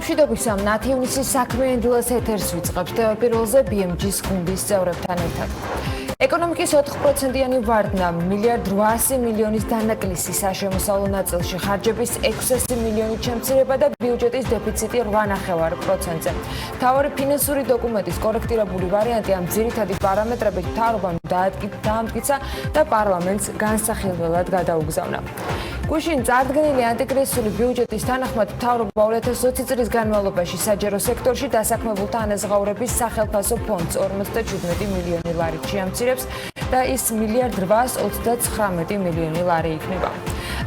მშვიდობის ამ 10 ივნისის საქმიანი დილას ეთერს ვიწყებთ პირველზე BMG-ის გუნდის წევრებთან ერთად. ეკონომიკის 4%-იანი ვარდნა $1.8 მილიონის დანაკლისი საშემოსავლო ნაწილში, ხარჯების 600 მილიონით შემცირება და ბიუჯეტის დეფიციტი 8.9%-ზე. მთავარი ფინანსური დოკუმენტის კორექტირებული ვარიანტი ამ ძირითადი პარამეტრებით მთავრობამ დაამტკიცა და პარლამენტს განსახილველად გადაუგზავნა. გუშინ წარდგენილი ანტიკრიზისული ბიუჯეტის თანახმად მთავრობა 2020 წლის განმავლობაში საჯარო სექტორში დასაქმებულთა ანაზღაურების სახელფასო ფონდს 57 მილიონი ლარით შეამცირებს და ის $1.839 მილიონი იქნება.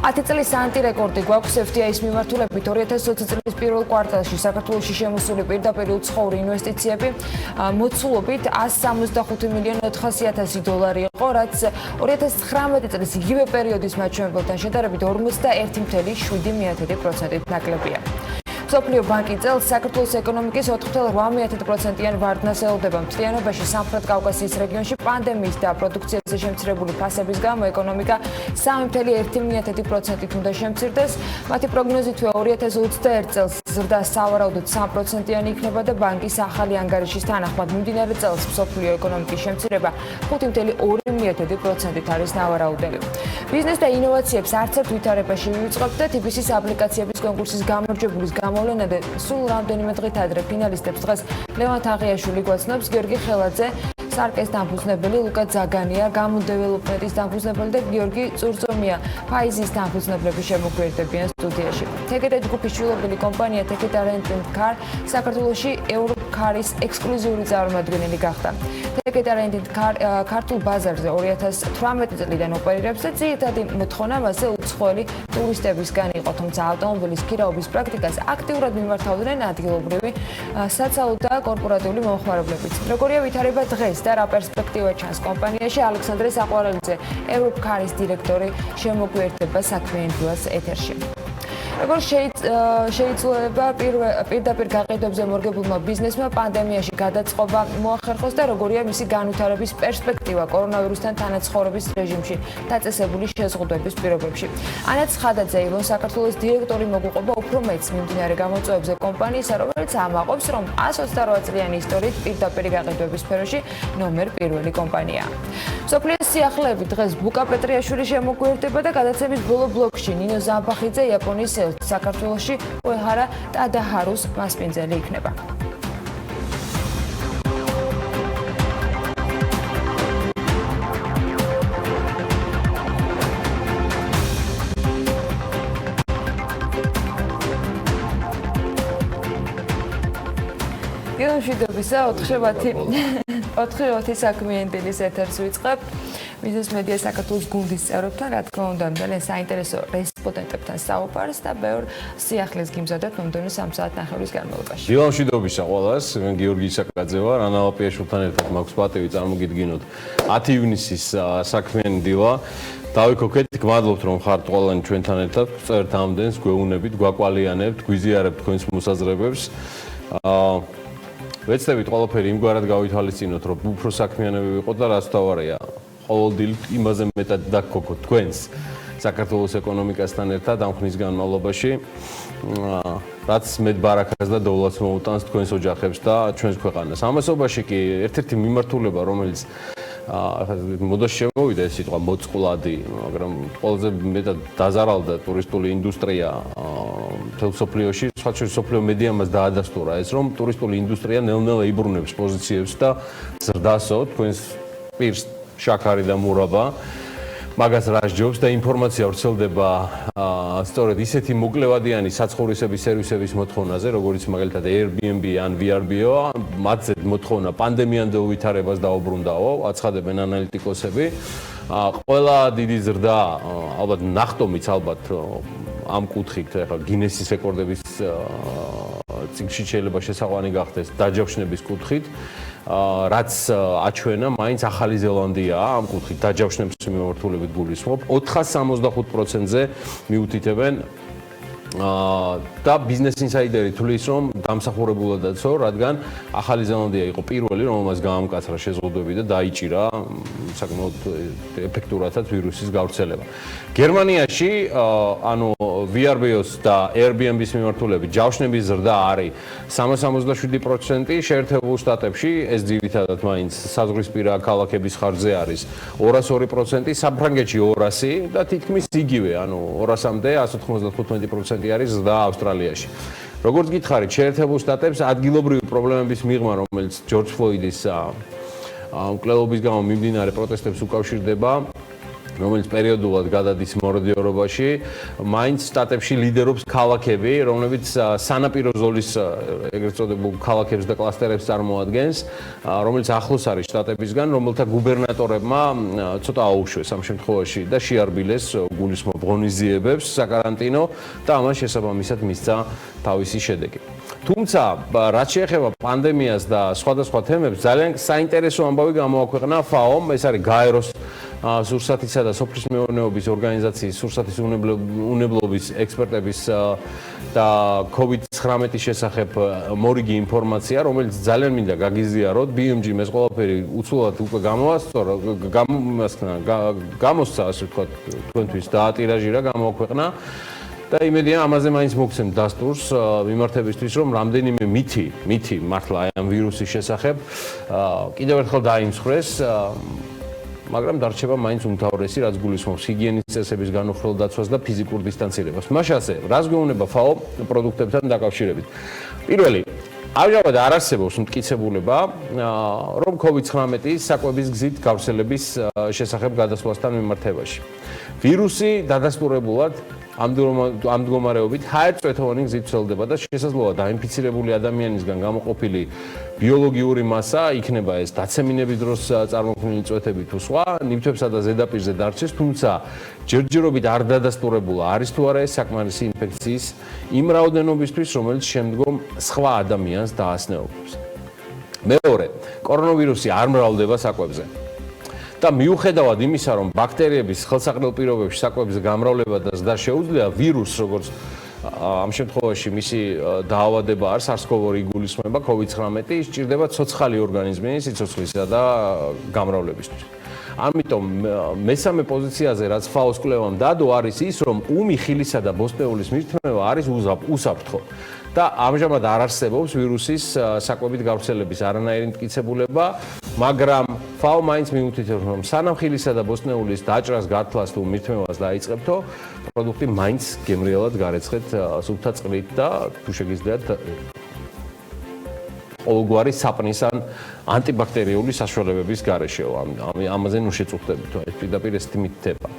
10 წლის ანტირეკორდი გვაქვს FDI-ის მიმართულებით 2020 წლის პირველ კვარტალში საქართველოში შემოსული პირდაპირ უცხოური ინვესტიციები მოცულობით $165,400,000 იყო, რაც 2019 წლის იგივე პერიოდის მაჩვენებელთან შედარებით 41.7%-ით ნაკლებია. მსოფლიო ბანკი წელს საქართველოს ეკონომიკის 4.8%-იან ვარდნას ელოდება. მთლიანობაში სამხრეთ კავკასიის რეგიონში პანდემიის და პროდუქციაზე შემცირებული ფასების გამო ეკონომიკა 3.1%-ით უნდა შემცირდეს. მათი პროგნოზითვე 2021 წელს ზრდა სავარაუდოდ 3%-იანი იქნება და ბანკის ახალი ანგარიშის თანახმად მიმდინარე წელს მსოფლიო ეკონომიკის შემცირება 5.2%-ით არის ნავარაუდელი. ბიზნეს და ინოვაციებს არც ერთ ვითარებაში მივიწყებთ და TBC-ის აპლიკაციების კონკურსის გამარჯვებულის გამოვლენა და სულ რამდენიმე დღით ადრე ფინალისტებს დღეს ლევან თაღიაშვილი გვაცნობს, გიორგი ხელაძე, სარკეს დამფუძნებელი, ლუკა ძაგანია, გამო დეველოპმენტის დამფუძნებელი და გიორგი წურწომია, ფაიზის დამფუძნებლები შემოგვიერთდებიან სტუდიაში. თეკეტ ჯგუფის შვილობილი კომპანია თეკეტ Rent & Car საქართველოში ევროკარის ექსკლუზიური წარმომადგენელი გახდა. თეკეტ Rent & Car ქართულ ბაზარზე 2018 წლიდან ოპერირებს და ძირითადი მოთხოვნა მასზე უცხოელი ტურისტებისგან იყო, თუმცა ავტომობილის ქირაობის პრაქტიკას აქტიურად მიმართავდნენ ადგილობრივი საცალო და კორპორატიული მომხმარებლებიც. როგორია ვითარება დღეს და რა პერსპექტივა ჩანს კომპანიაში? ალექსანდრე საყვარელიძე, ევროპკარის დირექტორი შემოგვიერთდება საქმიანი დილას ეთერში. როგორ შეიძლება პირდაპირ გაყიდვებზე მორგებულმა ბიზნესმა პანდემიაში გადაწყობა მოახერხოს და როგორია მისი განვითარების პერსპექტივა კორონავირუსთან თანაცხოვრების რეჟიმში დაწესებული შეზღუდვების პირობებში. ანა ცხადაძე, ილონ საქართველოს დირექტორი მოგვიყვება უფრო მეც მიმდინარე გამოწვევებზე კომპანიისა, რომელიც ამაყობს, რომ 128 წლიანი ისტორიით პირდაპირ გაყიდვების სფეროში ნომერ პირველი კომპანიაა. მსოფლიოს სიახლეებით დღეს ბუკა პეტრიაშვილი შემოგვიერთდება და გადაცემის ბოლო ბლოკში ნინო ზამბახიძე იაპონიის საქართველოში უეჰარა ტადაჰარუს მასპინძელი იქნება. მშვიდობისა 4-10 საქმიანი დილის ეთერს ვიწყებ. ბიზნეს მედია საქართველოს გუნდის წევრებთან, რა თქმა უნდა, ძალიან საინტერესო რესპონდენტებთან საუბარს და ბევრ სიახლეს გიმზადოთ მომდევნო 3 საათნახევრის განმავლობაში. დილა მშვიდობისა ყველას, მე გიორგი ისაკაძე ვარ, ანა ლაპიაშვილთან ერთად მაქვს პატივი წარმოგიდგინოთ 10 ივნისის საქმიანი დილა. დავიქოქეთ, გმადლობთ რომ ხართ ყველანი ჩვენთან ერთად, წერთ ამდენს, გვეუბნებით, გვაკვალიანებთ, გვიზიარებთ თქვენს მოსაზრებებს. ვეცდებით ყველაფერი იმგვარად გავითვალისწინოთ, რომ უფრო საქმიანები ვიყოთ და რაც თავარია, ყოველდღიურად იმაზე მეტად დაგქოქოთ თქვენს საქართველოს ეკონომიკასთან ერთად ამ ხნის განმავლობაში, რაც მეტ ბარაქას და დოვლას მოუტანს თქვენს ოჯახებს და ჩვენს ქვეყანას. ამასობაში კი ერთ-ერთი მიმართულება, რომელიც მოდაში შემოვიდა ეს სიტყვა მოწყვლადი, მაგრამ ყველაზე მეტად დაზარალდა ტურისტული ინდუსტრია მთელ სოფლიოში. სხვათა სოფლიო მედიამ მას დაადასტურა ეს, რომ ტურისტული ინდუსტრია ნელ-ნელა იბრუნებს პოზიციებს და ზრდასო თქვენს პირს შაქარი და მურაბა. მაგას რა სჯობს და ინფორმაცია ვრცელდება სწორედ ისეთი მოკლევადიანი საცხოვრისების სერვისების მოთხოვნაზე, როგორც მაგალითად Airbnb ან VRBO, მათზე მოთხოვნა პანდემიამდე უვითარებას დაუბრუნდაო, აცხადებენ ანალიტიკოსები. ყველა დიდი ზრდა, ალბათ ნახტომიც ალბათ ამ კუთხით, ახლა გინესის რეკორდების წიგნში შეიძლება შესაყვანი გახდეს დაჯავშნების კუთხით. რაც აჩვენა, მაინც ახალი ზელანდიაა ამ კუთხით დაჯავშნების მიმართულებით გულისხმობ 465%-ზე მიუთითებენ და Business Insider-ი თulis, რომ დამსახურებულადაცო, რადგან ახალი ზელანდია იყო პირველი, რომელმაც გაამკაცრა შეზღუდვები და დაიჭირა საკმაოდ ეფექტურადაც ვირუსის გავრცელება. გერმანიაში, ანუ VRBO-ს და Airbnb-ის მიმართულებით ჯავშნების ზრდა არის 367%, შეერთებულ შტატებში ეს ძირითადად მაინც საზღვრისპირა ქალაქების ხარჯზე არის 202%, საფრანგეთში 200 და თითქმის იგივე, ანუ 200-მდე 195% არის ზრდა ავსტრალიაში. როგორც გითხარით, შეერთებულ შტატებს ადგილობრივი პრობლემების მიღმა, რომელიც ჯორჯ ფლოიდის მკვლელობის გამო მიმდინარე პროტესტებს უკავშირდება, რომელიც პერიოდულად გადადის მორდიორობაში, მაინც შტატებში ლიდერობს ქალაქები, რომლებიც სანაპირო ზოლის ეგრეთ წოდებულ ქალაქებს და კლასტერებს წარმოადგენს, რომელიც ახლოს არის შტატებისგან, რომელთა გუბერნატორებმა ცოტა აუშვეს ამ შემთხვევაში და შეარბილეს გულისხმობ ღონისძიებებს საკარანტინო და ამას შესაბამისად მისცა თავისი შედეგი. თუმცა, რაც შეეხება პანდემიას და სხვადასხვა თემებს, ძალიან საინტერესო ამბავი გამოაქვეყნა FAO-მ, ეს არის გაეროს სურსათისა და სოფლის მეურნეობის ორგანიზაციის სურსათის უნებლობის ექსპერტების და COVID-19 შესახებ მორიგი ინფორმაცია, რომელიც ძალიან მინდა გაგიზიაროთ. BMG-მ ეს ყველაფერი უცვლელად უკვე გამოსცა, ასე ვთქვათ, თქვენთვის დაატირაჟირა, გამოაქვეყნა. და იმედია ამაზე მაინც მოგცემთ დასტურს მიმართებისთვის, რომ რამდენიმე მითი მართლა ამ ვირუსის შესახებ კიდევ ერთხელ დაიმსხვრეს, მაგრამ დარჩება მაინც უმთავრესი, რაც გულისხმობს ჰიგიენის წესების განუხრელ დაცვას და ფიზიკურ დისტანცირებას. მაშასე, რას გვეუბნება FAO პროდუქტებთან დაკავშირებით? პირველი, ამჟამად არ არსებობს მტკიცებულება, რომ COVID-19 საკვების გზით გავრცელების შესახებ გადასვლასთან მიმართებაში. ვირუსი დადასტურებულად ამ მდგომარეობით ჰაერწვეთოვანი გზით ვრცელდება და შესაძლოა დაინფიცირებული ადამიანისგან გამოყოფილი ბიოლოგიური მასა იქნება ეს დაცემინების დროს წარმოქმნილი წვეთები თუ სხვა, ნივთებსა და ზედაპირზე დარჩეს, თუმცა ჯერჯერობით არ დადასტურებულა არის თუ არა ეს საკმარისი ინფექციის იმ რაოდენობისთვის, რომელიც შემდგომ სხვა ადამიანს დაასნეულებს. მეორე, კორონავირუსი არ მრავლდება საკვებზე. და მიუხედავად იმისა, რომ ბაქტერიების ხელსაყრელ პირობებში საკვებზე გამრავლება და ზრდა შეუძლია, ვირუსს, როგორც ამ შემთხვევაში მისი დაავადება არის SARS-CoV-2 იგულისხმება COVID-19, სჭირდება ცოცხალი ორგანიზმი სიცოცხლისა და გამრავლებისთვის. ამიტომ მესამე პოზიციაზე, რაც FAO-ს კვლევამ დადო, არის ის, რომ უმი, ხილისა და ბოსტნეულის მირთმევა არის უსაფრთხო. და ამჟამად არ არსებობს ვირუსის საკვებით გავრცელების არანაირი მტკიცებულება, მაგრამ FAO მაინც მიუთითებს, რომ სანამ ხილისა და ბოსტნეულის დაჭრას, გათლას თუ მირთმევას დაიწყებთო, პროდუქტი მაინც გემრიელად გარეცხეთ სუფთა წყლით და თუ შეგიძლიათ ყოველგვარი საპნის ან ანტიბაქტერიული საშუალებების გარეშეო. ამაზე ნუ შეწუხდებით, ეს პირდაპირ ესეთი მითითება.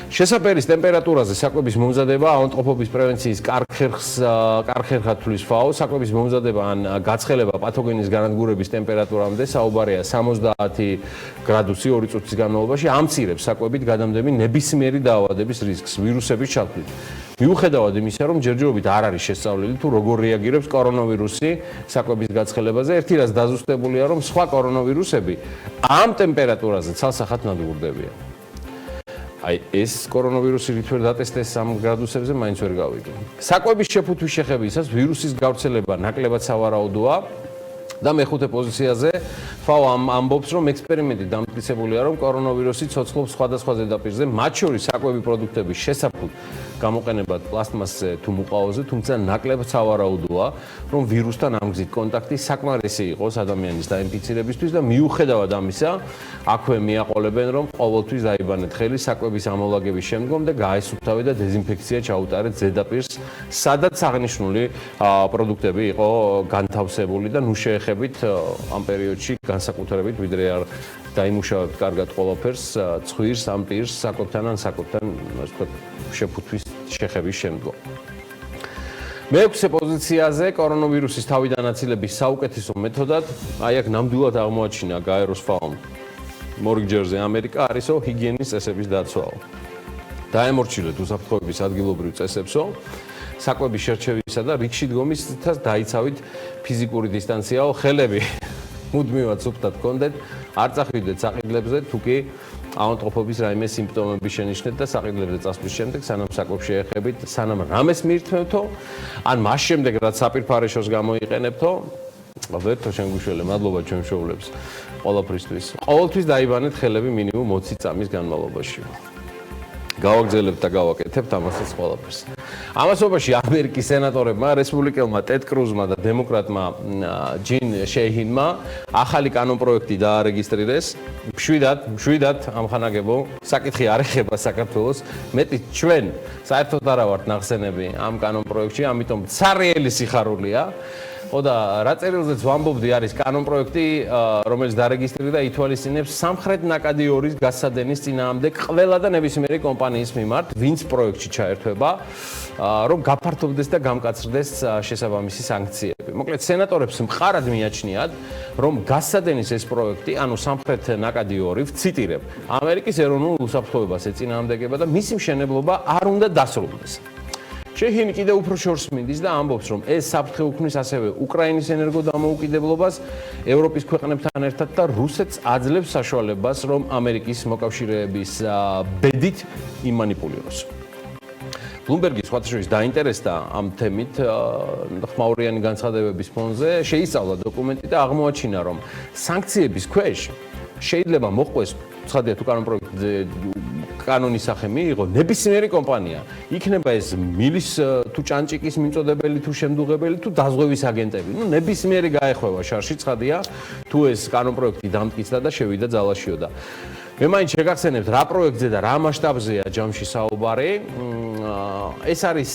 შესაბერის ტემპერატურაზე საკვების მომზადება ავადმყოფობის პრევენციის კარხერხად თulis FAO, საკვების მომზადება ან გაცხელება პათოგენის განადგურების ტემპერატურამდე საუბარია 70 გრადუსი 2 წუთის განმავლობაში ამცირებს საკვებით გადამდები ნებისმიერი დაავადების რისკს ვირუსების ჩათვლით. მიუხედავად იმისა, რომ ჯერჯერობით არ არის შესწავლილი თუ როგორ რეაგირებს კორონავირუსი საკვების გაცხელებაზე, ერთი რაც დაზუსტებულია, რომ სხვა კორონავირუსები ამ ტემპერატურაზე ცალსახად ნადგურდებიან. აი ეს კორონავირუსი რით ვერ დატესტეს 3 გრადუსებზე მაინც ვერ გავიგე. საკვების შეფუთვის შეხებისას ვირუსის გავრცელება ნაკლებად სავარაუდოა და მეხუთე პოზიციაზე FAO ამბობს, რომ ექსპერიმენტი დამტკიცებულია, რომ კორონავირუსი ცოცხლობს სხვადასხვა ზედაპირზე, მათ შორის საკვები პროდუქტების შესაფუთ გამოყენებად პლასტმასზე თუ მუყაოზე, თუმცა ნაკლებ სავარაუდოა, რომ ვირუსთან ამგზით კონტაქტი საკმარისი იყოს ადამიანის დაინფიცირებისთვის და მიუხედავად ამისა, აქვე მიაყოლებენ, რომ ყოველთვის დაიბანეთ ხელი საკვების ამოლაგების შემდგომ და გაესუფთავეთ და დეზინფექცია ჩაუტარეთ ზედაპირს, სადაც აღნიშნული პროდუქტები იყო განთავსებული და ნუ შეეხებით ამ პერიოდში განსაკუთრებით ვიდრე არ დაიმუშავებთ კარგად ყველაფერს, ცხვირს, ამ პირს, საკვებთან ან საკვებთან, ასე ვთქვათ, შეფუთვის შეხების შემდგომ. მეექვსე პოზიციაზე კორონავირუსის თავიდან აცილების საუკეთესო მეთოდად, აი აქ ნამდვილად აღმოაჩინა გაეროსფაომ მორიგჯერზე ამერიკა არისო ჰიგიენის წესების დაცვაო. დაემორჩილეთ უსაფრთხოების ადგილობრივ წესებსო, საკვების შერჩევისა და რიგში დგომისას დაიცავით ფიზიკური დისტანციაო, ხელები მუდმივად სუფთად გქონდეთ, არ წახვიდეთ საყიდლებზე, თუ კი ავადმყოფობის რაიმე სიმპტომები შენიშნეთ და საყიდლებზე წასვლის შემდეგ სანამ საკვებს შეეხებით, სანამ რამეს მიირთმევთო, ან მას შემდეგ რაც საპირფარეშოს გამოიყენებთო, ვერთო შენგუშველე, მადლობა ჩვენ მშობლებს ყველაფრისთვის. ყოველთვის დაიბანეთ ხელები მინიმუმ 20 წამის განმავლობაში. გავაგზავნებთ და გავაკეთებთ ამასაც ყველაფერს. ამასობაში ამერიკის სენატორებმა, რესპუბლიკელმა ტედ კრუზმა და დემოკრატმა ჯინ შეიჰინმა ახალი კანონპროექტი დაარეგისტრირეს. მშვიდად ამხანაგებო, საკითხი არ ეხება საქართველოს, მეტი ჩვენ საერთოდ არა ვართ ნახსენები ამ კანონპროექტში, ამიტომ ცარიელი სიხარულია. ხო და რა წერილზეც ვამბობდი არის კანონპროექტი, რომელიც დარეგისტრირდა ითვალისწინებს სამხრეთ ნაკადი ორის გასადენის წინააღმდეგ ყველა და ნებისმიერი კომპანიის მიმართ, ვინც პროექტში ჩაერთვება, რომ გაფართოვდეს და გამკაცრდეს შესაბამისი სანქციები. მოკლედ სენატორებს მყარად მიაჩნიათ, რომ გასადენის ეს პროექტი, ანუ სამხრეთ ნაკადი ორი, ვციტირებ, ამერიკის ეროვნულ უსაფრთხოებას ეწინააღმდეგება და მისი მშენებლობა არ უნდა დასრულდეს. შეიჰინი კიდევ უფრო შორს მინდის და ამბობს, რომ ეს საფრთხე უქმნის ასევე უკრაინის ენერგოდამოუკიდებლობას ევროპის ქვეყნებთან ერთად და რუსეთს აძლევს საშუალებას, რომ ამერიკის მოკავშირეების ბედით იმანიპულიროს. ბლუმბერგი სხვათა შორის დაინტერესდა ამ თემით ხმაურიანი განცხადებების ფონზე, შეისწავლა დოკუმენტი და აღმოაჩინა, რომ სანქციების ქვეშ შეიძლება მოყვეს ცხადია თუ კანონპროექტზე კანონის სახე მიიღო ნებისმიერი კომპანია. იქნება ეს მილის თუ ჭანჭიკის მიმწოდებელი თუ შემდუღებელი თუ დაზღვევის აგენტები. ნუ ნებისმიერი გაეხვევა შარში ცხადია თუ ეს კანონპროექტი დამტკიცდა და შევიდა ძალაშიო და მე მაინც შეგახსენებთ რა პროექტზე და რა მასშტაბზეა ჯამში საუბარი. ეს არის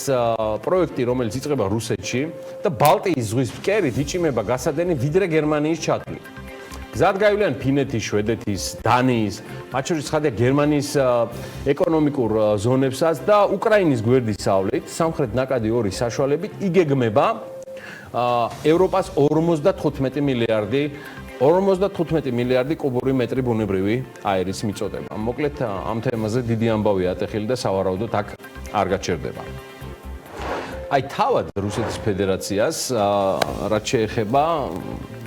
პროექტი, რომელიც იწყება რუსეთში და ბალტიის ზღვის ფკერით იჭიმება გასადენი ვიდრე გერმანიის ჩათვლით. გზად გაივლიან ფინეთის, შვედეთის, დანიის, მათ შორის ცხადია გერმანიის ეკონომიკურ ზონებსაც და უკრაინის გვერდის სავლით, სამხრეთ ნაკადი ორის საშუალებით იგეგმება ევროპას 55 მილიარდი კუბური მეტრი ბუნებრივი აირის მიწოდება. მოკლედ ამ თემაზე დიდი ამბავი ატეხილი და სავარაუდოდ აქ არ გაჩერდება. აი თავად რუსეთის ფედერაციას რაც შეეხება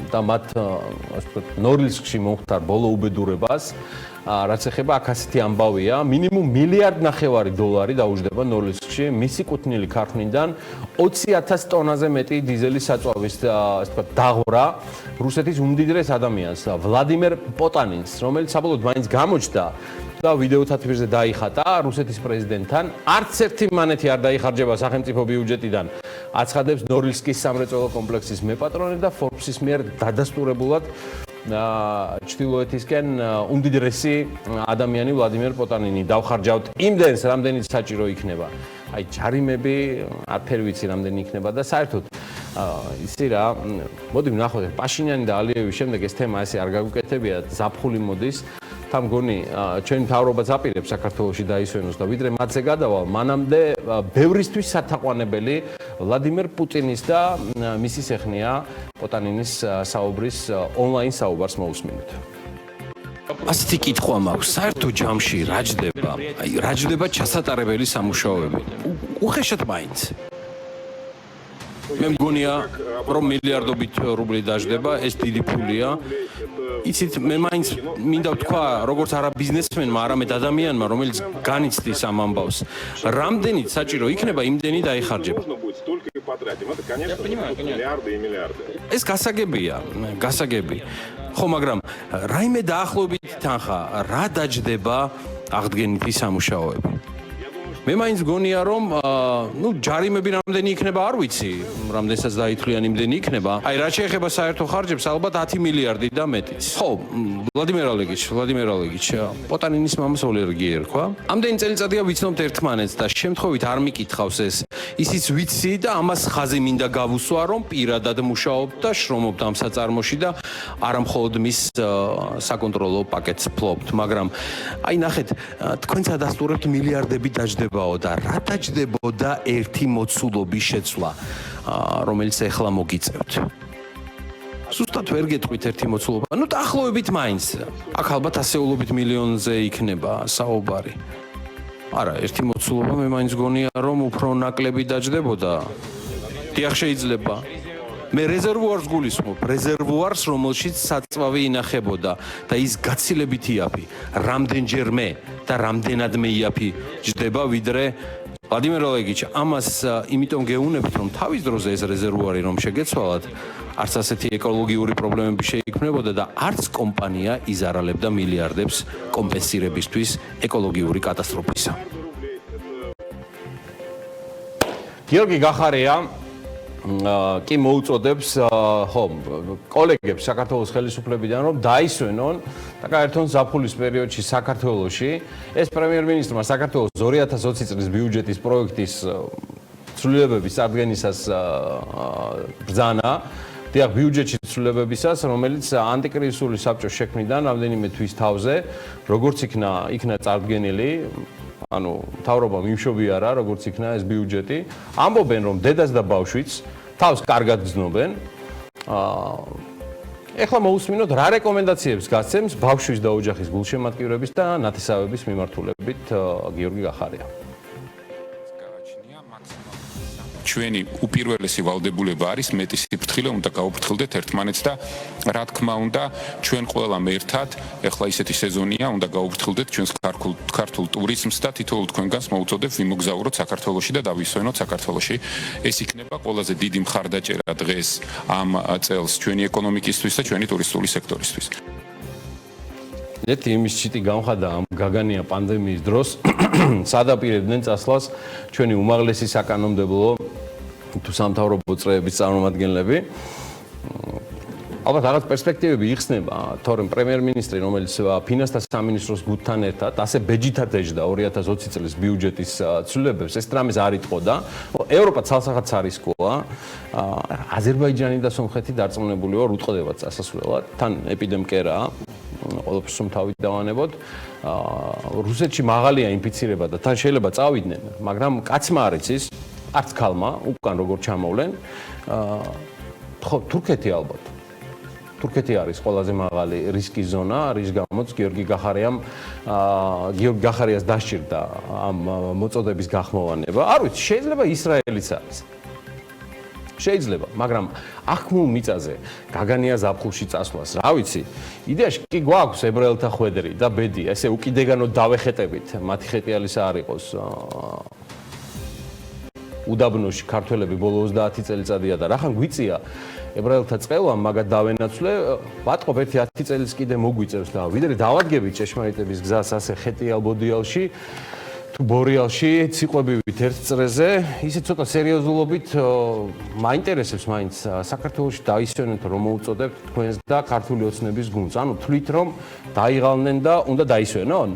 და მათ ასე ვთქვათ ნორილსკში მომხდარ ბოლო უბედურებას, რაც ეხება აქ ასეთი ამბავია, მინიმუმ $1.5 მილიარდი დაუჯდება ნორილსკში მისი კუთვნილი ქარხნიდან 20,000 ტონაზე მეტი დიზელის საწვავის ასე ვთქვათ დაღვრა რუსეთის უმდიდრეს ადამიანს ვლადიმერ პოტანინს, რომელიც საბოლოოდ მაინც გამოჩნდა და ვიდეოთა თვირზე დაიხატა რუსეთის პრეზიდენტთან. არც ერთი მანეთი არ დაიხარჯება სახელმწიფო ბიუჯეტიდან. აცხადებს ნორილსკის სამრეწველო კომპლექსის მეპატრონე და Forbes-ის მიერ დადასტურებულად ჩრდილოეთისკენ უმდიდრესი ადამიანი ვლადიმერ პოტანინი დავხარჯავთ იმდენს, რამდენიც საჭირო იქნება. აი ჯარიმები არ ვიცი რამდენი იქნება და საერთოდ ისი რა, მოდი ვნახოთ პაშინიანი და ალიევის შემდეგ ეს თემა ესე არ გაგუკეთებია, ზაფხული მოდის. თან მგონი ჩვენი მთავრობაც აპირებს საქართველოში დაისვენოს და ვიდრე მათზე გადავალ, მანამდე ბევრისთვის სათაყვანებელი ვლადიმერ პუტინის და მისის ეხნია პოტანინის საუბრის ონლაინ საუბარს მოусმინოთ. ასეთი კითხვა მაქვს, საერთო ჯამში რა ჯდება? აი რა ჯდება ჩასატარებელი სამუშაოები? უხეშად მაინც. მე მგონია რომ მილიარდობით რუბლი დაждდება, ეს დიდი ფულია. იცით, მე მაინც მინდა ვთქვა, როგორც არა ბიზნესმენმა, არამედ ადამიანმა, რომელიც განიცდის ამ ამბავს, რამდენიც საჭირო იქნება, იმდენი დაიხარჯება. ეს გასაგებია. ხო, მაგრამ რაიმე დაახლოებით თანხა, რა დაждდება აღდგენითი სამუშაოები? მე მაინც გონია რომ ნუ ჯარიმები რამდენი იქნება არ ვიცი, რამდენსაც დაითვლიან იმდენი იქნება. აი რაც შეეხება საერთო ხარჯებს, ალბათ 10 მილიარდი და მეტიც. ხო, ვლადიმერ ალეგიჩ, პოტანინის მამას ოლერგი ერქვა. ამდენი წელიწადია ვიცნობთ ერთმანეთს და შემთხვევით არ მიკითხავს ეს. ისიც ვიცი და ამას ხაზი მინდა გავუსვა, რომ პირადად მუშაობ და შრომობ ამ საწარმოში და არა მხოლოდ მის საკონტროლო პაკეტს ფლობთ, მაგრამ აი ნახეთ, თქვენ სადასტურებთ მილიარდები დაждდებაო და რა დაждდებოდა ერთი მოცულობის შეცვლა, რომელიც ეხლა მოგიწევთ. Სუსტად ვერ გეტყვით ერთი მოცულობა. ნუ დაახლოებით მაინც. აქ ალბათ ასეულობით მილიონზე იქნება საუბარი. არა, ერთი მოცულობა მე მაინც გონია რომ უფრო ნაკლები დაждდებოდა. დიახ შეიძლება. მე რეზერვუარს გულისხმობ, რეზერვუარს, რომელშიც საწვავი ინახებოდა და ის გაცილებით იაფი, რამდენჯერმე და რამდენადმე იაფი ჯდება ვიდრე ვლადიმერ ალეგიჩ, ამას იმიტომ გეუნებთ, რომ თავის დროზე ეს რეზერვუარი რომ შეგეცვალათ, არც ასეთი ეკოლოგიური პრობლემები შეიქმნებოდა და არც კომპანია იზარალებდა მილიარდებს კომპენსირებისთვის ეკოლოგიური კატასტროფისა. გიორგი გახარია კი მოუწოდებს კოლეგებს საქართველოს ხელისუფლებიდან რომ დაისვენონ და გაერთონ ზაფხულის პერიოდში საქართველოში ეს პრემიერ-მინისტრმა საქართველოს 2020 წლის ბიუჯეტის პროექტის ცვლილებების წარდგენისას ბრძანა დიახ ბიუჯეტში ცვლილებებისას რომელიც ანტიკრიზისული საბჭოს შექმნიდან რამდენიმე თვის თავზე როგორც იქნა წარდგენილი ანუ მთავრობამ იმშობიარა როგორც იქნა ეს ბიუჯეტი ამბობენ რომ დედას და ბავშვიც თავს კარგად გრძნობენ ეხლა მოусმინოთ რა რეკომენდაციებს გასცემს ბავშვის და ოჯახის გულშემატკივრების და ნათესავების მიმართულებით გიორგი გახარია ჩვენი უპირველესი ვალდებულება არის მეტი სიფრთხილე უნდა გავუფრთხილდეთ ერთმანეთს და რა თქმა უნდა ჩვენ ყველამ ერთად ეხლა ისეთი სეზონია უნდა გავუფრთხილდეთ ჩვენს ქართულ ტურიზმს და თითოეულ თქვენგანს მოუწოდებ ვიმოგზაუროთ საქართველოში და დავისვენოთ საქართველოში ეს იქნება ყველაზე დიდი მხარდაჭერა დღეს ამ წელს ჩვენი ეკონომიკისთვის და ჩვენი ტურისტული სექტორისთვის ერთი იმის ჩიტი გამხადა ამ გაგანია პანდემიის დროს სადაპირებდნენ წასვლას ჩვენი უმაღლესი საკანონმდებლო თუ სამთავრობო წრეების წარმომადგენლები ალბათ რაღაც პერსპექტივები იხსნება თორემ პრემიერ-მინისტრი რომელიც ფინანსთა სამინისტროს გუნდთან ერთად ასე ბეჯითად ეჯდა 2020 წლის ბიუჯეტის ცვლილებებს ეს დრამის არ იტყოდა ევროპა ცალსახად ცარისკოა აზერბაიჯანი და სომხეთი დარწმუნებული ვარ უტყდებათ წასასვლელად თან ეპიდემკერაა ყველაფერს თავით დავანებოთ რუსეთში მაღალია ინფიცირება და თან შეიძლება წავიდნენ მაგრამ კაცმა არ იცის არც ქალმა უკან როგორ ჩამოვლენ ხო თურქეთი ალბათ თურქეთი არის ყველაზე მაღალი რისკის ზონა რის გამოც გიორგი გახარიას დასჭირდა ამ მოწოდების გახმოვანება არ ვიცი შეიძლება ისრაელიც არის შეიძლება, მაგრამ ახმულ მიწაზე გაგანია ზაფხულში წასვლას, რა ვიცი. იდეაში კი გვაქვს ებრაელთა ხვედრი და ბედი, ესე უკიდეგანოდ დავეხეტებით, მათი ხეტიალისა არ იყოს. უდაბნოში ქართველები ბოლო 30 წელიწადია და რახან გვიწია ებრაელთა წყევამ მაგათ დავენაცვლე, ვატყობ ერთი 10 წელიც კიდე მოგვიწევს და ვიდრე დავადგებით ჭეშმარიტების გზას ასე ხეტიალ ბოდიალში თუ ბორიალში ციყვებივით ერთ წრეზე, ისე ცოტა სერიოზულობით მაინტერესებს მაინც საქართველოში დაისვენოთ რომ მოუწოდებთ თქვენს და ქართული ოცნების გუნდს. ანუ თვლით რომ დაიღალნენ და უნდა დაისვენონ?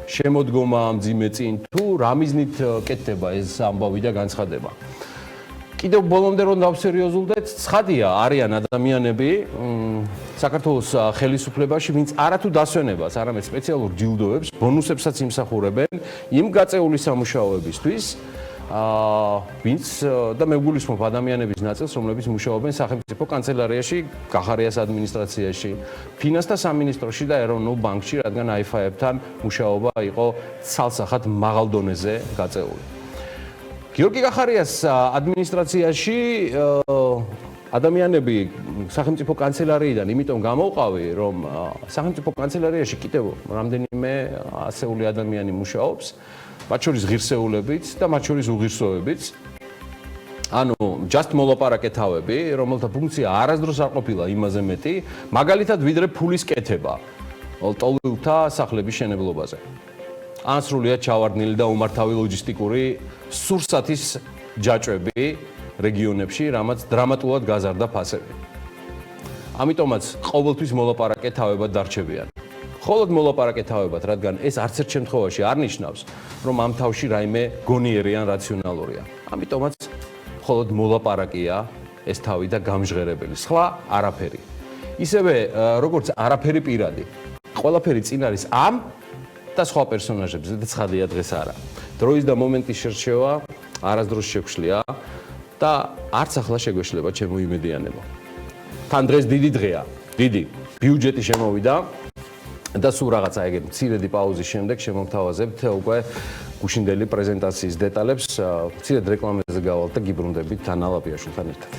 შემოდგომა მძიმე წინ თუ რა მიზნით კეთდება ეს ამბავი და განცხადება. კიდევ ბოლომდე რომ დავსერიოზულდეთ, ცხადია, არიან ადამიანები საქართველოს ხელისუფლებაში, ვინც არათუ დასვენებას, არამედ სპეციალურ ჯილდოებს, ბონუსებსაც იმსახურებენ იმ გაწეული სამუშაოებისთვის, ვინც და მე ვგულისხმობ ადამიანების ნაწილს, რომლებიც მუშაობენ სახელმწიფო კანცელარიაში, გახარიას ადმინისტრაციაში, ფინანსთა სამინისტროში და ეროვნულ ბანკში, რადგან აიფაებთან მუშაობა იყო ცალსახად მაღალ დონეზე გაწეული. გიორგი გახარიას ადმინისტრაციაში ადამიანები სახელმწიფო კანცელარიიდან იმიტომ გამოვყავი, რომ სახელმწიფო კანცელარიაში კიდევ რამდენიმე ასეული ადამიანი მუშაობს, მათ შორის ღირსეულებიც და მათ შორის უღირსოებიც. ანუ just მოლაპარაკე თავები, რომელთა ფუნქცია არასდროს არ ყოფილა იმაზე მეტი, მაგალითად ვიდრე ფულის კეთება ტოლვილთა სახლების შენებლობაზე. ან სრულიად ჩავარდნილი და უმართავი ლოჯისტიკური სურსათის ჯაჭვები რეგიონებში, რამაც დრამატულად გაზარდა ფასები. ამიტომაც ყოველთვის მოლაპარაკე თავებად დარჩებიან. მხოლოდ მოლაპარაკე თავებად, რადგან ეს არც ერთ შემთხვევაში არ ნიშნავს, რომ ამ თავში რაიმე გონიერი ან რაციონალურია. ამიტომაც მხოლოდ მოლაპარაკეა ეს თავი და გამჟღერებელი. სხვა არაფერი. ისევე როგორც არაფერი პირადი. ყველაფერი წინ არის ამ და სხვა პერსონაჟებზე და ცხადია დღეს არა. დროის და მომენტის შერჩევა არასდროს შეგვშლია და არც ახლა შეგვეშლება ჩემო იმედიანებო. თან დღეს დიდი დღეა, დიდი ბიუჯეტი შემოვიდა და სულ რაღაცა ეგეთ მცირედი პაუზის შემდეგ შემოვთავაზებთ უკვე გუშინდელი პრეზენტაციის დეტალებს. მცირედ რეკლამაზე გავალთ და გიბრუნდებით თან ალაპიაშვილთან ერთად.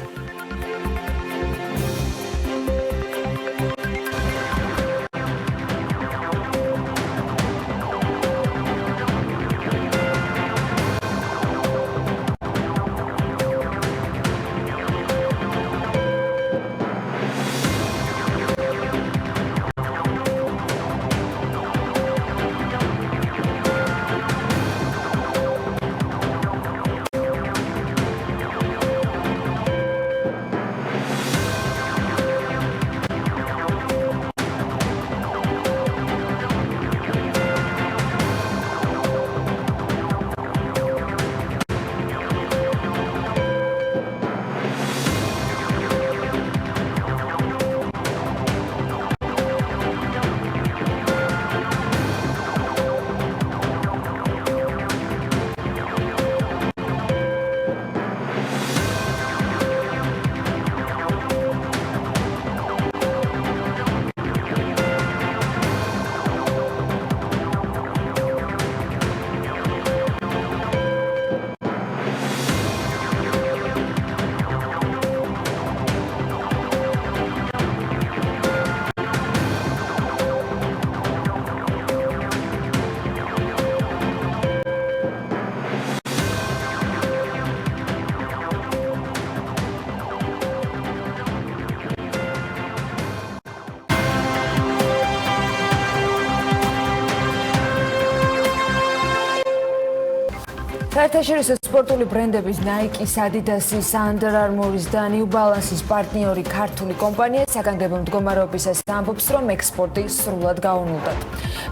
საერთაშორისო სპორტული ბრენდების Nike-ის, Adidas-ის, Under Armour-ის და New Balance-ის პარტნიორი ქართული კომპანია საგანგებო მდგომარეობისას ამბობს, რომ ექსპორტი სრულად გაუნულდათ.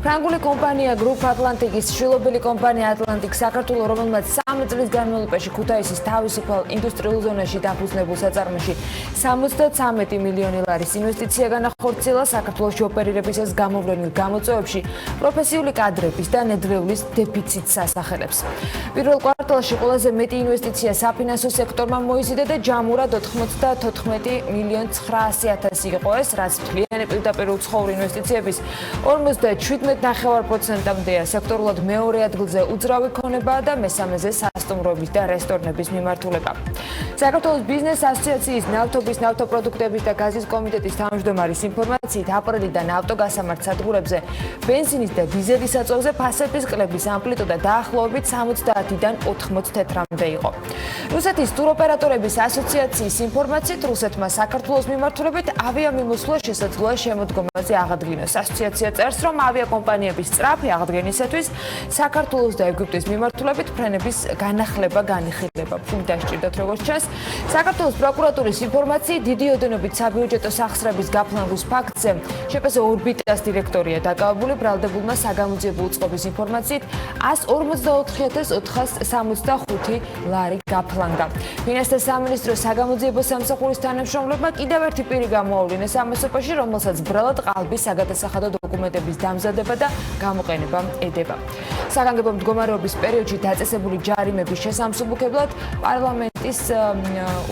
ფრანგული კომპანია Group Atlantic-ის შვილობილი კომპანია Atlantic საქართველოს, რომელმაც 3 წლის განმავლობაში ქუთაისის თავისუფალ ინდუსტრიულ ზონაში დაფუძნებულ საწარმოში 73 მილიონი ლარის ინვესტიცია განახორციელა საქართველოში ოპერირებისას გამოვლენილ გამოწვევებში პროფესიული კადრების და ნედლეულის დეფიციტს ასახელებს. პირველ კვარტალში ყველაზე მეტი ინვესტიცია საფინანსო სექტორმა მოიზიდა და ჯამურად 94,900,000 იყო ეს, რაც მთლიანი პირდაპირ უცხოური ინვესტიციების 57.9%-მდეა. სექტორულად მეორე ადგილზე უძრავი ქონებაა და მესამეზე სასტუმროების და რესტორნების მიმართულება. საქართველოს ბიზნეს ასოციაციის ნავთობის, ნავთობპროდუქტების და გაზის კომიტეტის თავმჯდომარის ინფორმაციით, აპრილიდან ავტოგასამართ სადგურებზე ბენზინის და დიზელის საწვავზე ფასების კლების ამპლიტუდა დაახლოებით 70-დან 84-მდე იყო. რუსეთის ტუროპერატორების ასოციაციის ინფორმაციით, რუსეთმა საქართველოს მიმართულებით ავიამიმოსვლა შესაძლოა შემოდგომაზე აღადგინოს. ასოციაცია წერს, რომ ავიაკომპანიების სწრაფი აღდგენისათვის საქართველოს და ეგვიპტის მიმართულებით ფრენების განახლება განიხილება. ფული დასჭირდათ, როგორც ჩანს. საქართველოს პროკურატურის ინფორმაციით, დიდი ოდენობით საბიუჯეტო სახსრების გაფლანგვის ფაქტზე შპს ორბიტას დირექტორია დაკავებული. ბრალდებულმა საგამოძიებო უწყობის ინფორმაციით 144,465 ლარი გაფლანგდა. ფინანსთა სამინისტროს საგამოძიებო სამსახურის თანამშრომლებმა კიდევ ერთი პირი გამოავლინეს ამასობაში, რომელსაც ბრალად ყალბის საგადასახადო დოკუმენტების დამზადება და გამოყენება ედება. საგანგებო მდგომარეობის პერიოდში დაწესებული ჯარიმების შესამსუბუქებლად პარლამენტის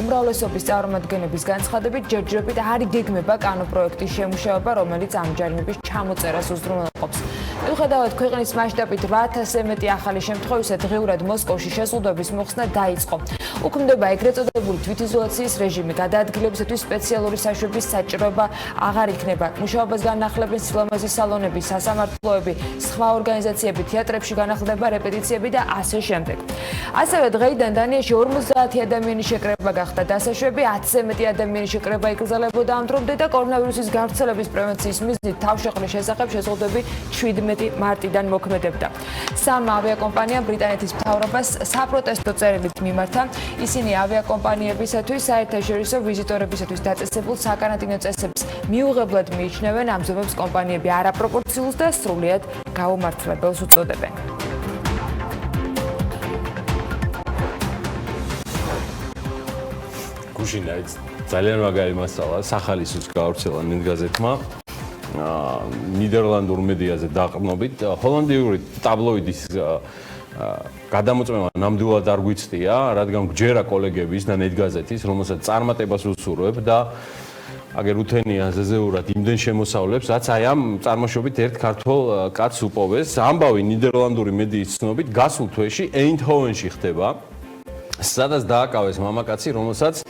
უმრავლესობის წარმომადგენლების განცხადებით ჯერჯერობით არ იგეგმება კანონპროექტის შემუშავება, რომელიც ამ ჯარიმების ჩამოწერას უზრუნველყოფს. მიუხედავად ქვეყნის მასშტაბით 8,000-ზე მეტი ახალი შემთხვევისა დღეურად მოსკოვში შეზღუდვების მოხსნა დაიწყო. უქმდება ეგრეთ წოდებული თვითიზოლაციის რეჟიმი, გადაადგილებისათვის სპეციალური საშვების საჭიროება აღარ იქნება. მუშაობას განახლებენ სილამაზის სალონები, სასამართლოები, სხვა ორგანიზაციები, თეატრებში განახლდება რეპეტიციები და ასე შემდეგ. ასევე დღეიდან დანიაში 50 ადამიანის შეკრება გახდა დასაშვები, 10-ზე მეტი ადამიანის შეკრება იკრძალებოდა ამ დრომდე და კორონავირუსის გავრცელების პრევენციის მიზნით თავშეყრის შესახებ შეზღუდვები 17 მარტიდან მოქმედებდა. სამ ავიაკომპანიამ ბრიტანეთის მთავრობას საპროტესტო წერილით მიმართა. ისინი ავიაკომპანიებისათვის საერთაშორისო ვიზიტორებისათვის დაწესებულ საკარანტინო წესებს მიუღებლად მიიჩნევენ, ამ ზომებს კომპანიები არაპროპორციულს და სრულიად გაუმართლებელს უწოდებენ. გუშინ ძალიან მაგარი მასალა სახალისოს გავრცელა ნინგაზეთმა ნიდერლანდურ მედიაზე დაყრდნობით ჰოლანდიური ტაბლოიდის გადამოწმება ნამდვილად არ გვიცდია, რადგან გჯერა კოლეგების და ნედგაზეთის, რომელსაც წარმატებას უსურვებ და აგერ უთენია ზეზეურად იმდენ შემოსავლებს, რაც აი ამ წარმოშობით ერთ ქართველ კაცს უპოვეს. ამბავი ნიდერლანდური მედიის ცნობით გასულ თვეში ეინდჰოვენში ხდება, სადაც დააკავეს მამაკაცი, რომელსაც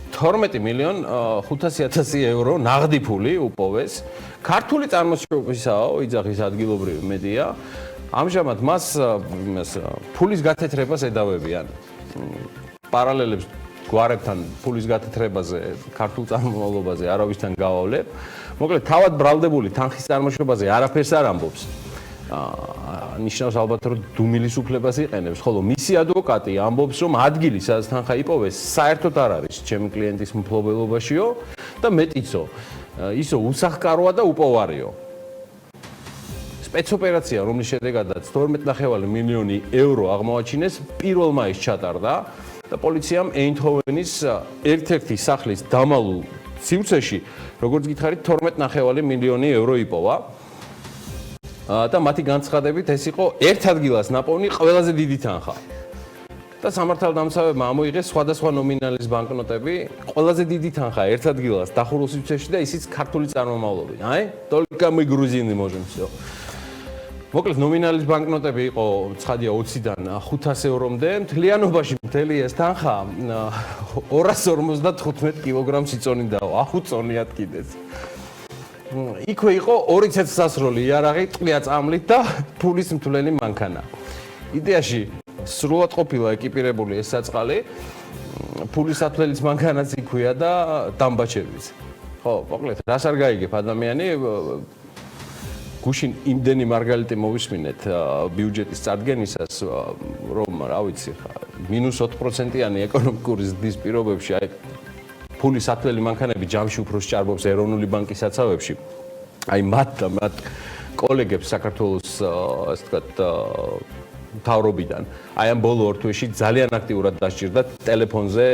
12,500,000 ევრო ნაღდი ფული უპოვეს. ქართული წარმოშობისაა, ოიძახის ადგილობრივი მედია. ამჟამად მას ფულის გათეთრებას ედავებიან. პარალელებს გვარებთან ფულის გათეთრებაზე, ქართულ წარმომავლობაზე არავისთან გავავლებ. მოკლედ, თავად ბრალდებული თანხის წარმოშობაზე არაფერს არ ამბობს. ნიშნავს ალბათ, რომ დუმილის უფლებას იყენებს, ხოლო მისი ადვოკატი ამბობს, რომ ადგილი, სადაც თანხა იპოვეს, საერთოდ არ არის ჩემი კლიენტის მფლობელობაშიო და მეტიცო, ისო უსახკაროა და უპოვარიო. სპეცოპერაცია, რომლის შედეგადაც 12,5 მილიონი ევრო აღმოაჩინეს, 1 მაისს ჩატარდა და პოლიციამ ეინდჰოვენის ერთ-ერთი სახლის დამალულ სივრცეში, როგორც გითხარით, 12,5 მილიონი ევრო იპოვა. და მათი განცხადებით ეს იყო ერთ ადგილას ნაპოვნი ყველაზე დიდი თანხა. და სამართალდამცავებმა ამოიღეს სხვადასხვა ნომინალის ბანკნოტები, ყველაზე დიდი თანხა ერთ ადგილას დახურულ სივრცეში და ისიც ქართული წარმომავლობით. აი, только мы грузины можем всё. მოკლედ ნომინალის ბანკნოტები იყო ცხადია 20-დან 500 ევრომდე, მთლიანობაში მთელი ეს თანხა 255 კილოგრამს იწონიდაო, ახუწონიათ კიდეც. იქვე იყო 2 წესასროლი იარაღი, ტყვია წამლით და ფულის მთლიანი მანქანა. იდეაში სრულად ყოფილა ეკიპირებული ეს საწყალი, ფულის ათვლის მანქანაც იქვეა და დამბაჩებიც. ხო, მოკლედ, რას არ გაიგებ ადამიანი, გუშინ იმდენი მარგალიტი მოვისმინეთ ბიუჯეტის წარდგენისას, რომ რა ვიცი, -4%-იანი ეკონომიკური ზრდის პირობებში, აი ფულის ათველი მანქანები ჯამში უფრო სჭარბობს ეროვნული ბანკის საცავებში. აი მათ კოლეგებს საქართველოს ასე ვთქვათ მთავრობიდან. აი ამ ბოლო ორ თვეში ძალიან აქტიურად დასჭირდა ტელეფონზე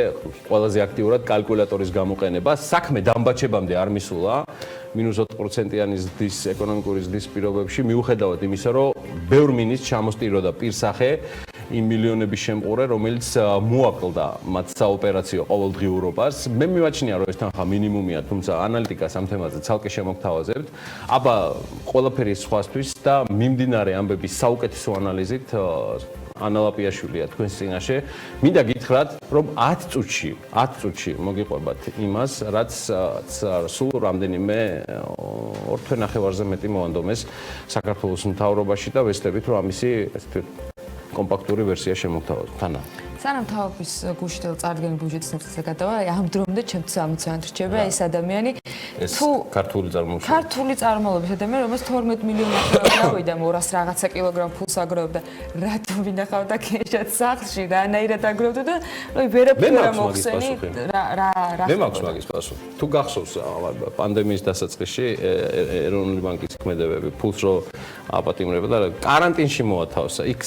ყველაზე აქტიურად კალკულატორის გამოყენება. საქმე დამბაჩებამდე არ მისულა. -4%-იანი ზრდის ეკონომიკური ზრდის პირობებში მიუხედავად იმისა, რომ ბევრ მინისტრს ჩამოსტიროდა პირსახე იმ მილიონების შემყურე, რომელიც მოაკლდა მათ საოპერაციო ყოველდღიურობას. მე მიმაჩნია, რომ ეს თანხა მინიმუმია, თუმცა ანალიტიკას ამ თემაზე ცალკე შემოგთავაზებთ. აბა ყველაფერი სხვასთვის და მიმდინარე ამბების საუკეთესო ანალიზით ანალაპიაშვილია თქვენს წინაშე. მინდა გითხრათ, რომ 10 წუთში მოგიყვებათ იმას, რაც სულ რამდენიმე 2 თვე ნახევარზე მეტი მოანდომეს საქართველოს მთავრობაში და ვესწრებით, რომ ამისი ესე კომპაქტური ვერსია შემოგთავაზოთ. თანა. სანამ თავის გუშინდელ წარდგენილ ბიუჯეტის ნაწილზე გადავა, ამ დრომდე ჩემთვის ამოცანად რჩება ეს ადამიანი. თუ ქართული წარმომავლობის ადამიანი, რომელსაც 12 მილიონი ევრო გავიდა, 200 რაღაცა კილოგრამ ფულს აგროვებდა, რატომ ვინახავდა კეშად სახლში, რანაირად აგროვდა და ვერაფერი არ მოხსენი. მე მაქვს მაგის პასუხი. თუ გახსოვს პანდემიის დასაწყისში ეროვნული ბანკის ქმედებები ფულს რო აპატიმრება და კარანტინში მოათავსა. იქ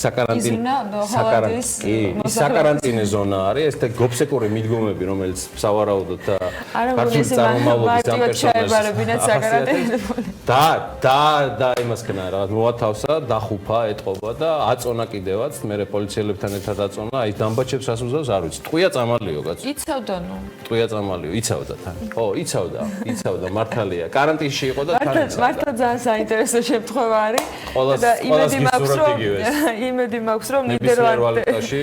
საკარანტინე ზონა არის, ეს გოფსეკური მიდგომები, რომელიც სავარაუდოდ ქართული წარმომავლობის ამ პერსონაჟს და იმასკენ რაღაც მოათავსა, დახუფა, ეტყობა და აწონა კიდევაც, მერე პოლიციელებთან ერთად აწონა, აი დამბაჩებს რას უზავს, არ ვიცი. ტყვია წამალიო კაცო. იცავდა ნუ. ტყვია წამალიო, იცავდა თან. ხო, იცავდა, მართალია. კარანტინში იყო და თან იცავდა. მართლა ძალიან საინტერესო შემთხვევა არის. და იმედი მაქვს, რომ ნიდერლანდებში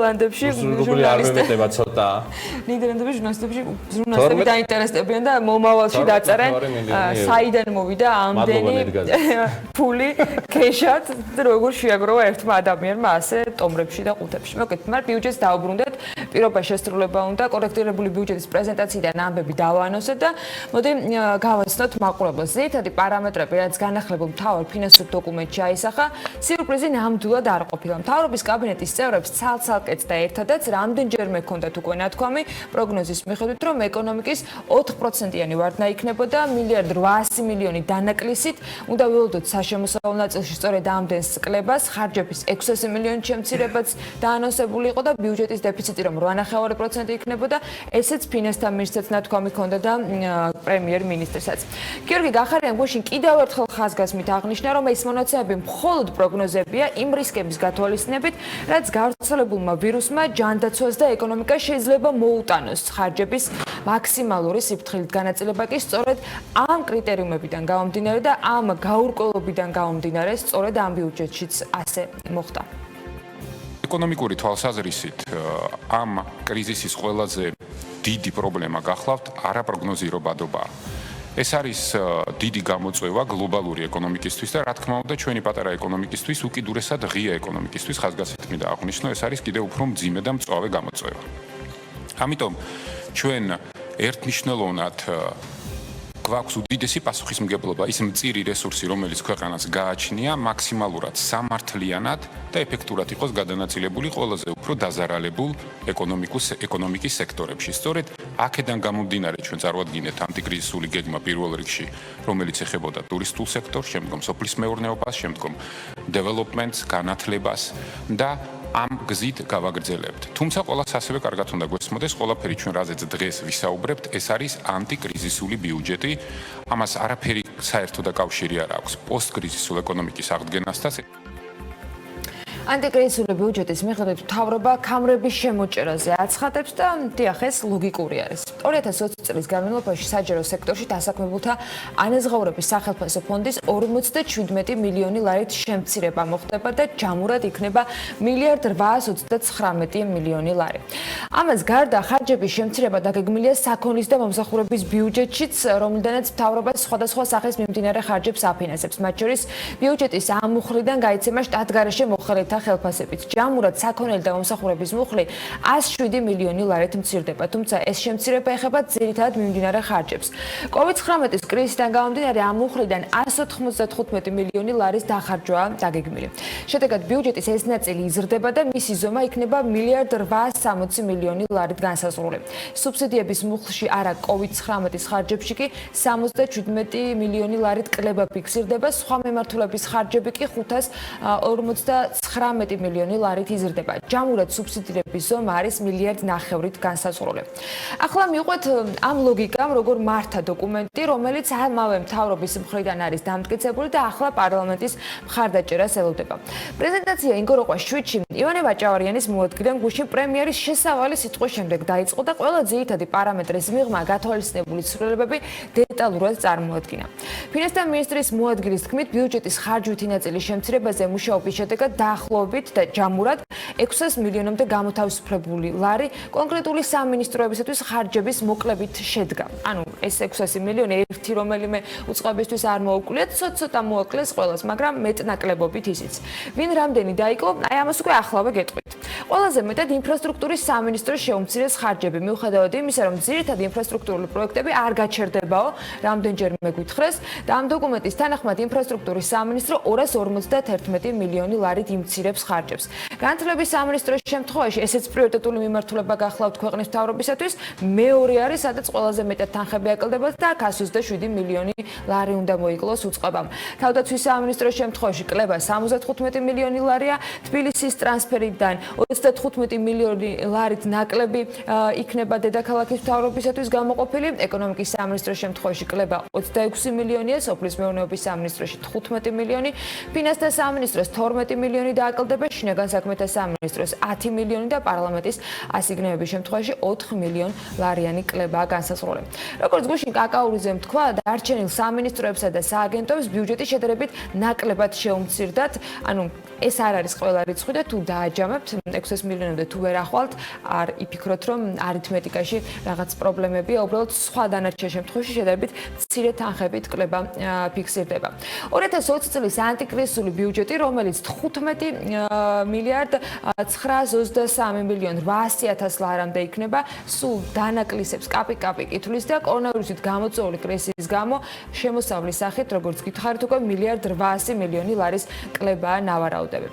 ნიდერლანდებში რუბლი არ მემეტება ცოტა. ნიდერლანდებში ჟურნალისტები დაინტერესდებიან და მომავალში დაწერენ საიდან მოვიდა ამდენი ფული ქეშად როგორ შეაგროვა ერთმა ადამიანმა ასე ტომრებში და ყუთებში. მოგეთ, მაგრამ ბიუჯეტს დაუბრუნდეთ, პირობა შესრულება უნდა, კორექტირებული ბიუჯეტის პრეზენტაციიდან ამბები დავანოსეთ და მოდი გავაცნოთ მაყურებელს. ზეითადი პარამეტრები, რაც განახლებულ მთავარ ფინანსურ დოკუმენტში აისახა, სიურპრიზი ნამდვილად არ ყოფილა. მთავრობის კაბინეტის წევრებს ცალ-ცალკეც და ერთადაც რამდენჯერმე ჰქონდათ უკვე ნათქვამი პროგნოზის მიხედვით, რომ ეკონომიკის 4%-იანი ვარდნა იქნებოდა $1.8 მილიონი დანაკლისით. უნდა ველოდოთ საშემოსავლო ნაწილში სწორედ ამდენს კლებას, ხარჯების 600 მილიონი შემცირებაც დაანონსებული იყო და ბიუჯეტის დეფიციტი რომ 8.5% იქნებოდა, ესეც ფინანსთა მინისტრს ნათქვამი ჰქონდა და პრემიერ-მინისტრსაც. გიორგი გახარიან გუშინ კიდევ ერთხელ ხაზგასმით აღნიშნა, რომ ეს მონაცემები მხოლოდ პროგნოზებია იმ რისკების გათვალისწინებით, რაც გავრცელებულმა ვირუსმა ჯანდაცვას და ეკონომიკას შეიძლება მოუტანოს. ხარჯების მაქსიმალური სიფრთხილით განაწილება კი სწორედ ამ კრიტერიუმებიდან გამომდინარე და ამ გაურკვევლობიდან გამომდინარე სწორედ ამ ბიუჯეტშიც ასე მოხდა. ეკონომიკური თვალსაზრისით ამ კრიზისის ყველაზე დიდი პრობლემა გახლავთ არაპროგნოზირებადობა. ეს არის დიდი გამოწვევა გლობალური ეკონომიკისთვის და რა თქმა უნდა ჩვენი პატარა ეკონომიკისთვის, უკიდურესად ღია ეკონომიკისთვის ხაზგასმით მინდა აღვნიშნო, ეს არის კიდევ უფრო მძიმე და მწვავე გამოწვევა. ამიტომ ჩვენ ერთმნიშვნელოვნად გვაქვს უდიდესი პასუხისმგებლობა ის მწირი რესურსი, რომელიც ქვეყანას გააჩნია, მაქსიმალურად სამართლიანად და ეფექტურად იყოს გადანაწილებული ყველაზე უფრო დაზარალებულ ეკონომიკის სექტორებში. სწორედ აქედან გამომდინარე ჩვენ წარვადგინეთ ანტიკრიზისული გეგმა პირველ რიგში, რომელიც ეხებოდა ტურისტულ სექტორს, შემდგომ სოფლის მეურნეობას, შემდგომ დეველოპმენტს, განათლებას და ამ გზით გავაგრძელებთ. თუმცა ყველას ასევე კარგად უნდა გვესმოდეს, ყველაფერი ჩვენ რაზეც დღეს ვისაუბრებთ, ეს არის ანტიკრიზისული ბიუჯეტი. ამას არაფერი საერთო დაკავშირი არ აქვს პოსტკრიზისულ ეკონომიკის აღდგენასთან. ანტიკრიზისული ბიუჯეტის მიხედვით მთავრობა ქამრების შემოჭერაზე აცხადებს და დიახ, ეს ლოგიკური არის. 2020 წლის განმავლობაში საჯარო სექტორში დასაქმებულთა ანაზღაურების სახელმწიფო ფონდის 57 მილიონი ლარით შემცირება მოხდება და ჯამურად იქნება $1.829 მილიონი ლარი. ამას გარდა ხარჯების შემცირება დაგეგმილია საქონლის და მომსახურების ბიუჯეტშიც, რომლიდანაც მთავრობა სხვადასხვა სახის მიმდინარე ხარჯებს აფინანსებს. მათ შორის ბიუჯეტის ამ მუხლიდან გაიცემა შტატგარეშე მოხელეთა ხელფასებით. ჯამურად საქონელი და მომსახურების მუხლი 107 მილიონი ლარით მცირდება, თუმცა ეს შემცირება ეხება ძირითადად მიმდინარე ხარჯებს. COVID-19 კრიზისიდან გამომდინარე ამ მუხლიდან 195 მილიონი ლარის დახარჯვაა დაგეგმილი. შედეგად ბიუჯეტის ეს ნაწილი იზრდება და მისი ზომა იქნება $1.860 მილიონი ლარით განსაზღვრული. სუბსიდიების მუხლში არა COVID-19 ხარჯებში კი 77 მილიონი ლარით კლება ფიქსირდება, სხვა მემართულების ხარჯები კი 559 მილიონი ლარით იზრდება. ჯამურად სუბსიდირების ზომა არის $1.9 განსაზღვრული. ახლა მივყვეთ ამ ლოგიკამ, როგორ მართა დოკუმენტი, რომელიც ამავე მთავრობის მხრიდან არის დამტკიცებული და ახლა პარლამენტის მხარდაჭერას ელოდება. პრეზენტაცია ინგოროყვა შვიდში ივანე ვაჭავარიანის მოადგილემ გუშინ პრემიერის შესავალი სიტყვის შემდეგ დაიწყო და ყველა ძირითადი პარამეტრის მიღმა გათვალისწინებული ცვლილებები დეტალურად წარმოადგინა. ფინანსთა მინისტრის მოადგილის თქმით, ბიუჯეტის ხარჯვითი ნაწილის შემცირებაზე მუშაობის შედეგად დაახლოებით და ჯამურად 600 მილიონამდე გამოთავისუფლებული ლარი კონკრეტული სამინისტროებისათვის ხარჯების მოკლებით შედგა. ანუ ეს 600 მილიონი ერთი რომელიმე უწყებისთვის არ მოუკვლიათ, ცოტა მოაკლეს ყველას, მაგრამ მეტნაკლებობით ისიც. ვინ რამდენი დაიკლო, აი ამას უკვე ახლავე გეტყვით. ყველაზე მეტად ინფრასტრუქტურის სამინისტროს შეუმცირეს ხარჯები, მიუხედავად იმისა, რომ ძირითადი ინფრასტრუქტურული პროექტები არ გაჩერდებაო, რამდენჯერმე გვითხრეს და ამ დოკუმენტის თანახმად ინფრასტრუქტურის სამინისტრო 251 მილიონი ლარით იმცირებს ხარჯებს. განათლების სამინისტროს შემთხვევაში ესეც პრიორიტეტული მიმართულება გახლავთ ქვეყნის მთავრობისათვის, მეორე არის, სადაც ყველაზე მეტად თანხები აკლდებათ და 127 მილიონი ლარი უნდა მოიკლოს უწყებამ. თავდაცვის სამინისტროს შემთხვევაში კლება 75 მილიონი ლარია, თბილისის ტრანსფერიდან 35 მილიონი ლარით ნაკლები იქნება დედაქალაქის მთავრობისათვის გამოყოფილი, ეკონომიკის სამინისტროს შემთხვევაში კლება 26 მილიონია, სოფლის მეურნეობის სამინისტროში 15 მილიონი, ფინანსთა სამინისტროს 12 მილიონი დააკლდება, შინაგან საქმეთა სამინისტროს 10 მილიონი და პარლამენტის ასიგნებების შემთხვევაში 4 მილიონ ლარიანი კლებაა განსაზღვრული. როგორც გუშინ კაკაურიძემ თქვა, დარჩენილ სამინისტროებსა და სააგენტოებს ბიუჯეტი შედარებით ნაკლებად შეუმცირდათ, ანუ ეს არ არის ყველა რიცხვი და თუ დააჯამებთ 600 მილიონამდე თუ ვერ ახვალთ, არ იფიქროთ, რომ არითმეტიკაში რაღაც პრობლემებია, უბრალოდ სხვა დანარჩენ შემთხვევაში შედარებით მცირე თანხებით კლება ფიქსირდება. 2020 წლის ანტიკრიზისული ბიუჯეტი, რომელიც 15 მილიარდ 923 მილიონ 800.000 ლარამდე იქნება, სულ დანაკლისებს კაპიკ-კაპიკ ითვლის და კორონავირუსით გამოწვეული კრიზისის გამო შემოსავლის სახით, როგორც გითხარით, უკვე მილიარდ 800 მილიონი ლარის კლებაა ნავარაუდები.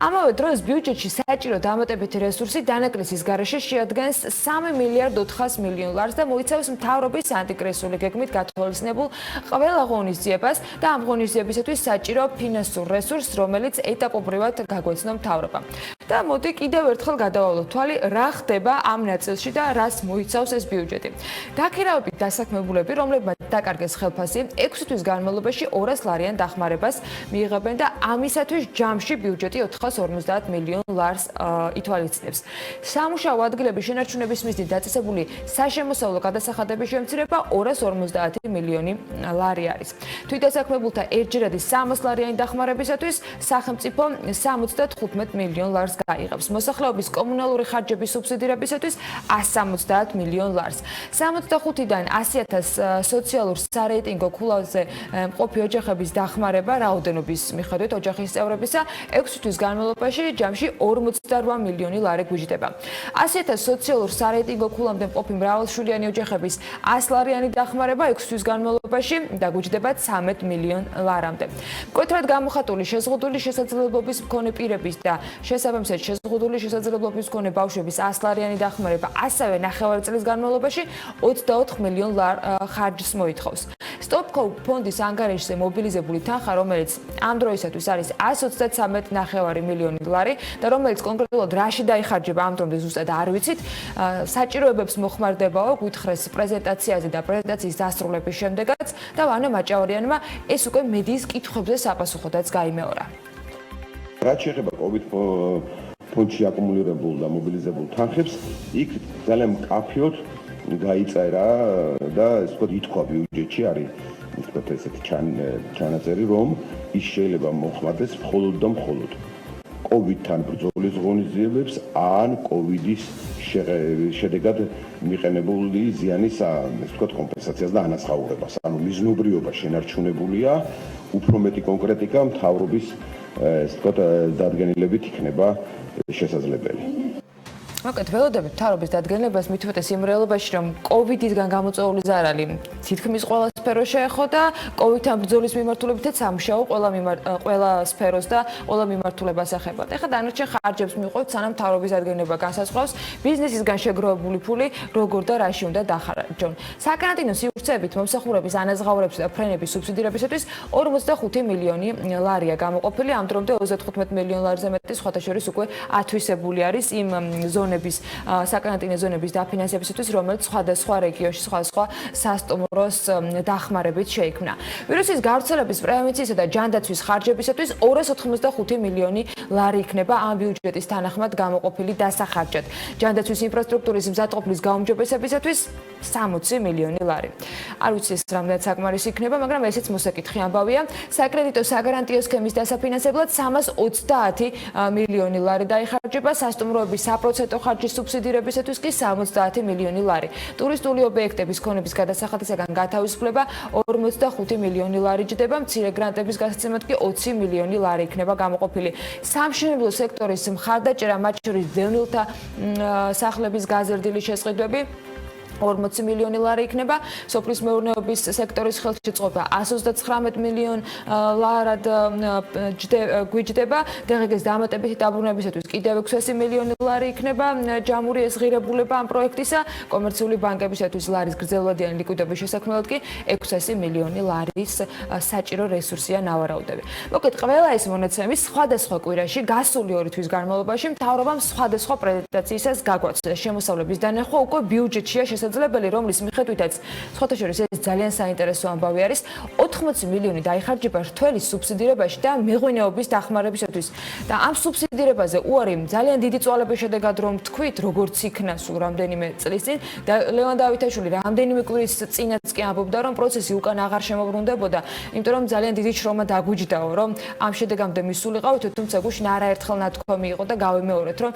ამავე დროს ბიუჯეტში საჭირო დამატებითი რესურსი დანაკლისის გარეშე შეადგენს 3 მილიარდ 400 მილიონ ლარს და მოიცავს მთავრობის ანტიკრიზისული გეგმით გათვალისწინებულ ყველა ღონისძიებას და ამ ღონისძიებისათვის საჭირო ფინანსურ რესურსს, რომელიც ეტაპობრივად გაგვეცნო მთავრობამ. და მოდი კიდევ ერთხელ გადავალოთ თვალი, რა ხდება ამ ნაწილში და რას მოიცავს ეს ბიუჯეტი. დაქირავებით დასაქმებულები, რომლებმაც დაკარგეს ხელფასი, 6 თვის განმავლობაში 200 ლარიან დახმარებას მიიღებენ და ამისათვის ჯამში ბიუჯეტი 450 მილიონ ლარს ითვალისწინებს. სამუშაო ადგილების შენარჩუნების მიზნით დაწესებული საშემოსავლო გადასახადების შემცირება 250 მილიონი ლარი არის. თვითდასაქმებულთა ერთჯერადი 300 ლარიანი დახმარებისათვის სახელმწიფო 75 მილიონ ლარს გაიღებს. მოსახლეობის კომუნალური ხარჯების სუბსიდირებისათვის 170 მილიონ ლარს. 65-დან 100.000 სოციალურ სარეიტინგო ქულაზე მყოფი ოჯახების დახმარება რაოდენობის მიხედვით ოჯახის წევრებისა 6 თვის განმავლობაში ჯამში 48 მილიონი ლარი გვიჯდება. 100.000 სოციალურ სარეიტინგო ქულამდე მყოფი მრავალშვილიანი ოჯახების 100 ლარიანი დახმარება 6 თვის განმავლობაში დაგვიჯდება 13 მილიონ ლარამდე. მკვეთრად გამოხატული შეზღუდული შესაძლებლობის მქონე პირების და შესაბამისად შეზღუდული შესაძლებლობის მქონე ბავშვების 100 ლარიანი დახმარება ასევე ნახევარი წლის განმავლობაში 24 მილიონ ლარ ხარჯს მოითხოვს. სტოპ-კო ფონდის ანგარიშზე მობილიზებული თანხა, რომელიც ამ დროისათვის არის 133.9 მილიონი ლარი და რომელიც კონკრეტულად რაში დაიხარჯება ამ დრომდე ზუსტად არ ვიცით, საჭიროებებს მოხმარდებაო გვითხრეს პრეზენტაციაზე და პრეზენტაციის დასრულების შემდეგაც და ვანო მაჭავარიანმა ეს უკვე მედიის კითხვებზე საპასუხოდაც გაიმეორა. რაც შეეხება COVID ფონდში აკუმულირებულ და მობილიზებულ თანხებს, იქ ძალიან მკაფიოდ გაიწერა და ასე ვთქვათ ითქვა ბიუჯეტში არის ვთქვათ ესეთი ჩანაწერი, რომ ის შეიძლება მოხმარდეს მხოლოდ და მხოლოდ COVID-თან ბრძოლის ღონისძიებებს ან COVID-ის შედეგად მიყენებული ზიანის ასე ვთქვათ კომპენსაციას და ანაზღაურებას. ანუ მიზნობრიობა შენარჩუნებულია, უფრო მეტი კონკრეტიკა მთავრობის ასე ვთქვათ დადგენილებით იქნება შესაძლებელი. მოკლედ ველოდებით მთავრობის დადგენილებას მით უმეტეს იმ რეალობაში, რომ COVID-ისგან გამოწვეული ზარალი თითქმის ყველა სფეროს შეეხოდა, COVID-თან ბრძოლის მიმართულებითაც სამუშაო ყველა სფეროს და ყველა მიმართულებას ეხებოდა. ეხლა დანარჩენ ხარჯებს მივყვეთ, სანამ მთავრობის დადგენილება განსაზღვრავს ბიზნესისგან შეგროვებული ფული როგორ და რაში უნდა დახარჯონ. საკარანტინო სივრცეებით მომსახურების ანაზღაურებისა და ფრენების სუბსიდირებისათვის 45 მილიონი ლარია გამოყოფილი, ამ დრომდე 35 მილიონ ლარზე მეტი სხვათა შორის უკვე ათვისებული არის იმ ზონების საკარანტინო ზონების დაფინანსებისათვის, რომელიც სხვადასხვა რეგიონში სხვადასხვა სასტუმროს დახმარებით შეიქმნა. ვირუსის გავრცელების პრევენციისა და ჯანდაცვის ხარჯებისათვის 285 მილიონი ლარი იქნება ამ ბიუჯეტის თანახმად გამოყოფილი დასახარჯად. ჯანდაცვის ინფრასტრუქტურის მზადყოფნის გაუმჯობესებისათვის 60 მილიონი ლარი. არ ვიცი ეს რამდენად საკმარისი იქნება, მაგრამ ესეც მოსაკითხი ამბავია. საკრედიტო საგარანტიო სქემის დასაფინანსებლად 330 მილიონი ლარი დაიხარჯება, სასტუმროების საპროცენტო ხარჯის სუბსიდირებისათვის კი 70 მილიონი ლარი. ტურისტული ობიექტების ქონების გადასახადისაგან გათავისუფლება 45 მილიონი ლარი ჯდება, მცირე გრანტების გასაცემად კი 20 მილიონი ლარი იქნება გამოყოფილი. სამშენებლო სექტორის მხარდაჭერა, მათ შორის დევნილთა სახლების გაზრდილი შესყიდვები 40 მილიონი ლარი იქნება, სოფლის მეურნეობის სექტორის ხელშეწყობა 129 მილიონ ლარად გვიჯდება, დღეს დამატებითი დაბრუნებისათვის კიდევ 600 მილიონი ლარი იქნება ჯამური ეს ღირებულება ამ პროექტისა, კომერციული ბანკებისათვის ლარის გრძელვადიანი ლიკვიდობის შესაქმნელად კი 600 მილიონი ლარის საჭირო რესურსია ნავარაუდები. მოკლედ, ყველა ეს მონაცემი სხვადასხვა კვირაში გასული 2 თვის განმავლობაში მთავრობამ სხვადასხვა პრეზენტაციისას გაგვაცდა. შემოსავლების დანახვა უკვე ბიუჯეტშია შესაძლებელი, რომლის მიხედვითაც სხვათა შორის ეს ძალიან საინტერესო ამბავი არის, 80 მილიონი დაიხარჯება რთველი სუბსიდირებაში და მეღვინეობის დახმარებისათვის. და ამ სუბსიდირებაზე უარი ძალიან დიდი წვალების შედეგად რომ თქვით, როგორც იქნა სულ რამდენიმე წლის წინ და ლევან დავითაშვილი რამდენიმე კვირის წინაც კი ამბობდა, რომ პროცესი უკან აღარ შემოbrunდებოდა, იმიტომ რომ ძალიან დიდი შრომა დაგუჯდაო, რომ ამ შედეგამდე მისულიყავით, თუმცა გუშინ არაერთხელ ნათქვამი იყო და გავიმეორეთ, რომ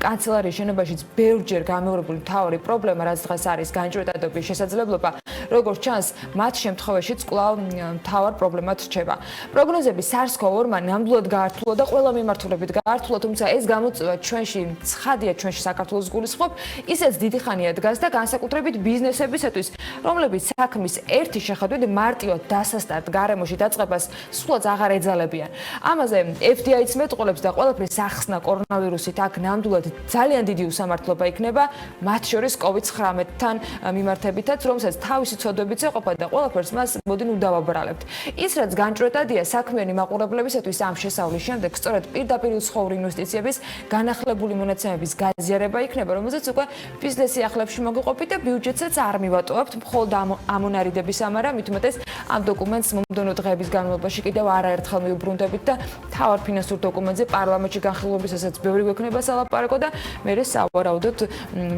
კანცელარიის შენობაშიც ბევრჯერ გამეორებული მთავარი პრობლემა, რაც დღეს არის განჭვრეტადობის შესაძლებლობა, როგორც ჩანს, მათ შემთხვევაშიც კვლავ მთავარ პრობლემად რჩება. პროგნოზები SARS-CoV-2-მა ნამდვილად გაართულა და ყველა მიმართულებით გაართულა, თუმცა ეს გამოწვევა ჩვენში ცხადია, ჩვენში საქართველოს გულისხმობ, ისეც დიდი ხანია დგას და განსაკუთრებით ბიზნესებისათვის, რომლებიც საქმის ერთი შეხედვით მარტივად დასასტარდ გარემოში დაწყებას სულაც აღარ ეძალებიან. ამაზე FDA-ც მეტყოლებს და ყველაფრის ახსნა კორონავირუსით აქ ნამდვილად ძალიან დიდი უსამართლობა იქნება, მათ შორის COVID-19-თან მიმართებითაც, რომელსაც თავისი ცოდვებიც ეყოფა და ყველაფერს მას მოდინ უდავაბრალებთ. ის რაც განჭვრეტადია საქმიანი მაყურებლებისათვის ამ შესავლის შემდეგ სწორედ პირდაპირ უცხოური ინვესტიციების განახლებული მონაცემების გაზიარება იქნება, რომელზეც უკვე ბიზნესი ახლებში მოგიყოფით და ბიუჯეტსაც არ მივატოვებთ მხოლოდ ამონარიდების ამარა, მით უმეტეს ამ დოკუმენტს მომდევნო დღეების განმავლობაში კიდევ არაერთხელ მიუბრუნდებით და თავარ ფინანსურ დოკუმენტზე პარლამენტში განხილვებისასაც ბევრი გვექნება სალაპარაკო და მერე სავარაუდოდ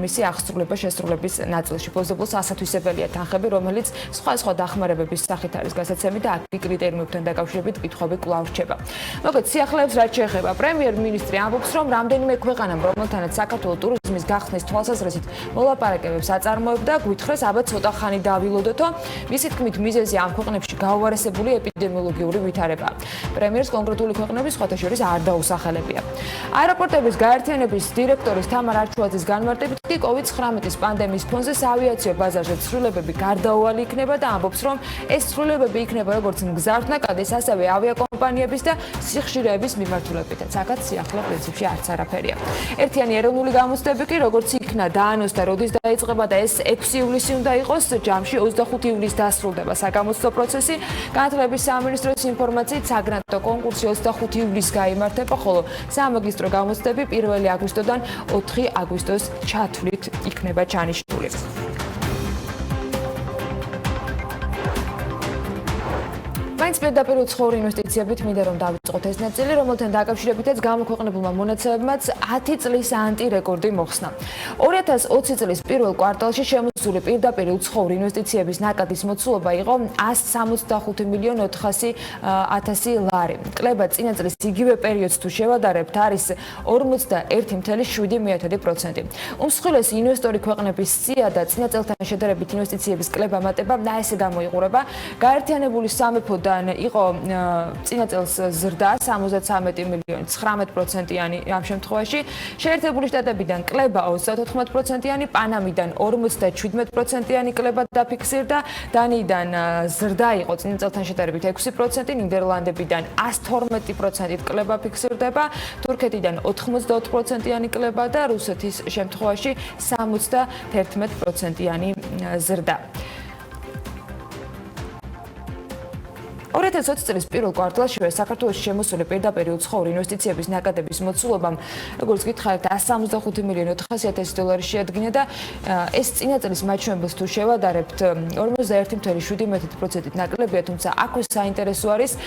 მისი აღსრულება შესრულების ნაწილში პოზიტიურს ასათვისებელია თანხები, რომელიც სხვა დახმარებების სახით არის გასაცემი და აქ კრიტერიუმებთან დაკავშირებით კითხვები კვლავ რჩება. მოკლედ სიახლეებს რაც შეეხება, პრემიერ-მინისტრი ამბობს, რომ რამდენიმე ქვეყანამ, რომელთანაც საქართველოს ტურიზმის გახსნის თვალსაზრისით მოლაპარაკებებს აწარმოებდა, გვითხრეს აბა ცოტა ხანი დავილოდოთო, მისი თქმით მიზეზი ამ ქვეყნებში გაუარესებული ეპიდემიოლოგიური ვითარებაა. პრემიერს კონკრეტული ქვეყნების სხვათა შორის არ დაუსახელებია. აეროპორტების გაერთიანების დირექტორის თამარ არჩუაძის განმარტებით კი COVID-19 პანდემიის ფონზე ავიაციო ბაზარზე ცვლილებები გარდაუვალი იქნება და ამბობს, რომ ეს ცვლილებები იქნება როგორც მგზავრთნაკადის, ასევე ავიაკომპანიების და სიხშირეების მიმართულებითაც. აქაც სიახლე პრინციპში არც არაფერია. ერთიანი ეროვნული გამოცდები კი როგორც იქნა დაანონს და როდის დაიწყება და ეს 6 ივლისი უნდა იყოს, ჯამში 25 ივლისს დასრულდება საგამოცდო პროცესი. განათლების სამინისტროს ინფორმაციით საგრანტო კონკურსი 25 ივლისს გაიმართება, ხოლო სამაგისტრო გამოცდები 1 აგვისტოდან 4 აგვისტოს ჩათვლით იქნება ჩანიშნული. მაინც პირდაპირ უცხოური ინვესტიციებით მინდა რომ დავიწყოთ ეს ნაწილი, რომელთან დაკავშირებითაც გამოქვეყნებულმა მონაცემებმაც 10 წლის ანტირეკორდი მოხსნა. 2020 წლის პირველ კვარტალში შემოსული პირდაპირ უცხოური ინვესტიციების ნაკადის მოცულობა იყო 165 მილიონ 400.000 ლარი. კლება წინა წლის იგივე პერიოდს თუ შევადარებთ, არის 41.7%. უმსხვილესი ინვესტორი ქვეყნების სია და წინა წელთან შედარებით ინვესტიციების კლება მატება ესე გამოიყურება. გაერთიანებული სამეფოდან იყო წინა წელს ზრდა 73 მილიონი 19%-იანი ამ შემთხვევაში. შეერთებული შტატებიდან კლება 34%-იანი, პანამიდან 57%-იანი კლება დაფიქსირდა, დანიიდან ზრდა იყო წინა წელთან შედარებით 6%, ნიდერლანდებიდან 112%-ით კლება ფიქსირდება, თურქეთიდან 84%-იანი კლება და რუსეთის შემთხვევაში 71%-იანი ზრდა. 2020 წლის პირველ კვარტალშივე საქართველოში შემოსული პირდაპირ უცხოური ინვესტიციების ნაკადების მოცულობამ, როგორც გითხარით, 165 მილიონ 400.000 დოლარი შეადგინა და ეს წინა წლის მაჩვენებელს თუ შევადარებთ, 41.7%-ით ნაკლებია, თუმცა აქვე საინტერესო არის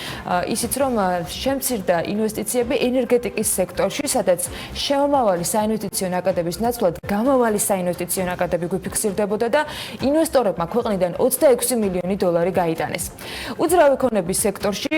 ისიც, რომ შემცირდა ინვესტიციები ენერგეტიკის სექტორში, სადაც შემომავალი საინვესტიციო ნაკადების ნაცვლად გამავალი საინვესტიციო ნაკადები გვიფიქსირდებოდა და ინვესტორებმა ქვეყნიდან 26 მილიონი დოლარი გაიტანეს. უძრავი ქონების სექტორში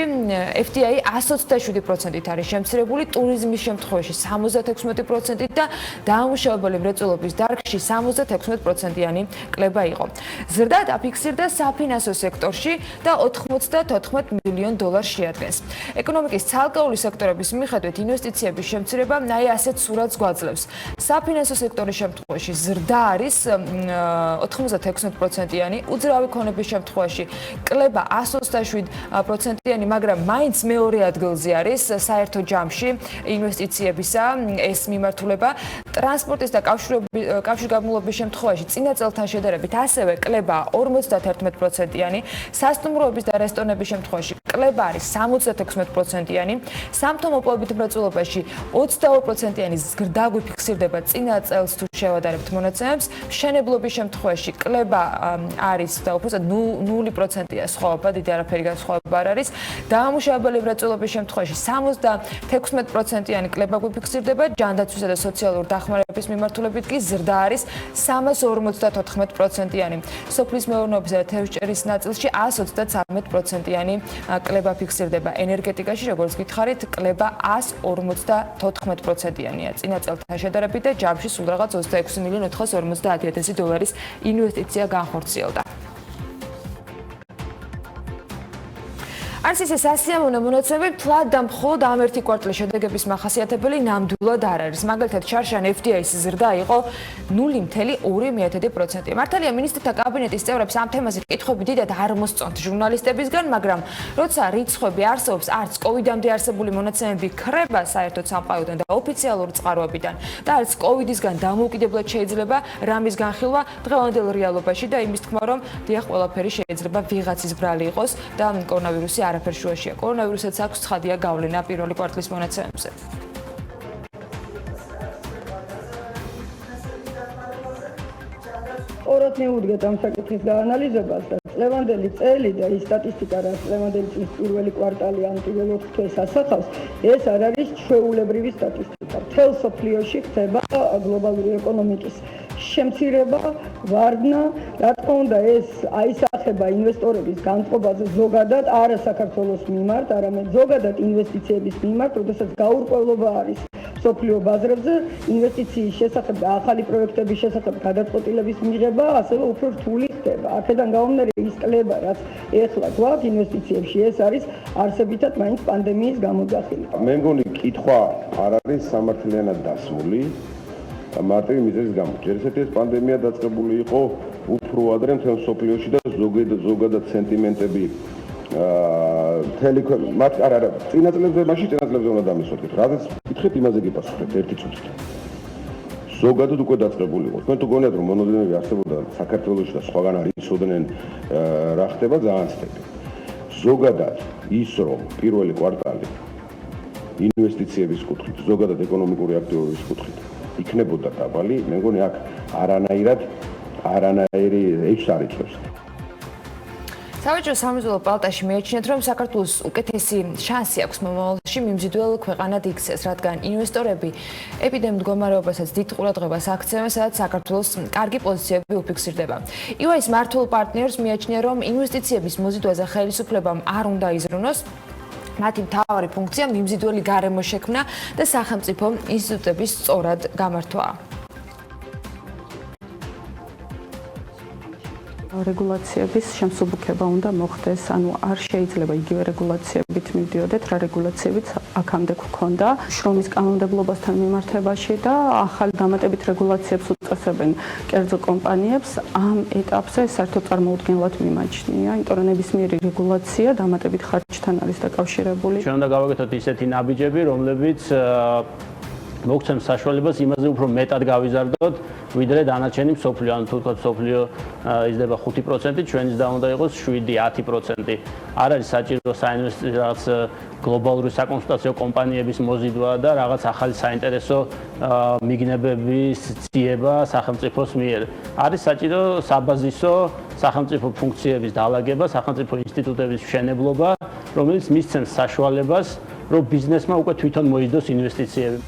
FDI 127%-ით არის შემცირებული, ტურიზმის შემთხვევაში 76%-ით და დაამუშავებელი მრეწველობის დარგში 76%-იანი კლება იყო. ზრდა დაფიქსირდა საფინანსო სექტორში და 94 მილიონ დოლარს შეადგენს. ეკონომიკის ცალკეული სექტორების მიხედვით ინვესტიციების შემცირება ასეთ სურათს გვაძლევს. საფინანსო სექტორის შემთხვევაში ზრდა არის 96%-იანი, უძრავი ქონების შემთხვევაში კლება 127 9%-იანი, მაგრამ მაინც მეორე ადგილზე არის საერთო ჯამში ინვესტიციებისა ეს მიმართულება. ტრანსპორტის და კავშირგაბმულობის შემთხვევაში წინა წელთან შედარებით ასევე კლება 51%-იანი, სასტუმროების და რესტორნების შემთხვევაში კლება არის 76%-იანი, სამთო-მოპოვებით მრეწველობაში 22%-იანი ზრდაგვი ფიქსირდება წინა წელს თუ შევადარებთ მონაცემებს, მშენებლობის შემთხვევაში კლება არის და უბრალოდ 0%-ია სხვაობა, დიდი არაფერი განსხვავება არ არის. დაამუშავებელი მრეწველობის შემთხვევაში 76%-იანი კლება გვიფიქსირდება, ჯანდაცვისა და სოციალურ დახმარების მიმართულებით კი ზრდა არის 354%-იანი. სოფლის მეურნეობისა და თევზჭერის ნაწილში 133%-იანი კლება ფიქსირდება. ენერგეტიკაში, როგორც გითხარით, კლება 154%-იანია. წინა წელთან შედარებით და ჯამში სულ რაღაც 26,450,000 დოლარის ინვესტიცია განხორციელდა. არც ისე სასიამოვნო მონაცემები თლად და მხოლოდ ამ ერთი კვარტალის შედეგების მახასიათებელი ნამდვილად არ არის. მაგალითად, შარშან FDI-ის ზრდა იყო 0.2%. მართალია, მინისტრთა კაბინეტის წევრებს ამ თემაზე კითხვები დიდად არ მოსწონთ ჟურნალისტებისგან, მაგრამ როცა რიცხვები არსებობს, არც COVID-მდე არსებული მონაცემები ქრება საერთოდ სამყაროდან და ოფიციალურ წყაროებიდან და არც COVID-ისგან დამოუკიდებლად შეიძლება რამის განხილვა დღევანდელ რეალობაში და იმის თქმა, რომ დიახ, ყველაფერი შეიძლება ვიღაცის ბრალი იყოს და კორონავირუსი არაფერ შუაშია. კორონავირუსაც აქვს ცხადია გავლენა პირველი კვარტლის მონაცემებზე. ორად მივუდგეთ ამ საკითხის გაანალიზებას და წლევანდელი წელი და ის სტატისტიკა, რაც წლევანდელი წლის პირველი კვარტალი ამ პირველ 4 თვეს ასახავს, ეს არ არის ჩვეულებრივი სტატისტიკა. მთელ სოფლიოში ხდება გლობალური ეკონომიკის შემცირება, ვარდნა, რა თქმა უნდა, ეს აისახება ინვესტორების განწყობაზე ზოგადად, არა საქართველოს მიმართ, არამედ ზოგადად ინვესტიციების მიმართ, როდესაც გაურკვევლობა არის სოფლიო ბაზრებზე, ინვესტიციის შესახებ და ახალი პროექტების შესახებ გადაწყვეტილების მიღება ასევე უფრო რთული ხდება. აქედან გამომდინარე, ის კლება, რაც ეხლა გვაქვს ინვესტიციებში, ეს არის არსებითად მაინც პანდემიის გამოძახილი. მე მგონი კითხვა არ არის სამართლიანად დასმული. მარტივი მიზეზის გამო. ერთ-ერთი ეს პანდემია დაწყებული იყო უფრო ადრე მთელ სოფლიოში და ზოგადად სენტიმენტები არა, წინა წლებზე უნდა დამისვათ. რადგან კითხეთ, იმაზე გიპასუხეთ ერთი წუთით. ზოგადად უკვე დაწყებული იყო. თქვენ თუ გონიათ, რომ მონოდენები არსებობდა საქართველოში და სხვაგან არ იცოდნენ რა ხდება, ძალიან ცდები. ზოგადად ის, რომ პირველი კვარტალი ინვესტიციების კუთხით, ზოგადად ეკონომიკური აქტივობის კუთხით იქნებოდა დაბალი, მე მგონი აქ არანაირი ეჭვს არ იწევს. საბჭო სამეზოლო პალატაში მიაჩნიათ, რომ საქართველოს უკეთესი შანსი აქვს მომავალში მიმზიდველ ქვეყანად იქცეს, რადგან ინვესტორები ეპიდემიურ მდგომარეობასაც დიდ ყურადღებას აქცევენ, სადაც საქართველოს კარგი პოზიციები უფიქსირდება. EY-ის მმართველ პარტნიორს მიაჩნია, რომ ინვესტიციების მოზიდვაზე ხელისუფლებამ არ უნდა იზრუნოს. მათი მთავარი ფუნქცია მიმზიდველი გარემო შექმნა და სახელმწიფო ინსტიტუტების სწორად გამართვა. რეგულაციების შემსუბუქება უნდა მოხდეს, ანუ არ შეიძლება იგივე რეგულაციებით მივდიოდეთ, რა რეგულაციებიც აქამდე გვქონდა შრომის კანონმდებლობასთან მიმართებაში და ახალი დამატებით რეგულაციებს უწესებენ კერძო კომპანიებს. ამ ეტაპზე საერთოდ წარმოუდგენლად მიმაჩნია, იმიტომ რომ ნებისმიერი რეგულაცია დამატებით ხარჯთან არის დაკავშირებული. ჩვენ უნდა გავაკეთოთ ისეთი ნაბიჯები, რომლებიც მოგცემს საშუალებას იმაზე უფრო მეტად გავიზარდოთ, ვიდრე დანარჩენი მსოფლიო, ანუ თუ ვთქვათ, მსოფლიო იზრდება 5%, ჩვენიც და უნდა იყოს 7-10%. არ არის საჭირო საინვესტიციო რაღაც გლობალური საკონსულტაციო კომპანიების მოზიდვა და რაღაც ახალი საინტერესო მიგნებების ძიება სახელმწიფოს მიერ. არის საჭირო საბაზისო სახელმწიფო ფუნქციების დალაგება, სახელმწიფო ინსტიტუტების მშენებლობა, რომელიც მისცემს საშუალებას, რომ ბიზნესმა უკვე თვითონ მოიძდოს ინვესტიციები.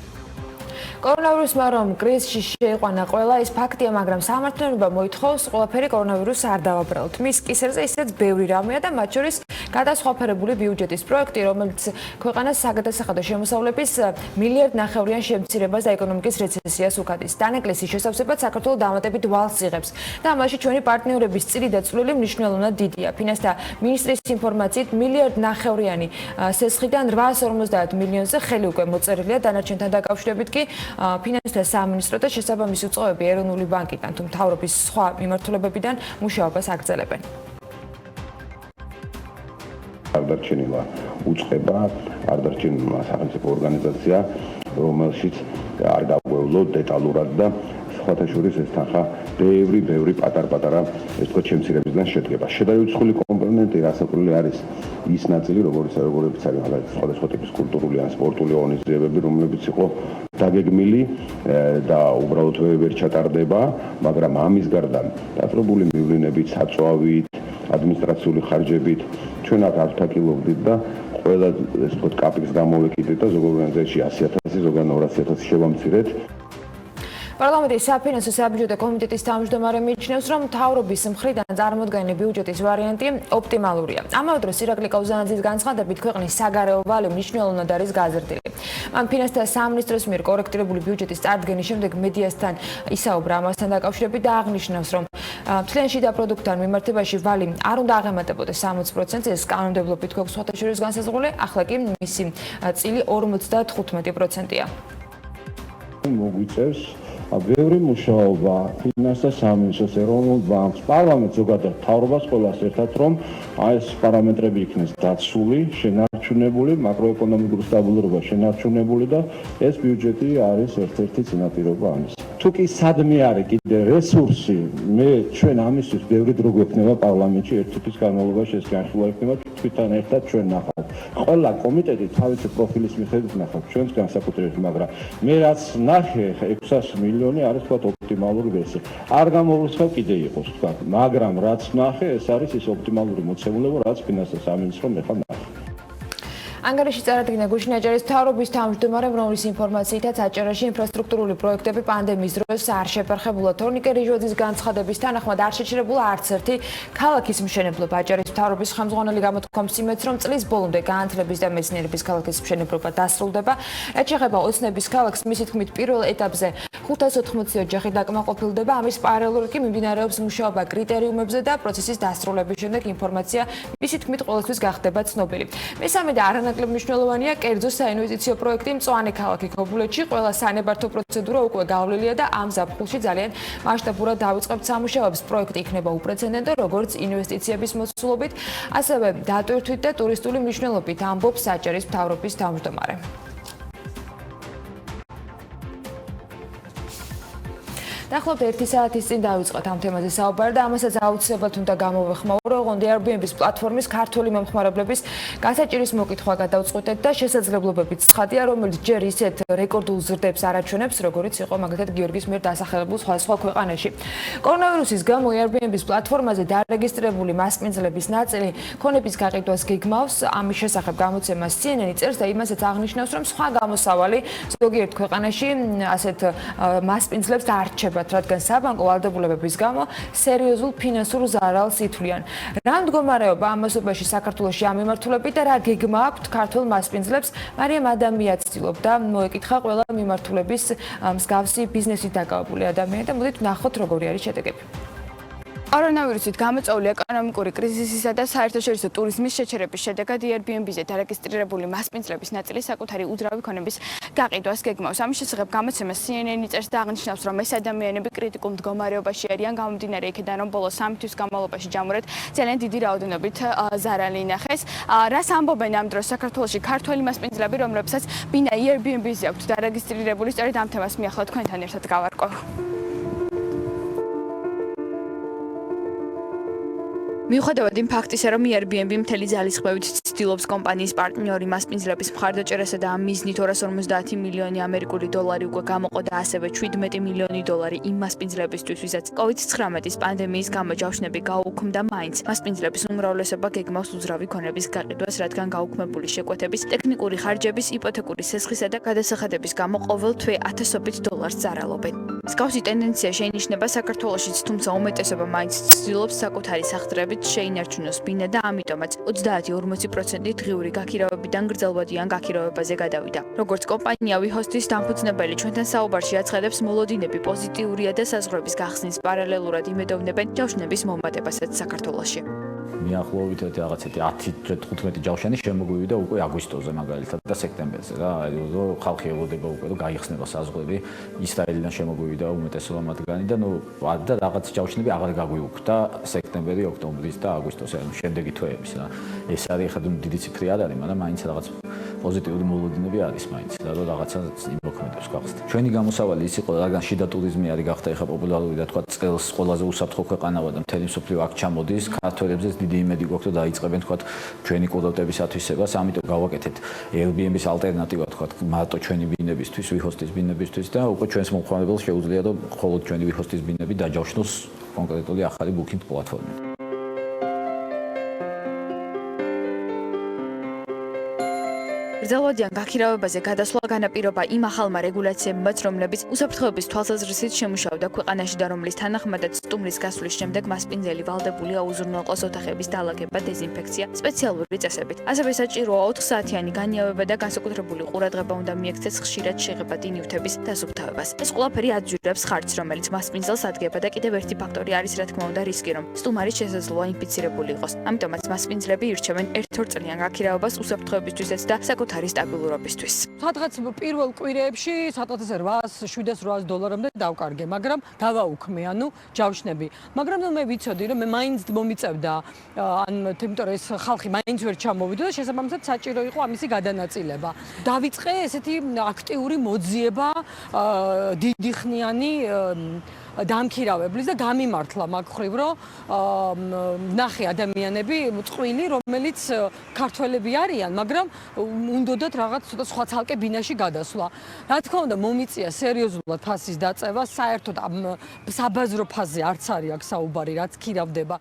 კორონავირუსმა რომ კრიზისში შეიყვანა ყველა, ის ფაქტია, მაგრამ სამართლებრივობა მოითხოვს ყველაფერი კორონავირუსს არ დავაბრალოთ. მის კისერზე ისედაც ბევრი რამეა და მათ შორის გადასხვაფერებული ბიუჯეტის პროექტი, რომელიც ქვეყანას საგადასახადო შემოსავლების 1,5 მილიარდიან შემცირებას და ეკონომიკის რეცესიას უკადის. დანაკლისის შესავსებად საქართველოს დამატებით ვალს იღებს და ამაში ჩვენი პარტნიორების წილი და წვლილი მნიშვნელოვნად დიდია. ფინანსთა მინისტრის ინფორმაციით 1,5 მილიარდიან სესხიდან 850 მილიონზე ხელი უკვე მოწერილია, დანარჩენთან დაკავშირებით კი ფინანსთა სამინისტრო და შესაბამისი უწყობები ეროვნული ბანკიდან თუ მთავრობის სხვა მიმართულებებიდან მუშაობას აგრძელებენ. არ დარჩენილა უწყება, არ დარჩენილა სახელმწიფო ორგანიზაცია, რომელშიც არ გაგვევლო დეტალურად და სხვათა შორის ეს თანხა ბევრი პატარ-პატარა ეს თქო შემცირებისგან შედგება. შედარებითი კომპონენტი რასაკვირველი არის ის ნაწილი, როგორიც არის სხვადასხვა ტიპის კულტურული ან სპორტული ღონისძიებები, რომლებიც იყო დაგეგმილი და უბრალოდ ვერ ჩატარდება, მაგრამ ამის გარდა დაწრობული მივლინებით, საწვავით, ადმინისტრაციული ხარჯებით ჩვენ აქ ავთაკილობდით და ყველა ეს თქო კაპიკს გამოვეკიდეთ და ზოგ ორგანიზაციაში 100.000, ზოგან 200.000 შევამცირეთ. პარლამენტის საფინანსო საბიუჯეტო კომიტეტის თავმჯდომარე მიიჩნევს, რომ მთავრობის მხრიდან წარმოდგენილი ბიუჯეტის ვარიანტი ოპტიმალურია. ამავე დროს ირაკლი კაუზანაძის განცხადებით, ქვეყნის საგარეო ვალი მნიშვნელოვნად არის გაზრდილი. მან ფინანსთა სამინისტროს მიერ კორექტირებული ბიუჯეტის წარდგენის შემდეგ მედიასთან ისაუბრა ამასთან დაკავშირებით და აღნიშნავს, რომ მთლიან შიდა პროდუქტთან მიმართებაში ვალი არ უნდა აღემატებოდეს 60%, ეს კანონმდებლობით გვაქვს სხვათა შორის განსაზღვრული, ახლა კი მისი წილი 55%-ია. მოგვიწევს ბევრი მუშაობა ფინანსთა სამინისტროს, ეროვნულ ბანკს, პარლამენტს ზოგადად მთავრობას ყველას ერთად, რომ ეს პარამეტრები იქნეს დაცული, შენარჩუნებული, მაკროეკონომიკური სტაბილურობა შენარჩუნებული და ეს ბიუჯეტი არის ერთ-ერთი წინაპირობა ამის. თუ კი სადმე არის კიდე რესურსი, ჩვენ ამისთვის ბევრი დრო გვექნება პარლამენტში ერთ წუთის განმავლობაში ეს განხილვა იქნება თვითონ ერთად ჩვენ ნახავთ. ყველა კომიტეტი თავისი პროფილის მიხედვით ნახავთ ჩვენს განსაკუთრებით, მაგრამ მე რაც ნახე 600 მილიონი არის თქვა ოპტიმალური ვერსია. არ გამოვლისხავ კიდე იყოს თქვა, მაგრამ რაც ნახე ეს არის ის ოპტიმალური მოცემულობა, რაც ფინანსთა სამინისტრომ ეხლა ნახე. ანგარიში წარადგინა გუშინაჯარის მთავრობის თავმჯდომარემ, რომლის ინფორმაციითაც აჭარაში ინფრასტრუქტურული პროექტები პანდემიის დროს არ შეფერხებულა. თორნიკე რიჟვაძის განცხადების თანახმად არ შეჩერებულა არც ერთი ქალაქის მშენებლობა. აჭარის მთავრობის ხელმძღვანელი გამოთქვამს იმედს, რომ წლის ბოლომდე განათლების და მეცნიერების ქალაქის მშენებლობა დასრულდება. რაც შეეხება ოცნების ქალაქს, მისი თქმით პირველ ეტაპზე 580 ოჯახი დაკმაყოფილდება. ამის პარალელურად კი მიმდინარეობს მუშაობა კრიტერიუმებზე და პროცესის დასრულების შემდეგ ინფორმაცია მისი თქმით ყოველთვის გახდება ცნობილი. მესამე და არანაკლებ მნიშვნელოვანია კერძო საინვესტიციო პროექტი მწვანე ქალაქი ქობულეთში. ყველა სანებართო პროცედურა უკვე გავლილია და ამ ზაფხულში ძალიან მასშტაბურად დავიწყებთ სამუშაოებს. პროექტი იქნება უპრეცედენტო როგორც ინვესტიციების მოცულობით, ასევე დატვირთვით და ტურისტული მნიშვნელობით, ამბობს აჭარის მთავრობის თავმჯდომარე. Daxlobთ 1 საათის წინ დავიწყოთ ამ თემაზე საუბარი და ამასაც აუცილებლად უნდა გამოვეხმაურო. ოღონდ Airbnb-ის პლატფორმის ქართული მომხმარებლების გასაჭირის მოკითხვა გადავწყვეტეთ და შესაძლებლობებით ცხადია, რომელიც ჯერ ისეთ რეკორდულ ზრდებს არაჩვენებს, როგორიც იყო მაგალითად გიორგის მიერ დასახელებულ სხვა ქვეყანაში. კორონავირუსის გამო Airbnb-ის პლატფორმაზე დარეგისტრირებული მასპინძლების ნაწილი ქონების გაყიდვას გეგმავს. ამის შესახებ გამოცემა CNN წერს და იმასაც აღნიშნავს, რომ სხვა გამოსავალი ზოგიერთ ქვეყანაში ასეთ მასპინძლებს არჩება, რადგან საბანკო ვალდებულებების გამო სერიოზულ ფინანსურ ზარალს ითვლიან. რა მდგომარეობა ამასობაში საქართველოში ამ მიმართულებით და რა გეგმა აქვთ ქართულ მასპინძლებს? მარიამ ადამია ცდილობდა მოეკითხა ყველა მიმართულების მსგავსი ბიზნესით დაკავებული ადამიანი და მოდით ვნახოთ როგორი არის შედეგები. კორონავირუსით გამოწვეული ეკონომიკური კრიზისისა და საერთაშორისო ტურიზმის შეჩერების შედეგად Airbnb-ზე დარეგისტრირებული მასპინძლების ნაწილი საკუთარი უძრავი ქონების გაყიდვას გეგმავს. ამის შესახებ გამოცემა CNN წერს და აღნიშნავს, რომ ეს ადამიანები კრიტიკულ მდგომარეობაში არიან, გამომდინარე იქიდან, რომ ბოლო 3 თვის განმავლობაში ჯამურად ძალიან დიდი რაოდენობით ზარალი ინახეს. რას ამბობენ ამ დროს საქართველოში ქართველი მასპინძლები, რომლებსაც ბინა Airbnb-ზე აქვთ დარეგისტრირებული, სწორედ ამ თემას მიახლა თქვენთან ერთად გავარკვევ. მიუხედავად იმ ფაქტისა, რომ Airbnb მთელი ძალისხმევით ცდილობს კომპანიის პარტნიორი მასპინძლების მხარდაჭერასა და ამ მიზნით 250 მილიონი ამერიკული დოლარი უკვე გამოყო და ასევე 17 მილიონი დოლარი იმ მასპინძლებისთვის, ვისაც COVID-19 პანდემიის გამო ჯავშნები გაუქმდა, მაინც მასპინძლების უმრავლესობა გეგმავს უძრავი ქონების გაყიდვას, რადგან გაუქმებული შეკვეთების, ტექნიკური ხარჯების, იპოთეკური სესხისა და გადასახადების გამო ყოველ თვე ათასობით დოლარს ზარალობენ. მსგავსი ტენდენცია შეინიშნება საქართველოშიც, თუმცა უმეტესობა მაინც ცდილობს საკუთარი სახსრებით შეინარჩუნოს ბინა და ამიტომაც 30-40% დღიური გაქირავებიდან გრძელვადიან გაქირავებაზე გადავიდა. როგორც კომპანია WeHost-ის დამფუძნებელი ჩვენთან საუბარში აცხადებს, მოლოდინები პოზიტიურია და საზღვრების გახსნის პარალელურად იმედოვნებენ ჯავშნების მომატებასაც საქართველოში. მიახლოებით რაღაცეთი 10-15 ჯავშანი შემოგვივიდა უკვე აგვისტოზე მაგალითად და სექტემბერზე რა. ხალხი ელოდება უკვე რომ გაიხსნება საზღვრები. ისრაელიდან შემოგვივიდა უმეტესობა მათგანი და და რაღაც ჯავშნები აღარ გაგვიუქდა სექტემბერი, ოქტომბრის და აგვისტოს შემდეგი თვეების რა. ეს არის ხა დიდი ციფრი არ არის, მაგრამ მაინც რაღაც პოზიტიური მოლოდინები არის მაინც და რომ რაღაცა იმოქმედებს გახსნით. ჩვენი გამოსავალი ის იყო, რადგან შიდა ტურიზმი არის გახდა ეხა პოპულარული და თქვა წელს ყველაზე უსაფრთხო ქვეყანაა და მთელი მსოფლიო აქ ჩამოდის, ქართველებზეც დიდი იმედი გვაქვს რომ დაიწყებენ თქვა ჩვენი კურორტების ათვისებას, ამიტომ გავაკეთეთ Airbnb-ის ალტერნატივა თქვა მარტო ჩვენი ბინებისთვის, ვიხოსტის ბინებისთვის და უკვე ჩვენს მომხმარებელს შეუძლია რომ მხოლოდ ჩვენი ვიხოსტის ბინები დაჯავშნოს კონკრეტული ახალი booking პლატფორმით. გრძელვადიან გაქირავებაზე გადასვლა განაპირობა იმ ახალმა რეგულაციებმაც, რომლებიც უსაფრთხოების თვალსაზრისით შემუშავდა ქვეყანაში და რომლის თანახმადაც სტუმრის გასვლის შემდეგ მასპინძელი ვალდებულია უზრუნველყოს ოთახების დალაგება, დეზინფექცია სპეციალური წესებით. ასევე საჭიროა 4 საათიანი განიავება და განსაკუთრებული ყურადღება უნდა მიექცეს ხშირად შეღებადი ნივთების დასუფთავებას. ეს ყველაფერი აძვირებს ხარჯს, რომელიც მასპინძელს ადგება და კიდევ ერთი ფაქტორი არის, რა თქმა უნდა, რისკი, რომ სტუმარი შესაძლოა ინფიცირებული იყოს. ამიტომაც მასპინძლები ირჩევენ 1-2 წლიან გაქირავებას უსაფრთხოებისთვისაც და საკუთარი სტაბილურობისთვის. სადღაც პირველ კვირეებში სადღაც 800-700 დოლარამდე დავკარგე, მაგრამ დავაუქმე, ჯავშნები. მაგრამ მე ვიცოდი, რომ მე მაინც მომიწევდა, იმიტომ რომ ეს ხალხი მაინც ვერ ჩამოვიდა და შესაბამისად საჭირო იყო ამისი გადანაწილება. დავიწყე ესეთი აქტიური მოძიება დიდი ხნიანი დამქირავებლის და გამიმართლა მაგ ხრივ, რომ ნახე ადამიანები წყვილი, რომელიც ქართველები არიან, მაგრამ უნდათ რაღაც ცოტა სხვა ცალკე ბინაში გადასვლა. რა თქმა უნდა, მომიწია სერიოზულად ფასის დაწევა, საერთოდ საბაზრო ფასზე არც არის აქ საუბარი, რაც ქირავდება.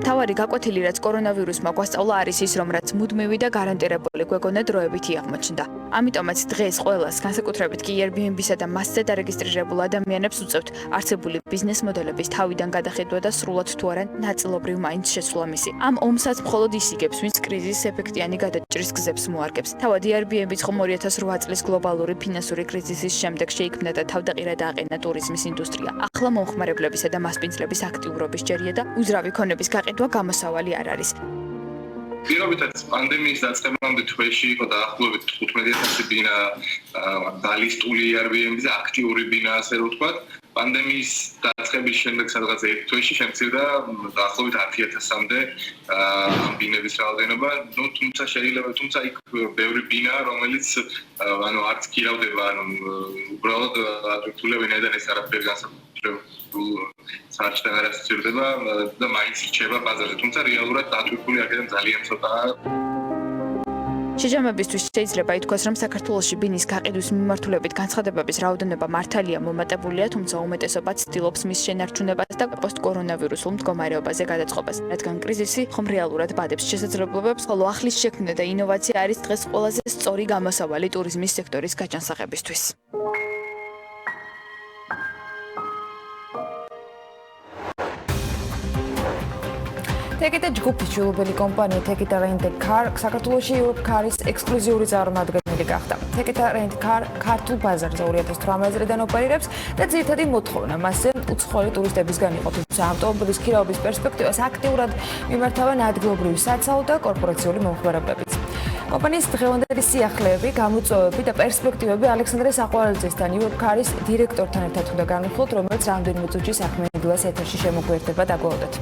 თავარი გაკვეთილი, რაც კორონავირუსმა გვასწავლა, არის ის, რომ რაც მუდმივი და გარანტირებული გვეგონა დროებითი აღმოჩნდა. ამიტომაც დღეს ყველას, განსაკუთრებით კი Airbnb-სა და მასზე დარეგისტრირებულ ადამიანებს უწევთ არსებული ბიზნეს მოდელების თავიდან გადახედვა და სრულად თუ არა ნაწილობრივ მაინც შეცვლა მისი. ამ ომსაც მხოლოდ ის იგებს, ვინც კრიზისის ეფექტიანი გადაჭრის გზებს მოარგებს. თავად Airbnb-ც ხომ 2008 წლის გლობალური ფინანსური კრიზისის შემდეგ შეიქმნა და თავდაყირა დააყენა ტურიზმის ინდუსტრია. ახლა მომხმარებლებისა და მასპინძლების აქტიურობის ჯერია და უძრავი ქონების გაყიდვა გამოსავალი არ არის. პირობითად პანდემიის დაწყებამდე თვეში იყო დაახლოებით 15,000 ბინა ბალისტული Airbnb-ზე აქტიური ბინა, ასე რომ ვთქვათ. პანდემიის დაწყების შემდეგ სადღაც ერთ თვეში შემცირდა დაახლოებით 10,000-მდე ამ ბინების რაოდენობა. თუმცა შეიძლება, იქ ბევრი ბინა, რომელიც არც ქირავდება, უბრალოდ აქტიურია ვინაიდან ეს არაფერი განსაკუთრებულ საჭიროა არ ასწირდება და მაინც რჩება ბაზარზე. თუმცა რეალურად დატვირთული აქედან ძალიან ცოტაა. შეჯამებისთვის შეიძლება ითქვას, რომ საქართველოში ბინის გაყიდვის მიმართულებით განცხადებების რაოდენობა მართალია მომატებულია, თუმცა უმეტესობა ცდილობს მის შენარჩუნებას და პოსტკორონავირუსულ მდგომარეობაზე გადაწყობას, რადგან კრიზისი ხომ რეალურად ბადებს შესაძლებლობებს, ხოლო ახლის შექმნა და ინოვაცია არის დღეს ყველაზე სწორი გამოსავალი ტურიზმის სექტორის გაჯანსაღებისთვის. Take-it ჯგუფის ჯულობელი კომპანია Take-it Rent a Car საქართველოში Europe Car-ის ექსკლუზიური წარმომადგენელი გახდა. Take-it Rent a Car ქართულ ბაზარზე 2018-დან ოპერირებს და ძირითადი მოთხოვნა მასზე უცხოელი ტურისტებისგან იყო, თუმცა ავტომობილის ქირავების პერსპექტივას აქტიურად მიმართავენ ადგილობრივი საცალო და კორპორაციული მომხმარებლებიც. კომპანიის დღევანდელი სიახლეები, გამოწვევები და პერსპექტივები ალექსანდრე საყვარელძესთან Europe Car-ის დირექტორთან ერთად უნდა განვიხილოთ, რომელიც რამდენიმე წუთში საქმიანი დილას ეთერში შემოგვიერთება და გველოდეთ.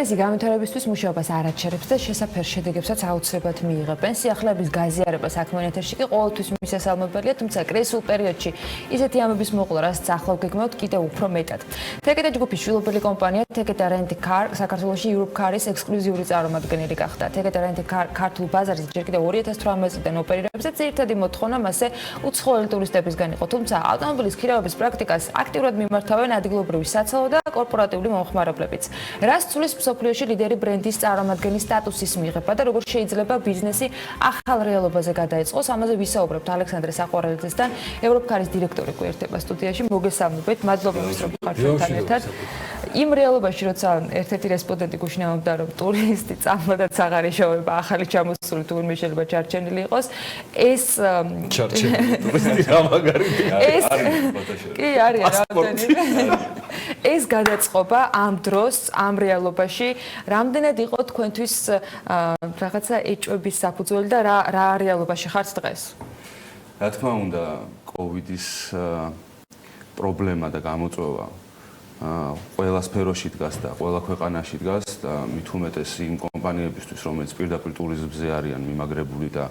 ბიზნესი განვითარებისთვის მუშაობას არ აჩერებს და შესაფერ შედეგებსაც აუცილებლად მიიღებენ. სიახლეების გაზიარება საქმიან ეთერში კი ყოველთვის მისასალმებელია, თუმცა კრიზისულ პერიოდში ისეთი ამბების მოყოლა, რასაც ახლა გეგმავთ კიდევ უფრო მეტად. თეკეტა ჯგუფის შვილობილი კომპანია თეკეტა რენტ კარ საქართველოში Europe Car-ის ექსკლუზიური წარმომადგენელი გახდა. თეკეტა რენტ კარ ქართულ ბაზარზე ჯერ კიდევ 2018 წლიდან ოპერირებს და ძირითადი მოთხოვნა მასზე უცხოელი ტურისტებისგან იყო, თუმცა ავტომობილის ქირავების პრაქტიკას აქტიურად მიმართავენ ადგილობრივი საცალო და კორპორატიული მომხმარებლებიც. რას ცulis მსოფლიოში ლიდერი ბრენდის წარმომადგენლის სტატუსის მიღება და როგორ შეიძლება ბიზნესი ახალ რეალობაზე გადაეწყოს, ამაზე ვისაუბრებთ ალექსანდრე საყვარელიძესთან, Europe Car-ის დირექტორი გვერდება სტუდიაში. მოგესალმებით, მადლობა რომ ხართ ჩვენთან ერთად. იმ რეალობაში, როცა ერთ-ერთი რესპონდენტი გუშინაობდა, რომ ტურისტი წამლადაც აღარ ეშოვება, ახალი ჩამოსული თურმე შეიძლება ჩარჩენილი იყოს, ეს ჩარჩენილი ტურისტი რა მაგარია? კი, არის რამდენი. ეს გადაწყობა ამ დროს, ამ რეალობაში, რამდენად იყო თქვენთვის რაღაცა ეჭვების საფუძველი და რა რეალობაში ხართ დღეს? რა თქმა უნდა, კოვიდის პრობლემა და გამოწვევა ყველა სფეროში დგას და ყველა ქვეყანაში დგას და მით უმეტეს იმ კომპანიებისთვის, რომელიც პირდაპირ ტურიზმზე არიან მიმაგრებული და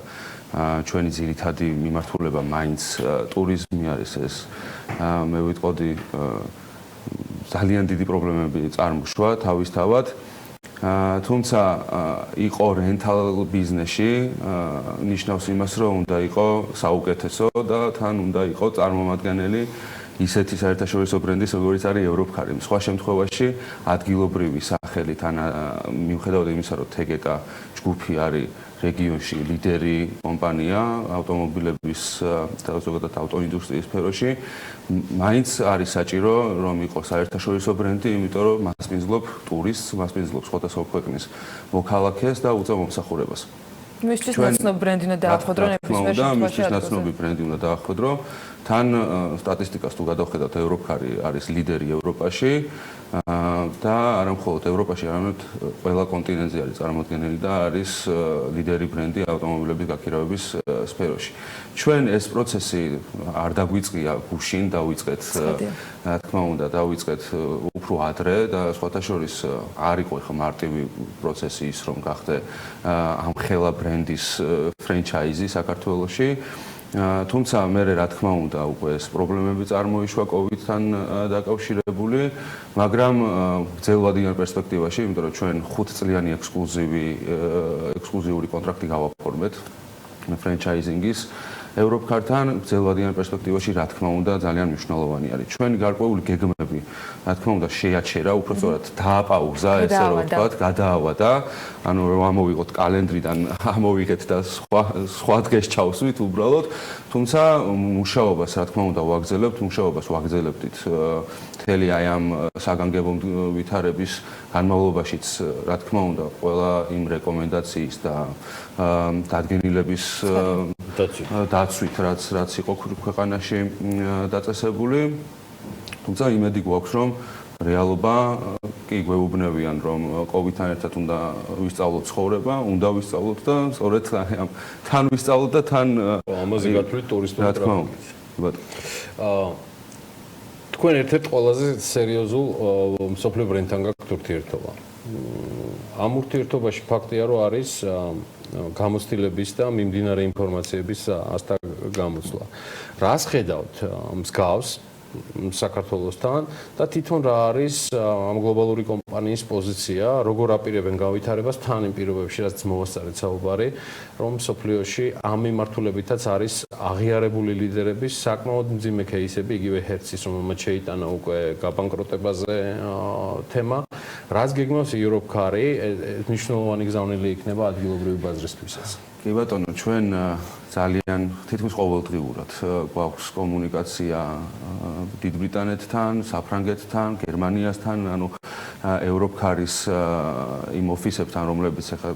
ჩვენი ძირითადი მიმართულება მაინც ტურიზმი არის, ეს მე ვიტყოდი ძალიან დიდი პრობლემები წარმოშვა თავისთავად. თუმცა იყო რენტალ ბიზნესში ნიშნავს იმას, რომ უნდა იყო საუკეთესო და თან უნდა იყო წარმომადგენელი ისეთი საერთაშორისო ბრენდის, როგორიც არის Europe Car. სხვა შემთხვევაში ადგილობრივი სახელი თან მიუხედავად იმისა, რომ თეკეტა ჯგუფი არის რეგიონში ლიდერი კომპანია ავტომობილების და ზოგადად ავტოინდუსტრიის სფეროში, მაინც არის საჭირო, რომ იყოს საერთაშორისო ბრენდი, იმიტომ რომ მას მისძლობ ტურისტს, მას მისძლობ სხვადასხვა ქვეყნის მოქალაქეს და უწევ მომსახურებას. მისთვის ნაცნობი ბრენდი უნდა დაახოდრო ნებისმიერ შემთხვევაში. მისთვის ნაცნობი ბრენდი უნდა დაახოდრო. თან სტატისტიკას თუ გადავხედავთ, Europe Car არის ლიდერი ევროპაში და არა მხოლოდ ევროპაში, არამედ ყველა კონტინენტზე არის წარმოდგენილი და არის ლიდერი ბრენდი ავტომობილების გაქირავების სფეროში. ჩვენ ეს პროცესი არ დაგვიწყია გუშინ, დავიწყეთ, რა თქმა უნდა, დავიწყეთ უფრო ადრე და სხვათა შორის არ იყო ხა მარტივი პროცესი ის, რომ გახდე ამ ხელა ბრენდის ფრენჩაიზი საქართველოში. თუმცა მე რა თქმა უნდა უკვე ეს პრობლემები წარმოიშვა კოვიდთან დაკავშირებული, მაგრამ გრძელვადიან პერსპექტივაში, იმიტომ რომ ჩვენ 5 წლიანი ექსკლუზიური კონტრაქტი გავაფორმეთ ფრენჩაიზინგის Europe Car-თან, გრძელვადიან პერსპექტივაში რა თქმა უნდა ძალიან მნიშვნელოვანი არის. ჩვენი გარკვეული გეგმები, რა თქმა უნდა, შეაჩერა, უпростоრად დააპაუზა, ესე რომ ვთქვათ, გადაავადა, ანუ რომ ამოვიღოთ კალენდრიდან, ამოვიღეთ და სხვა დღეს ჩავსვით უბრალოდ, თუმცა მუშაობას რა თქმა უნდა ვაგრძელებთ, მუშაობას ვაგრძელებთ მთელი აი ამ საგანგებო ვითარების განმავლობაშიც, რა თქმა უნდა, ყველა იმ რეკომენდაციის და დადგენილების დაცვით, რაც იყო ქვეყანაში დაწესებული. თუმცა იმედი გვაქვს, რომ რეალობა კი გვეუბნებიან, რომ კოვიდთან ერთად უნდა ვისწავლოთ ცხოვრება, უნდა ვისწავლოთ და სწორედ თან ვისწავლოთ და თან ამაზე გათვლით ტურისტული ტრაფიკით. თქვენ ერთ-ერთ ყველაზე სერიოზულ მსოფლიო ბრენდთან გაქვთ ურთიერთობა. ამ ურთიერთობაში ფაქტია, რომ არის გამოცდილების და მიმდინარე ინფორმაციების ასთა გამოცვლა. რას ხედავთ მსგავს საქართველოსთან და თვითონ რა არის ამ გლობალური კომპანიის პოზიცია, როგორ აპირებენ გავითარებას თან იმ პირობებში, რაც მოვასწარეთ საუბარი, რომ სოფლიოში ამ მიმართულებითაც არის აღიარებული ლიდერების საკმაოდ მძიმე кейსები, იგივე ჰერცის, რომელმაც შეიტანა უკვე გაბანკროტებაზე თემა. რას გეგმავს Europe Car-ი, მნიშვნელოვანი გზავნილი იქნება ადგილობრივი ბაზრისთვისაც. კი ბატონო, ჩვენ ძალიან თითქმის ყოველდღიურად გვაქვს კომუნიკაცია დიდ ბრიტანეთთან, საფრანგეთთან, გერმანიასთან, ანუ Europe Car-ის იმ ოფისებთან, რომლებიც ახლა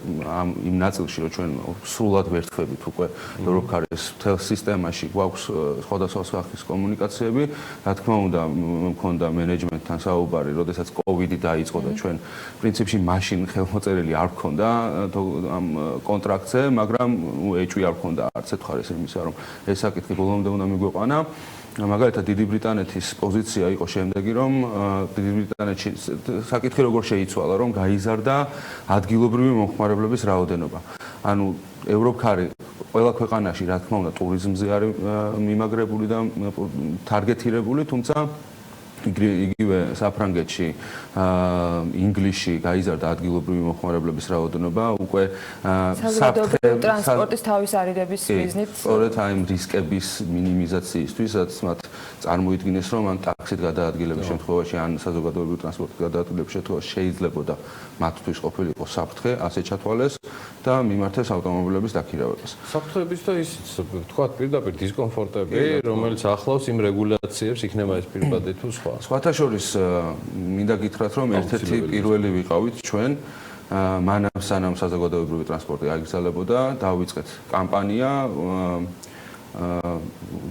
იმ ნაწილში, რომ ჩვენ სრულად ვერთვებით უკვე Europe Car-ის მთელ სისტემაში გვაქვს სხვადასხვა სახის კომუნიკაციები. რა თქმა უნდა, მქონდა მენეჯმენტთან საუბარი, როდესაც კოვიდი დაიწყო და ჩვენ პრინციპში მაშინ ხელმოწერილი არ გქონდა ამ კონტრაქტზე, მაგრამ ეჭვი არ გქონდა არც ერთხელ იმისა, რომ ეს საკითხი ბოლომდე უნდა მიგვეყვანა. მაგალითად დიდი ბრიტანეთის პოზიცია იყო შემდეგი, რომ დიდი ბრიტანეთში საკითხი როგორ შეიცვალა, რომ გაიზარდა ადგილობრივი მომხმარებლების რაოდენობა. ანუ ევროპქარი ყველა ქვეყანაში, რა თქმა უნდა, ტურიზმზე არის მიმაგრებული და თარგეტირებული, თუმცა იგივე საფრანგეთში, ინგლისში გაიზარდა ადგილობრივი მომხმარებლების რაოდენობა, უკვე საზოგადოებრივი ტრანსპორტის თავის არიდების მიზნით. სწორედ აი რისკების მინიმიზაციისთვის, რაც მათ წარმოიდგინეს, რომ ან ტაქსით გადაადგილების შემთხვევაში, ან საზოგადოებრივი ტრანსპორტით გადაადგილების შემთხვევაში შეიძლებოდა მათთვის ყოფილიყო საფრთხე, ასე ჩათვალეს და მიმართეს ავტომობილების დაქირავებას. საფრთხეების და ისიც თქვა პირდაპირ დისკომფორტები, რომელიც ახლავს იმ რეგულაციებს, იქნება ეს პირბადე თუ სხვა. სხვათა შორის მინდა გითხრათ, რომ ერთ-ერთი პირველი ვიყავით ჩვენ მანამ სანამ საზოგადოებრივი ტრანსპორტი აიგზალებოდა, დავიწყეთ კამპანია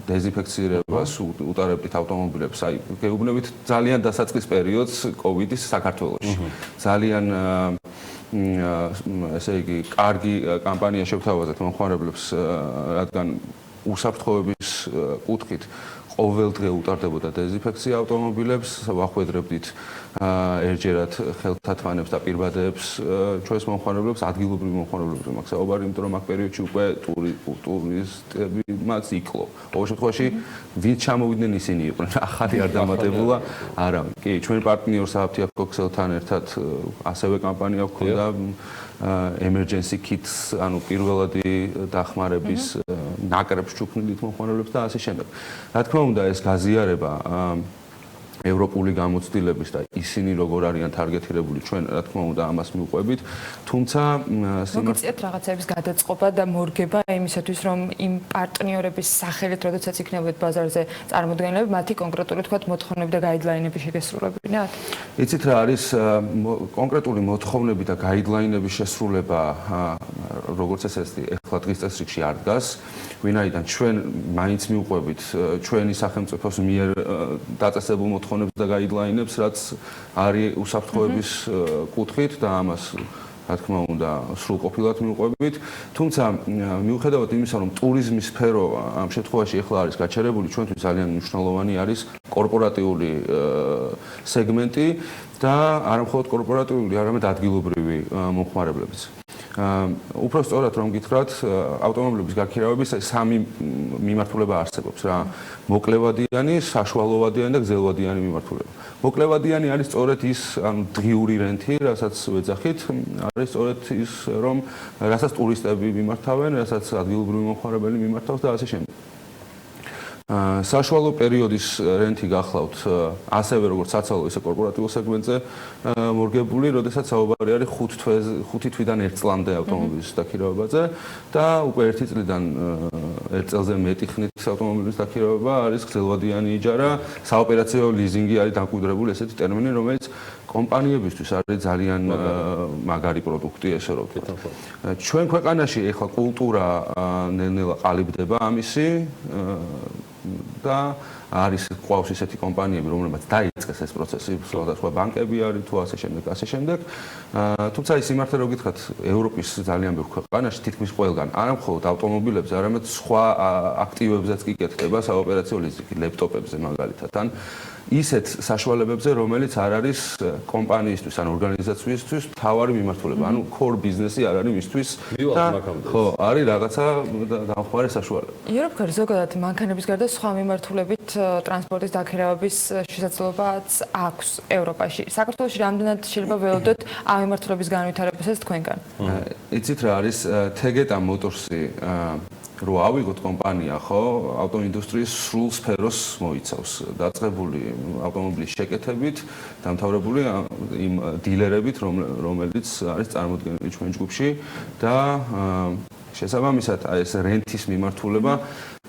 დეზინფექცირებას უტარებდით ავტომობილებს. აი, გეუბნებით ძალიან დასაწყის პერიოდს კოვიდის საქართველოში. ძალიან ესე იგი, კარგი კამპანია შევთავაზეთ მომხმარებლებს, რადგან უსაფრთხოების კუთხით ყოველდღე უტარდებოდა დეზინფექცია ავტომობილებს, ვახვედრებდით ერთჯერად ხელთათმანებს და პირბადეებს ჩვენს მომხმარებლებს, ადგილობრივ მომხმარებლებს მაგ საუბარი, იმიტომ რომ აქ პერიოდში უკვე ტურისტები მას იკლო. ყოველ შემთხვევაში ვინც ჩამოვიდნენ ისინი იყვნენ, ახალი არ დამატებულა არავინ. კი, ჩვენ პარტნიორ საფთიაქო ქსელთან ერთად ასევე კამპანია გვქონდა emergency kits, ანუ პირველადი დახმარების ნაკრებს ჩუქნილით მომხმარებლებს და ასე შემდეგ. რა თქმა უნდა, ეს გაზიარება ევროპული გამოცდილების და ისინი როგორ არიან თარგეტირებული ჩვენ, რა თქმა უნდა, ამას მივყვებით, თუმცა მოგიწიათ რაღაცების გადაწყობა და მორგება იმისათვის, რომ იმ პარტნიორების სახელით, როდესაც იქნებოდეთ ბაზარზე წარმოდგენილები, მათი კონკრეტული თქვათ მოთხოვნები და გაიდლაინები შეგესრულებინათ? იცით რა არის კონკრეტული მოთხოვნები და გაიდლაინების შესრულება, როგორც ესეთი, ეხლა დღის წესრიგში არ დგას, ვინაიდან ჩვენ მაინც მივყვებით ჩვენი სახელმწიფოს მიერ დაწესებულ მოთხოვნებს და გაიდლაინებს, რაც არის უსაფრთხოების კუთხით და ამას რა თქმა უნდა სრულყოფილად მივყვებით. თუმცა მიუხედავად იმისა, რომ ტურიზმის სფერო ამ შემთხვევაში ახლა არის გაჩერებული, ჩვენთვის ძალიან მნიშვნელოვანი არის კორპორატიული სეგმენტი და არა მხოლოდ კორპორატიული, არამედ ადგილობრივი მომხმარებლებიც. უფრო სწორად რომ გითხრათ, ავტომობილების გაქირავების სამი მიმართულება არსებობს რა. მოკლევადიანი, საშუალოვადიანი და გრძელვადიანი მიმართულება. მოკლევადიანი არის სწორედ ის, ანუ დღიური რენტი, რასაც ვეძახით, არის სწორედ ის, რომ რასაც ტურისტები მიმართავენ, რასაც ადგილობრივი მომხმარებელი მიმართავს და ასე შემდეგ. საშუალო პერიოდის რენტი გახლავთ ასევე როგორც საცალო, ისე კორპორატიულ სეგმენტზე მორგებული, როდესაც საუბარი არის 5 თვიდან 1 წლამდე ავტომობილის დაქირავებაზე და უკვე 1 წლიდან 1 წელზე მეტი ხნით ავტომობილის დაქირავება არის გრძელვადიანი იჯარა, საოპერაციო ლიზინგი არის დამკვიდრებული ესეთი ტერმინი, რომელიც კომპანიებისთვის არის ძალიან მაგარი პროდუქტი, ესე რომ ვთქვათ. ჩვენ ქვეყანაში ეხლა კულტურა ნელ-ნელა ყალიბდება ამისი და არის ყავს ისეთი კომპანიები, რომლებმაც დაიწყეს ეს პროცესი, სხვადასხვა ბანკები არის თუ ასე შემდეგ, ასე შემდეგ. თუმცა ის იმართება, რომ გითხრათ, ევროპის ძალიან ბევრ ქვეყანაში თითქმის ყველგან, არა მხოლოდ ავტომობილებზე, არამედ სხვა აქტივებზეც კი კეთდება საოპერაციო ლიზინგი, ლეპტოპებზე მაგალითად, ან ისეთ საშუალებებზე, რომელიც არ არის კომპანიისთვის ან ორგანიზაციისთვის მთავარი მიმართულება, ანუ core business-ი არ არის მისთვის და ხო, არის რაღაცა დამხმარე საშუალება. ევროპქარი ზოგადად მანქანების გარდა სხვა მიმართულებით ტრანსპორტის დაქირავების შესაძლებლობაც აქვს ევროპაში. საქართველოში რამდენად შეიძლება ველოდოთ ამ მიმართულების განვითარებასაც თქვენგან? იცით რა არის თეგეტა მოტორსი რო ავიღოთ კომპანია, ხო, ავტოინდუსტრიის სრულ სფეროს მოიცავს, დაწყებული ავტომობილის შეკეთებით, დამთავრებული იმ დილერებით, რომელიც არის წარმოდგენილი ჩვენ ჯგუფში და შესაბამისად აი ეს რენტის მიმართულება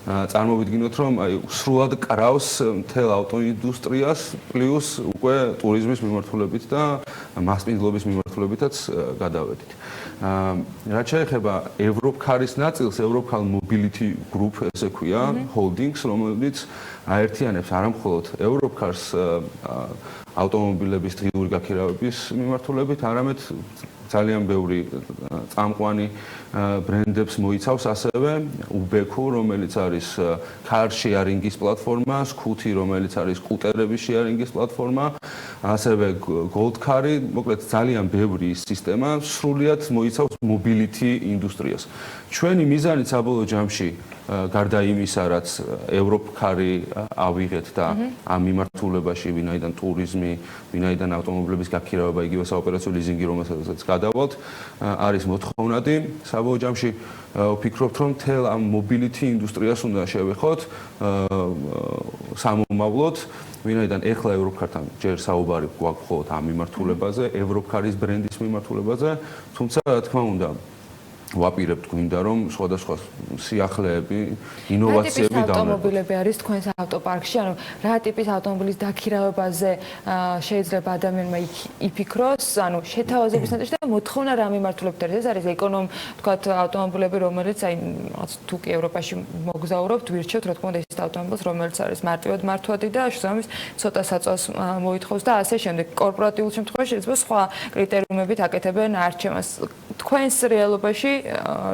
წარმოვიდგინოთ, რომ აი სრულად კრავს მთელ ავტოინდუსტრიას პლუს უკვე ტურიზმის მიმართულებით და მასპინძლობის მიმართულებითაც გადავედით. რაც შეეხება ევროპქარის ნაწილს, ევროპქალ mobility group ესე ქვია, holdings, რომელიც აერთიანებს არა მხოლოდ ევროპქარს ავტომობილების დღიური გაქირავების მიმართულებით, არამედ ძალიან ბევრი წამყვანი ბრენდებს მოიცავს ასევე უბექუ, რომელიც არის car sharing-ის პლატფორმა, Scooty, რომელიც არის სკუტერების sharing-ის პლატფორმა, ასევე Gold Car-ი, მოკლედ ძალიან ბევრი სისტემა სრულად მოიცავს mobility ინდუსტრიას. ჩვენი მიზანი საბოლოო ჯამში გარდა იმისა, რაც ევროპკარი ავიღეთ და ამ მიმართულებაში, ვინაიდან ტურიზმი, ვინაიდან ავტომობილების გაქირავება, იგივე საოპერაციო ლიზინგი, რომელსაც გადავალთ, არის მოთხოვნადი. საბოლოო ჯამში ვფიქრობთ, რომ მთელ ამ mobility ინდუსტრიას უნდა შევეხოთ სამომავლოდ, ვინაიდან ეხლა ევროპკართან ჯერ საუბარი გვაქვს მხოლოდ ამ მიმართულებაზე, ევროპკარის ბრენდის მიმართულებაზე, თუმცა რა თქმა უნდა ვაპირებთ გვინდა რომ სხვადასხვა სიახლეები, ინოვაციები დამოკიდებული ავტომობილები არის თქვენს ავტოპარკში, ანუ რა ტიპის ავტომობილის დაქირავებაზე შეიძლება ადამიანმა იფიქროს, ანუ შეთავაზების ნაწილში და მოთხოვნა რა მიმართულებით არის. ეს არის თქვათ ავტომობილები, რომელიც აი თუ კი ევროპაში მოგზაურობთ, ვირჩევთ რა თქმა უნდა ის ავტომობილს, რომელიც არის მარტივად მართვადი და შესაბამის ცოტა საწვავს მოითხოვს და ასე შემდეგ. კორპორატიულ შემთხვევაში შეიძლება სხვა კრიტერიუმებით აკეთებენ არჩევანს. თქვენს რეალობაში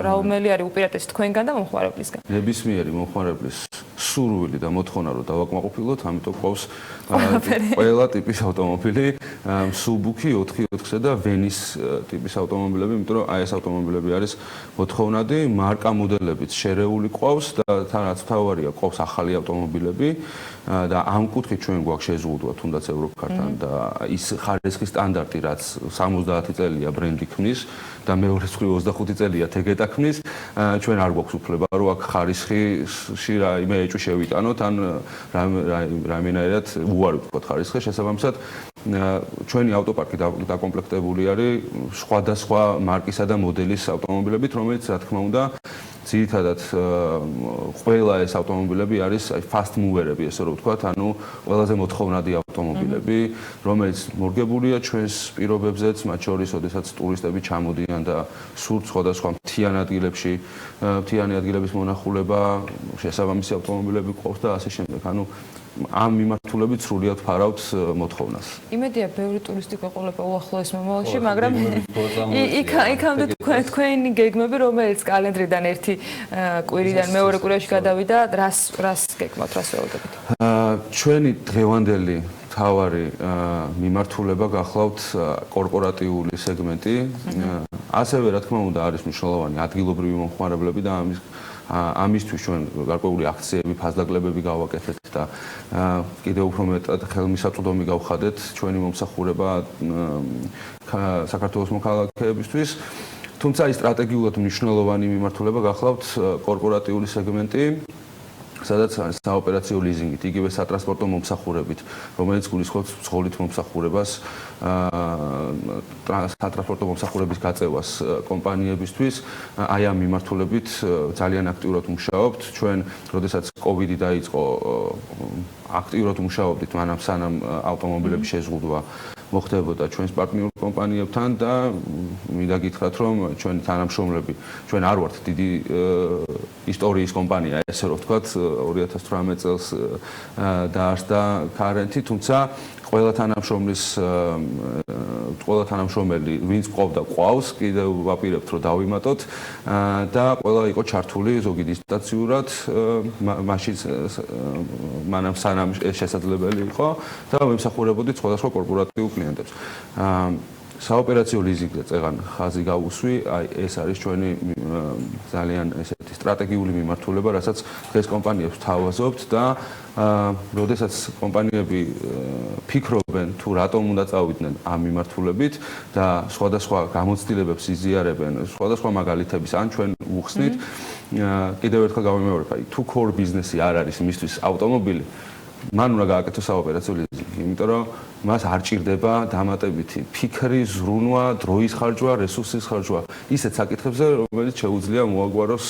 რაუმელი არის უპირატესი თქვენგან და მომხმარებლისგან? ნებისმიერი მომხმარებლის სურვილი და მოთხოვნა რომ დავაკმაყოფილოთ, ამიტომ ყავს ყველა ტიპის ავტომობილი, Suzuki 4x4-ზე და Venice ტიპის ავტომობილები, იმიტომ რომ აი ეს ავტომობილები არის მოთხოვნადი, მარკა მოდელებიც შერეული ყავს და თანაც თავარია ყავს ახალი ავტომობილები და ამ კუთხით ჩვენ გვაქვს შეზღუდვა თუნდაც ევროპკართან და ის ხარისხის სტანდარტი, რაც 70 წელია ბრენდი ქმნის და მეორე მხრივ 25 წელია თეგეტა ქმნის, ჩვენ არ გვაქვს უფლება რომ აქ ხარისხში რაიმე ეჭვი შევიტანოთ ან რამენაირად უარი ვთქვათ ხარისხის შესაბამისად ჩვენი ავტოპარკი დაკომპლექტებული არის სხვადასხვა მარკისა და მოდელის ავტომობილებით, რომელიც რა თქმა უნდა ძირითადად ყველა ეს ავტომობილები არის fast mover-ები, ესე რომ ვთქვათ, ანუ ყველაზე მოთხოვნადი ავტომობილები, რომელიც მორგებულია ჩვენს პირობებზეც, მათ შორის, ოდესაც ტურისტები ჩამოდიან და სურთ სხვადასხვა მთიანი ადგილების მონახულება, შესაბამისი ავტომობილები ყავს და ასე შემდეგ. ანუ ამ მიმართულებით სრულად ფარავთ მოთხოვნას. იმედია, ბევრი ტურისტი გვეყოლება უახლოეს მომავალში, მაგრამ იქამდე თქვენი გეგმები, რომელიც კალენდრიდან ერთი კვირიდან მეორე კვირაში გადავიდა, რას გეგმავთ, რას ველოდებით? ჩვენი დღევანდელი მთავარი მიმართულება გახლავთ კორპორატიული სეგმენტი. ასევე რა თქმა უნდა არის მნიშვნელოვანი ადგილობრივი მომხმარებლები და ამისთვის ჩვენ გარკვეული აქციები, ფასდაკლებები გავაკეთეთ და კიდევ უფრო მეტად ხელმისაწვდომი გავხადეთ ჩვენი მომსახურება საქართველოს მოქალაქეებისთვის. თუმცა ის სტრატეგიულად მნიშვნელოვანი მიმართულება გახლავთ კორპორატიული სეგმენტი, სადაც არის საოპერაციო ლიზინგით, იგივე სატრანსპორტო მომსახურებით, რომელიც გულისხმობს მსხვილით მომსახურებას, სატრანსპორტო მომსახურების გაწევას კომპანიებისთვის. აი ამ მიმართულებით ძალიან აქტიურად მუშაობთ. ჩვენ, როდესაც COVID-ი დაიწყო, აქტიურად მუშაობდით, მანამ სანამ ავტომობილების შეზღუდვა მოხდებოდა ჩვენს პარტნიორ კომპანიებთან და მინდა გითხრათ, რომ ჩვენი თანამშრომლები, ჩვენ არ ვართ დიდი ისტორიის კომპანია, ესე რომ ვთქვათ, 2018 წელს დაარსდა Current-ი, თუმცა ყველა თანამშრომელი, ვინც ყავს, კიდევ ვაპირებთ, რომ დავიმატოთ და ყველა იყო ჩართული ზოგი დისტანციურად, მაშინ მანამ სანამ ეს შესაძლებელი იყო და ვიმსახურებოდით სხვადასხვა კორპორატიულ კლიენტებს. საოპერაციო ლიზინგზე წეგან ხაზი გავუსვი, აი ეს არის ჩვენი ძალიან ესეთი სტრატეგიული მიმართულება, რასაც დღეს კომპანიებს თავაზობთ და როდესაც კომპანიები ფიქრობენ თუ რატომ უნდა წავიდნენ ამ მიმართულებით და სხვადასხვა გამოცდილებებს იზიარებენ, სხვადასხვა მაგალითების ან ჩვენ ვუხსნით, კიდევ ერთხელ გავიმეორებ, აი თუ core business-ი არ არის მისთვის ავტომობილი, მან უნდა გააკეთოს საოპერაციო ლიზინგი, იმიტომ რომ მას არ ჭირდება დამატებითი ფიქრი, ზრუნვა, დროის ხარჯვა, რესურსის ხარჯვა, ისეთ საკითხებზე, რომელიც შეუძლია მოაგვაროს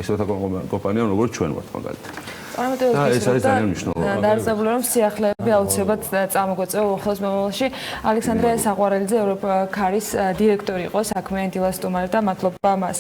ისეთ კომპანიამ, როგორც ჩვენ ვართ მაგალითად. ეს არის ძალიან მნიშვნელოვანი. დაარსებული რომ სიახლეები აუცილებლად წამოგვეწევა უახლოეს მომავალში. ალექსანდრე საყვარელიძე ევროკარის დირექტორი იყო საქმიანი დილას სტუმარი და მადლობა მას.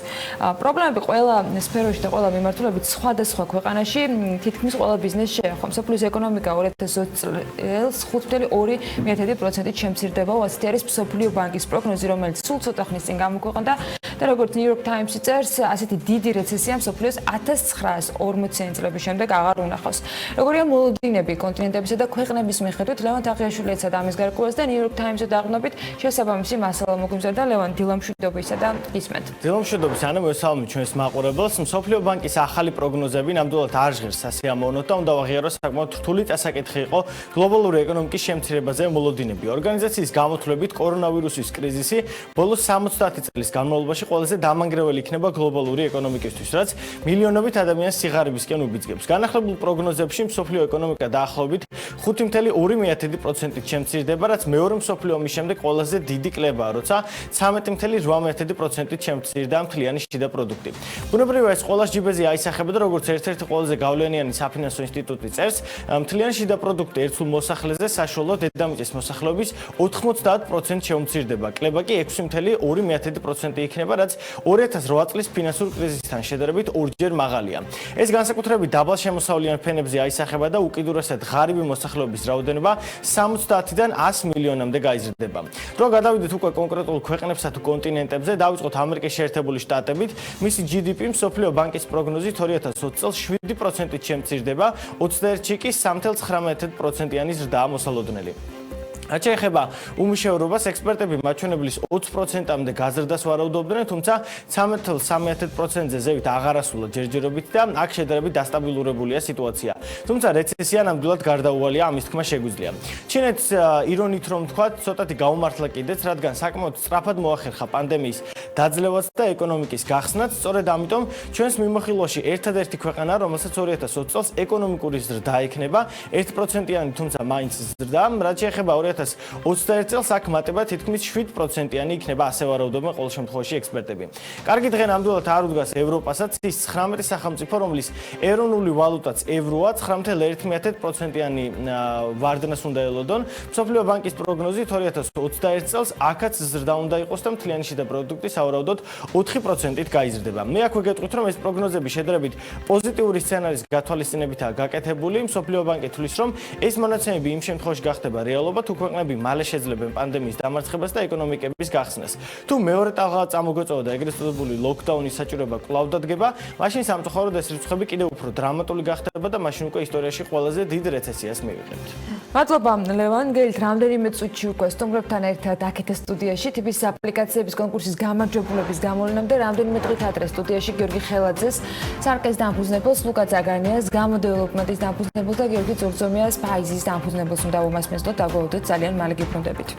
პრობლემები ყველა სფეროში და ყველა მიმართულებით სხვადასხვა ქვეყანაში თითქმის ყველა ბიზნესს შეეხო. მსოფლიოს ეკონომიკა 2020 წელს 5.2%-ით შემცირდება. ასეთი არის მსოფლიო ბანკის პროგნოზი, რომელიც სულ ცოტა ხნის წინ გამოქვეყნდა და როგორც New York Times-ი წერს, ასეთი დიდი რეცესია მსოფლიოს 1940 წლების შემდეგ აღარ უნახავს. როგორია მოლოდინები კონტინენტებისა და ქვეყნების მიხედვით, ლევან თაღიაშვილი ეცადა ამის გარკვევას და New York Times-ზე დაღნობით შესაბამისი მასალა მოგვიმზადა ლევან დილამშვიდობისა და ისმეთ. დილამშვიდობის ანა მოსალმი ჩვენს მაყურებელს. მსოფლიო ბანკის ახალი პროგნოზები ნამდვილად არ ჟღერს სასიამოვნოდ და უნდა ვაღიაროს საკმაოდ რთული წასაკითხი იყო გლობალური ეკონომიკის შემცირებაზე მოლოდინები. ორგანიზაციის გამოთვლებით კორონავირუსის კრიზისი ბოლოს 70 წლის განმავლობაში ყველაზე დამანგრეველი იქნება გლობალური ეკონომიკისთვის, რაც მილიონობით ადამიანს სიღარიბისკენ უბიძგებს. განახლებულ პროგნოზებში მსოფლიო ეკონომიკა დაახლოებით 5.2%-ით შემცირდება, რაც მეორე მსოფლიო ომის შემდეგ ყველაზე დიდი კლებაა, როცა 13.8%-ით შემცირდა მთლიანი შიდა პროდუქტი. ბუნებრივია ეს ყველას ჯიბეზე აისახება და როგორც ერთ-ერთი ყველაზე გავლენიანი საფინანსო ინსტიტუტი წერს, მთლიანი შიდა პროდუქტი ერთსულ მოსახლეზე საშუალო დედამიწის მოსახლეობის 90% შეუმცირდება. კლება კი 6.2% იქნება, რაც 2008 წლის ფინანსურ კრიზისთან შედარებით ორჯერ მაღალია. ეს განსაკუთრებით დაბალ შემოსავლიან ფენებზე აისახება და უკიდურესად ღარიბი მოსახლეობის რაოდენობა 70-დან 100 მილიონამდე გაიზრდება. რო გადავიდეთ უკვე კონკრეტულ ქვეყნებსა თუ კონტინენტებზე, დავიწყოთ ამერიკის შეერთებული შტატებით, მისი GDP მსოფლიო ბანკის პროგნოზით 2020 წელს 7%-ით შემცირდება, 21-ში კი 3.9%-იანი ზრდაა მოსალოდნელი. რაც შეეხება უმუშევრობას, ექსპერტები მაჩვენებლის 20%-მდე გაზრდას ვარაუდობდნენ, თუმცა 13.3%-ზე ზევით აღარასულა ჯერჯერობით და აქ შედარებით დასტაბილურებულია სიტუაცია. თუმცა რეცესია ნამდვილად გარდაუვალია, ამის თქმა შეგვიძლია. ჩინეთს ირონით რომ თქვა, ცოტათი გაუმართლა კიდეც, რადგან საკმაოდ სწრაფად მოახერხა პანდემიის დაძლევაც და ეკონომიკის გახსნაც. სწორედ ამიტომ ჩვენს მიმოხილვაში ერთადერთი ქვეყანა, რომელსაც 2020 წელს ეკონომიკური ზრდა ექნება, 1%-იანი, თუმცა მაინც ზრდა, რაც შეეხება 2021 წელს აქ მატება თითქმის 7%-იანი იქნება, ასე ვარაუდობენ ყოველ შემთხვევაში ექსპერტები. კარგი დღე ნამდვილად არ უდგას ევროპასაც, ის 19 სახელმწიფო, რომლის ეროვნული ვალუტაც ევროა, 9.1%-იანი ვარდნას უნდა ელოდონ. მსოფლიო ბანკის პროგნოზით 2021 წელს აქაც ზრდა უნდა იყოს და მთლიანი შიდა პროდუქტი სავარაუდოდ 4%-ით გაიზრდება. მე აქვე გეტყვით, რომ ეს პროგნოზები შედარებით პოზიტიური სცენარის გათვალისწინებითაა გაკეთებული. მსოფლიო ბანკი თვლის, რომ ეს მონაცემები იმ შემთხვევაში გახდება რეალობა, თუ ქვეყნები მალე შეძლებენ პანდემიის დამარცხებას და ეკონომიკების გახსნას. თუ მეორე ტალღა წამოგვეწევა და ეგრეთ წოდებული ლოკდაუნის საჭიროება კვლავ დადგება, მაშინ სამწუხაროდ ეს რიცხვები კიდევ უფრო დრამატული გახდება და მაშინ უკვე ისტორიაში ყველაზე დიდ რეცესიას მივიღებთ. მადლობა ლევან, გეილთ რამდენიმე წუთში უკვე სტუმრებთან ერთად აქეთ სტუდიაში TV's აპლიკაციების კონკურსის გამარჯვებულების გამოვლენამდე რამდენიმე დღით ადრე სტუდიაში გიორგი ხელაძეს, სარკეს დამფუძნებელს ლუკა ძაგანიას, გამოდეველოპმენტის დამფუძნებელს და გიორგი ძურძომიას ფაიზის დამფუძნებელს უნდა უმასპინძლოთ. დაგვაუდეთ ძალიან მალე გიბრუნდებით.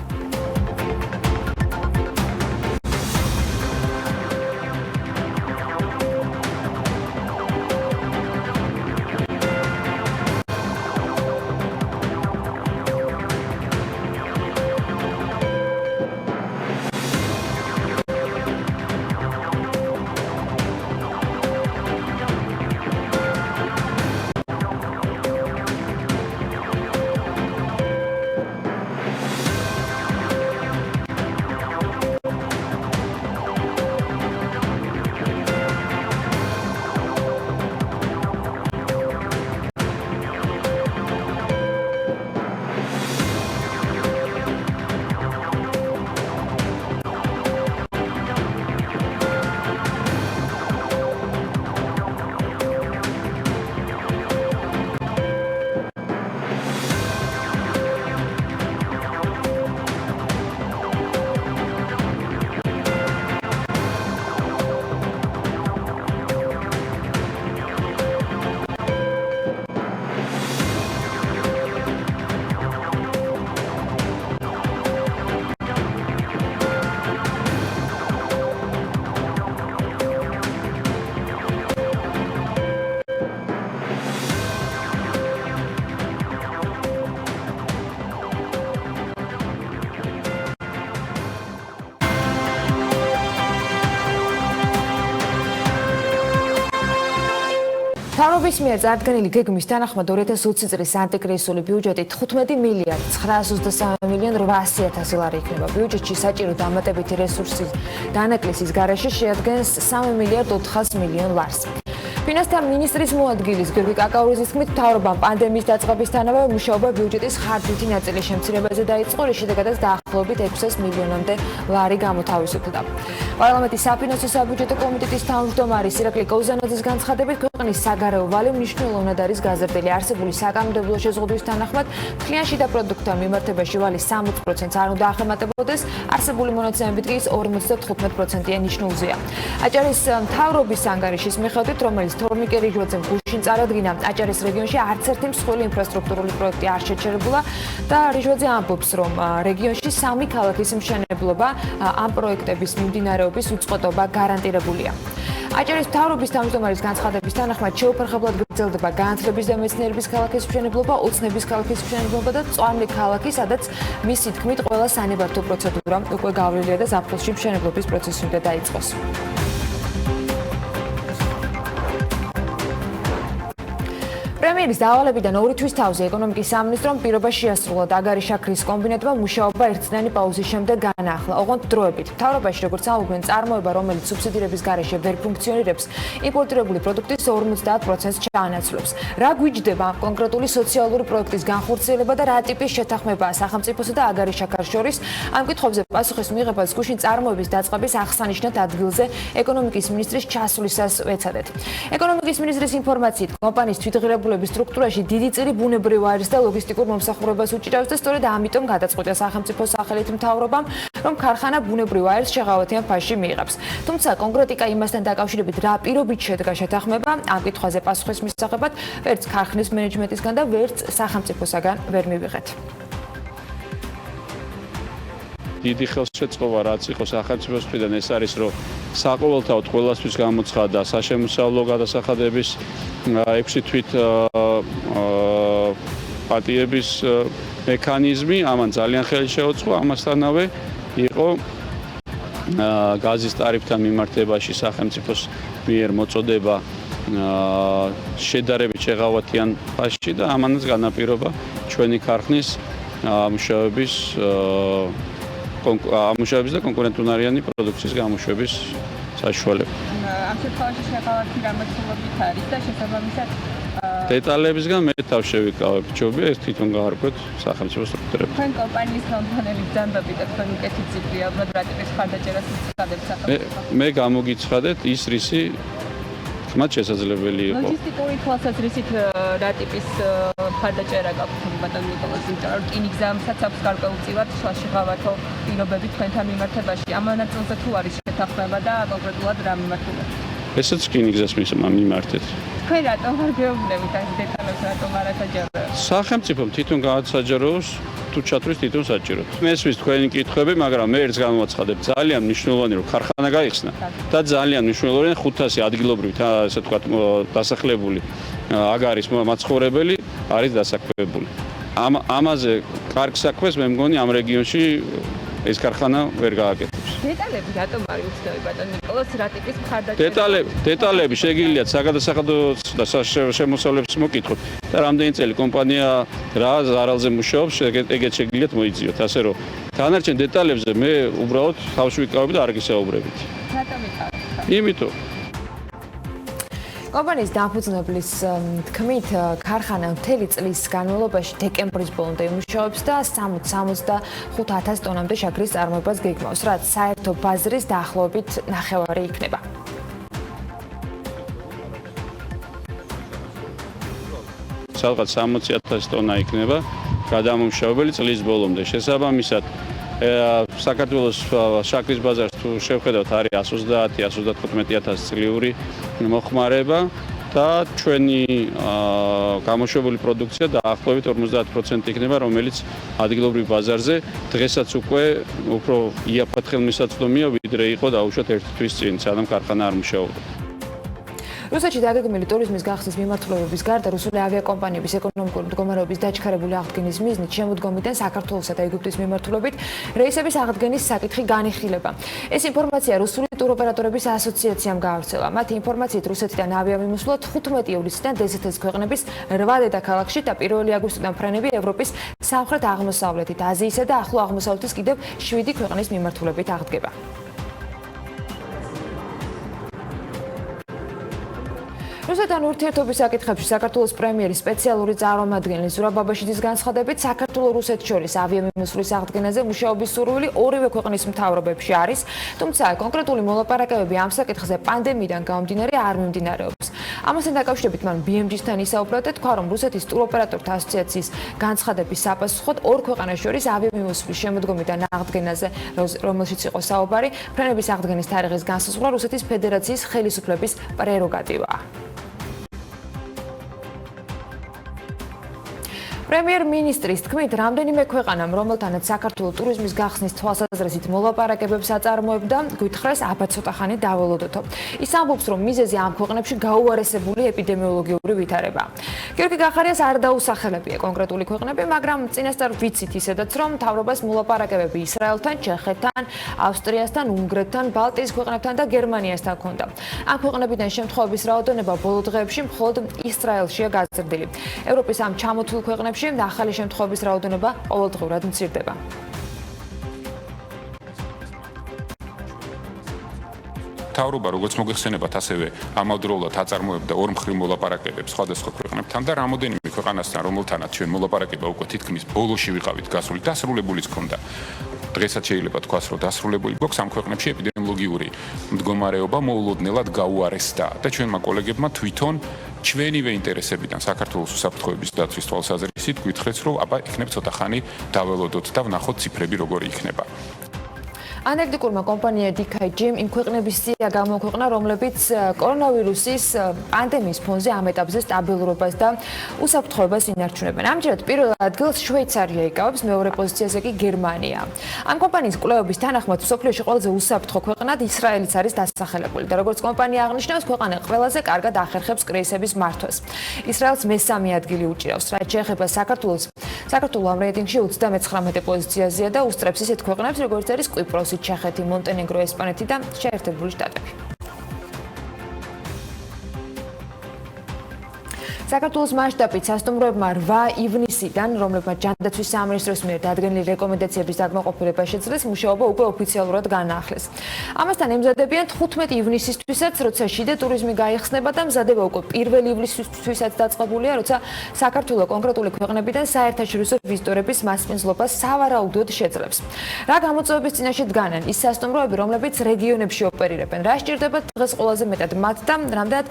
მთავრობის მიერ წარდგენილი გეგმის თანახმად 2020 წლის ანტიკრიზისული ბიუჯეტი 15 მილიარდ 923 მილიონ 800 ლარი იქნება. ბიუჯეტში საჭირო დამატებითი რესურსის დანაკლისის გარეშე შეადგენს 3 მილიარდ 400 მილიონ ლარს. ფინანსთა მინისტრის მოადგილის გიორგი კაკაურიძის თქმით, მთავრობამ პანდემიის დაწყებისთანავე მუშაობა ბიუჯეტის ხარჯვითი ნაწილის შემცირებაზე დაიწყო, რის შედეგადაც დაახლოებით 600 მილიონამდე ლარი გამოთავისუფლდა. პარლამენტის საფინანსო საბიუჯეტო კომიტეტის თავმჯდომარის ირაკლი კოუზანაძის განცხადებით, ქვეყნის საგარეო ვალი მნიშვნელოვნად არის გაზრდილი. არსებული საკანონმდებლო შეზღუდვის თანახმად, მთლიან შიდა პროდუქტთან მიმართებაში ვალის 60%-ს არ უნდა ახემატებოდეს, არსებული მონაცემებით კი ის 55%-იან ნიშნულზეა. აჭარის მთავრობის ანგარიშის მიხედვით, რომელიც თორმიკე რიჟვაძემ გუშინ წარადგინა, აჭარის რეგიონში არც ერთი მსხვილი ინფრასტრუქტურული პროექტი არ შეჩერებულა და რიჟვაძე ამბობს, რომ რეგიონში 3 ქალაქის მშენებლობა ამ პროექტების მიმდინარეობის უწყοτობა გარანტირებულია. აჭარის მთავრობის თავმჯდომარის განცხადების თანახმად შეუფერხებლად გრძელდება განათლების და მეცნიერების ქალაქის მშენებლობა, ოცნების ქალაქის მშენებლობა და მწვანე ქალაქი, სადაც მისი თქმით ყველა სანებართო პროცედურა უკვე გავლილია და ზაფხულში მშენებლობის პროცესი უნდა დაიწყოს. პრემიერის დავალებიდან 2 თვის თავზე ეკონომიკის სამინისტრომ პირობა შეასრულა და აგარის შაქრის კომბინატმა მუშაობა ერთწლიანი პაუზის შემდეგ განაახლა. ოღონდ დროებით მთავრობაში, როგორც ამბობენ, წარმოება, რომელიც სუბსიდირების გარეშე ვერ ფუნქციონირებს, იმპორტირებული პროდუქტის 50%-ს ჩაანაცვლებს. რა გვიჯდება კონკრეტული სოციალური პროექტის განხორციელება და რა ტიპის შეთანხმებაა სახელმწიფოსა და აგარის შაქარს შორის? ამ კითხვებზე პასუხის მიღებას გუშინ წარმოების დაწყების აღსანიშნად ადგილზე ეკონომიკის მინისტრის ჩასვლისას ვეცადეთ. ეკონომიკის მინისტრის ინფორმაციით, კომპანიის თვითღირებულების სტრუქტურაში დიდი წილი ბუნებრივ აირს და ლოგისტიკურ მომსახურებას უჭირავს და სწორედ ამიტომ გადაწყვიტა სახელმწიფოს სახელით მთავრობამ, რომ ქარხანა ბუნებრივ აირს შეღავათიან ფასში მიიღებს. თუმცა კონკრეტიკა იმასთან დაკავშირებით რა პირობით შედგა შეთანხმება, ამ კითხვაზე პასუხის მისაღებად ვერც ქარხნის მენეჯმენტისგან და ვერც სახელმწიფოსაგან ვერ მივიღეთ. დიდი ხელშეწყობა რაც იყო სახელმწიფოს მხრიდან ეს არის, რომ საყოველთაოდ ყველასთვის გამოცხადა საშემოსავლო გადასახადების 6 თვით პატიების მექანიზმი, ამან ძალიან ხელი შეუწყო, ამასთანავე იყო გაზის ტარიფთან მიმართებაში სახელმწიფოს მიერ მოწოდება შედარებით შეღავათიან ფასში და ამანაც განაპირობა ჩვენი ქარხნის მუშაობის და კონკურენტუნარიანი პროდუქციის გამოშვების საშუალება. ამ შემთხვევაში შეღავათი რამოცულობით არის და შესაბამისად დეტალებისგან მე თავ შევიკავებ, ჯობია ეს თვითონ გაარკვეთ სახელმწიფო სტრუქტურებს. თქვენ კომპანიის ხელმძღვანელი ბრძანდებით და თქვენ უკეთი ციფრია, უბრალოდ რა ტიპის ხარდაჭერას ცხადებს სახელმწიფო? მე გამოგიცხადეთ ის რისი თქმაც შესაძლებელი იყო. ლოგისტიკური თვალსაზრისით რა ტიპის ხარდაჭერა გაქვთ ბატონ ნიკოლას, იმიტომ რომ რკინიგზასაც აქვს გარკვეულწილად შეღავათო პირობები თქვენთან მიმართებაში. ამ ნაწილზე თუ არის შეთანხმება და კონკრეტულად რა მიმართულებით? ესაც რკინიგზას მიმართეთ. თქვენ რატომ არ გეუბნებით ამ დეტალებს, რატომ არ ასაჯაროებთ? სახელმწიფომ თვითონ გაასაჯაროოს თუ ჩათვლის თვითონ საჭიროდ. მესმის თქვენი კითხვები, მაგრამ მე ერთს განვაცხადებ, ძალიან მნიშვნელოვანი რომ ქარხანა გაიხსნა და ძალიან მნიშვნელოვანი 500 ადგილობრივი, ასე ვთქვათ, დასახლებული აგარის მაცხოვრებელი არის დასაქმებული. ამაზე კარგ საქმეს მე მგონი ამ რეგიონში ეს ქარხანა ვერ გააკეთებს. დეტალები რატომ არის უცნაური ბატონ ნიკოლას, რა ტიპის მხარდაჭერა? დეტალები შეგიძლიათ საგადასახადო და შემოსავლებს მოკითხოთ და რამდენი წელი კომპანია რა ზარალზე მუშაობს, ეგეც შეგიძლიათ მოიძიოთ, ასე რომ დანარჩენ დეტალებზე მე უბრალოდ თავში ვიკავებ და არ გისაუბრებით. რატომ ვიკავებთ? იმიტომ კომპანიის დამფუძნებლის თქმით, ქარხანა მთელი წლის განმავლობაში დეკემბრის ბოლომდე იმუშავებს და 60-65,000 ტონამდე შაქრის წარმოებას გეგმავს, რაც საერთო ბაზრის დაახლოებით 9 იქნება. სადღაც 60,000 ტონა იქნება გადამამუშავებელი წლის ბოლომდე. შესაბამისად, საქართველოს შაქრის ბაზარს თუ შევხედავთ, არის 130-115,000 წლიური მოხმარება და ჩვენი გამოშვებული პროდუქცია დაახლოებით 50% იქნება, რომელიც ადგილობრივ ბაზარზე დღესაც უკვე უფრო იაფად ხელმისაწვდომია, ვიდრე იყო დაუშვათ 1 თვის წინ, სანამ ქარხანა არ მუშაობდა. რუსეთში დაგეგმილი ტურიზმის გახსნის მიმართულებების გარდა რუსული ავიაკომპანიების ეკონომიკური მდგომარეობის დაჩქარებული აღდგენის მიზნით შემოდგომიდან საქართველოსა და ეგვიპტის მიმართულებით რეისების აღდგენის საკითხი განიხილება. ეს ინფორმაცია რუსული ტუროპერატორების ასოციაციამ გაავრცელა. მათი ინფორმაციით რუსეთიდან ავიამიმოსვლა 15 ივლისიდან DZS ქვეყნების 8 დედაქალაქში და 1 აგვისტოდან ფრენები ევროპის სამხრეთ აღმოსავლეთით, აზიისა და ახლო აღმოსავლეთის კიდევ 7 ქვეყნის მიმართულებით აღდგება. რუსეთთან ურთიერთობის საკითხებში საქართველოს პრემიერის სპეციალური წარმომადგენელი ზურაბ ბაბაშიძის განცხადებით, საქართველოს-რუსეთს შორის ავიამიმოსვლის აღდგენაზე მუშაობის სურვილი ორივე ქვეყნის მთავრობებში არის, თუმცა კონკრეტული მოლაპარაკებები ამ საკითხზე პანდემიიდან გამომდინარე არ მიმდინარეობს. ამასთან დაკავშირებით მან BMG-სთან ისაუბრა და თქვა, რომ რუსეთის ტუროპერატორთა ასოციაციის განცხადების საპასუხოდ ორ ქვეყანას შორის ავიამიმოსვლის შემოდგომიდან აღდგენაზე, რომელშიც იყო საუბარი, ფრენების აღდგენის თარიღის განსაზღვრა რუსეთის ფედერაციის ხელისუფლების პრეროგატივაა. პრემიერ-მინისტრის თქმით, რამდენიმე ქვეყანამ, რომელთანაც საქართველოს ტურიზმის გახსნის თვალსაზრისით მოლაპარაკებებს აწარმოებდა, გვითხრეს აბა ცოტა ხანი დაველოდოთო. ის ამბობს, რომ მიზეზი ამ ქვეყნებში გაუარესებული ეპიდემიოლოგიური ვითარებაა. გიორგი გახარიას არ დაუსახელებია კონკრეტული ქვეყნები, მაგრამ წინასწარ ვიცით ისედაც, რომ მთავრობას მოლაპარაკებები ისრაელთან, ჩეხეთთან, ავსტრიასთან, უნგრეთთან, ბალტიის ქვეყნებთან და გერმანიასთან ჰქონდა. ამ ქვეყნებიდან შემთხვევების რაოდენობა ბოლო დღეებში მხოლოდ ისრაელშია გაზრდილი. ევროპის ამ ჩამოთვლილ ქვეყნებში ახალი შემთხვევების რაოდენობა ყოველდღურად მცირდება. მთავრობა როგორც მოგეხსენებათ, ასევე ამავდროულად აწარმოებდა ორმხრივ მოლაპარაკებებს სხვადასხვა ქვეყნებთან და რამოდენიმე ქვეყანასთან, რომელთანაც ჩვენ მოლაპარაკება უკვე თითქმის ბოლოში ვიყავით გასული, დასრულებულიც ჰქონდა. დღესაც შეიძლება თქვას, რომ დასრულებული გვაქვს ამ ქვეყნებში ეპიდემიოლოგიური მდგომარეობა მოულოდნელად გაუარესდა და ჩვენმა კოლეგებმა თვითონ ჩვენივე ინტერესებიდან საქართველოს უსაფრთხოების დაცვის თვალსაზრისით გვითხრეს, რომ აბა იქნებ ცოტა ხანი დაველოდოთ და ვნახოთ ციფრები როგორი იქნება. ანალიტიკურმა კომპანია DKG იმ ქვეყნების სია გამოქვეყნა, რომლებიც კორონავირუსის პანდემიის ფონზე ამ ეტაპზე სტაბილურობას და უსაფრთხოებას ინარჩუნებენ. ამჯერად პირველ ადგილს შვეიცარია იკავებს, მეორე პოზიციაზე კი გერმანია. ამ კომპანიის კვლევების თანახმად მსოფლიოში ყველაზე უსაფრთხო ქვეყნად ისრაელიც არის დასახელებული და როგორც კომპანია აღნიშნავს, ქვეყანა ყველაზე კარგად ახერხებს კრიზისების მართვას. ისრაელს მესამე ადგილი უჭირავს, რაც შეეხება საქართველოს ამ რეიტინგში 39 პოზიციაზეა და უსწრებს ისეთ ქვეყნებს, როგორც არის კვიპროსი, ჩეხეთი, მონტენეგრო, ესპანეთი და შეერთებული შტატები. საქართველოს მასშტაბით სასტუმროებმა 8 ივნისიდან, რომლებმაც ჯანდაცვის სამინისტროს მიერ დადგენილი რეკომენდაციების დაკმაყოფილება შეძლეს, მუშაობა უკვე ოფიციალურად განაახლეს. ამასთან ემზადებიან 15 ივნისისთვისაც, როცა შიდა ტურიზმი გაიხსნება და მზადება უკვე 1 ივლისისთვისაც დაწყებულია, როცა საქართველოს კონკრეტული ქვეყნებიდან საერთაშორისო ვიზიტორების მასპინძლობას სავარაუდოდ შეძლებს. რა გამოწვევების წინაშე დგანან ის სასტუმროები, რომლებიც რეგიონებში ოპერირებენ, რა სჭირდება დღეს ყველაზე მეტად მათ და რამდენად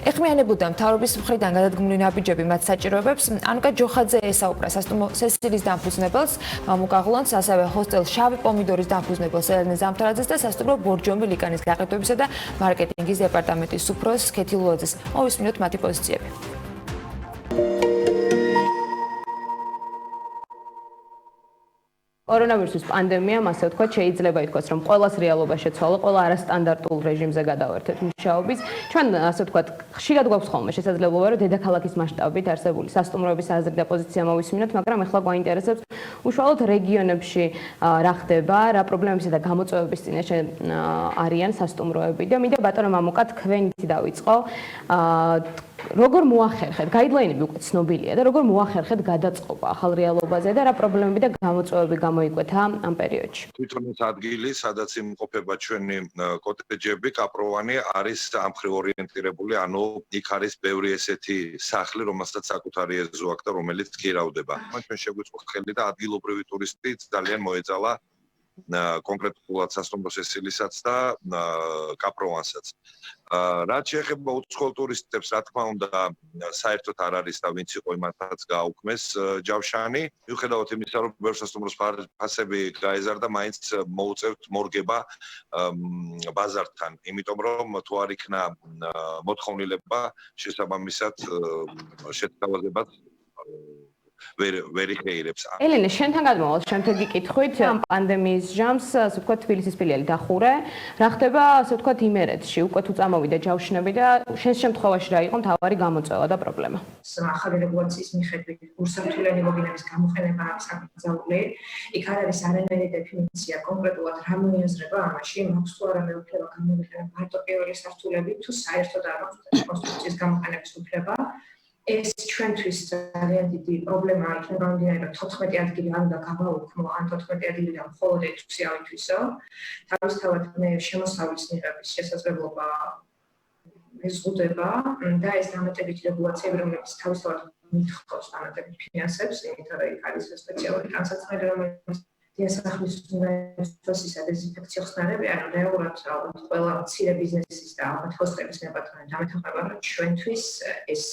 ეხმიანებოდა მთავრობის მხრიდან გადადგმული ნაბიჯები მათ საჭიროებებს. ანუკა ჯოხაძე ესაუბრა სასტუმრო სესილის დამფუძნებელს, მამუკაღლონს, ასევე ჰოსტელ შავი პომიდორის დამფუძნებელს ელენე ზამთარაძეს და სასტუმრო ბორჯომი ლიკანის გაყიდვებისა და მარკეტინგის დეპარტამენტის სუფროს ქეთილუაძეს. მოვისმინოთ მათი პოზიციები. კორონავირუსის პანდემიამ, ასე ვთქვათ, შეიძლება ითქვას, რომ ყველას რეალობა შეცვალა, ყველა არასტანდარტულ რეჟიმზე გადავერთეთ მუშაობის. ჩვენ, ასე ვთქვათ, ხშირად გვაქვს ხოლმე შესაძლებლობა, რომ დედაქალაქის მასშტაბით არსებული სასტუმროების აზრი და პოზიცია მოვისმინოთ, მაგრამ ახლა გვაინტერესებს უშუალოდ რეგიონებში რა ხდება, რა პრობლემებისა და გამოწვევების წინაშე არიან სასტუმროები და მინდა ბატონო მამუკა თქვენით დავიწყო. როგორ მოახერხეთ, გაიდლაინები უკვე ცნობილია და როგორ მოახერხეთ გადაწყობა ახალ რეალობაზე და რა პრობლემები და გამოწვევები გამოიკვეთა ამ პერიოდში? თვითონაც ადგილი, სადაც იმყოფება ჩვენი კოტეჯები, კაპროვანი არის ამ მხრივ ორიენტირებული, ანუ იქ არის ბევრი ესეთი სახლი, რომელსაც საკუთარი ეზო აქვს და რომელიც გირავდება. ჩვენ შეგვიწყო ხელი და ადგილობრივი ტურისტი ძალიან მოეძალა კონკრეტულად სასტუმრო სესილისაც და კაპროვანსაც. რაც შეეხება უცხოელ ტურისტებს, რა თქმა უნდა, საერთოდ არ არის და ვინც იყო იმათაც გააუქმეს ჯავშანი. მიუხედავად იმისა, რომ ბევრ სასტუმროს ფასები გაეზარდა, მაინც მოუწევთ მორგება ბაზართან, იმიტომ რომ თუ არ იქნა მოთხოვნილება შესაბამისად შეთავაზებაც ვერ იხეირებს. ელენე, შენთან გადმოვალ შემდეგი კითხვით, ამ პანდემიის ჟამს, ასე ვთქვათ, თბილისის ფილიალი დახურე. რა ხდება, ასე ვთქვათ, იმერეთში? უკვე თუ წამოვიდა ჯავშნები და შენს შემთხვევაში რა იყო მთავარი გამოწვევა და პრობლემა? ახალი რეგულაციის მიხედვით გულსაფრთხილიანი მობინების გამოყენება არის აკრძალული. იქ არ არის არანაირი დეფინიცია კონკრეტულად რა მოიაზრება ამაში, მაქვს თუ არა მეუფლება გამოვიყენა მარტო პირველი სართულები თუ საერთოდ არ აქვს კონსტრუქციის გამოყენების უფლება. ეს ჩვენთვის ძალიან დიდი პრობლემაა, იქნება მომდინარე, რომ 14 ადგილი არ უნდა გავაუქმო, ან 14 ადგილიდან მხოლოდ 6 ავითვისო. თავისთავად მე შემოსავლის მიღების შესაძლებლობა მეზღუდება და ეს დამატებითი რეგულაციები, რომელიც თავისთავად მითხოვს დამატებით ფინანსებს, იმიტომ რომ იქ არის სპეციალური განსაცმელი, რომელიც დიასახლის უნივერსიტეტისა დეზინფექციო ხსნარები, ანუ რეალურად ყველა მცირე ბიზნესის და ალბათ ჰოსტელის მეპატრონე დამეთანხმება, რომ ჩვენთვის ეს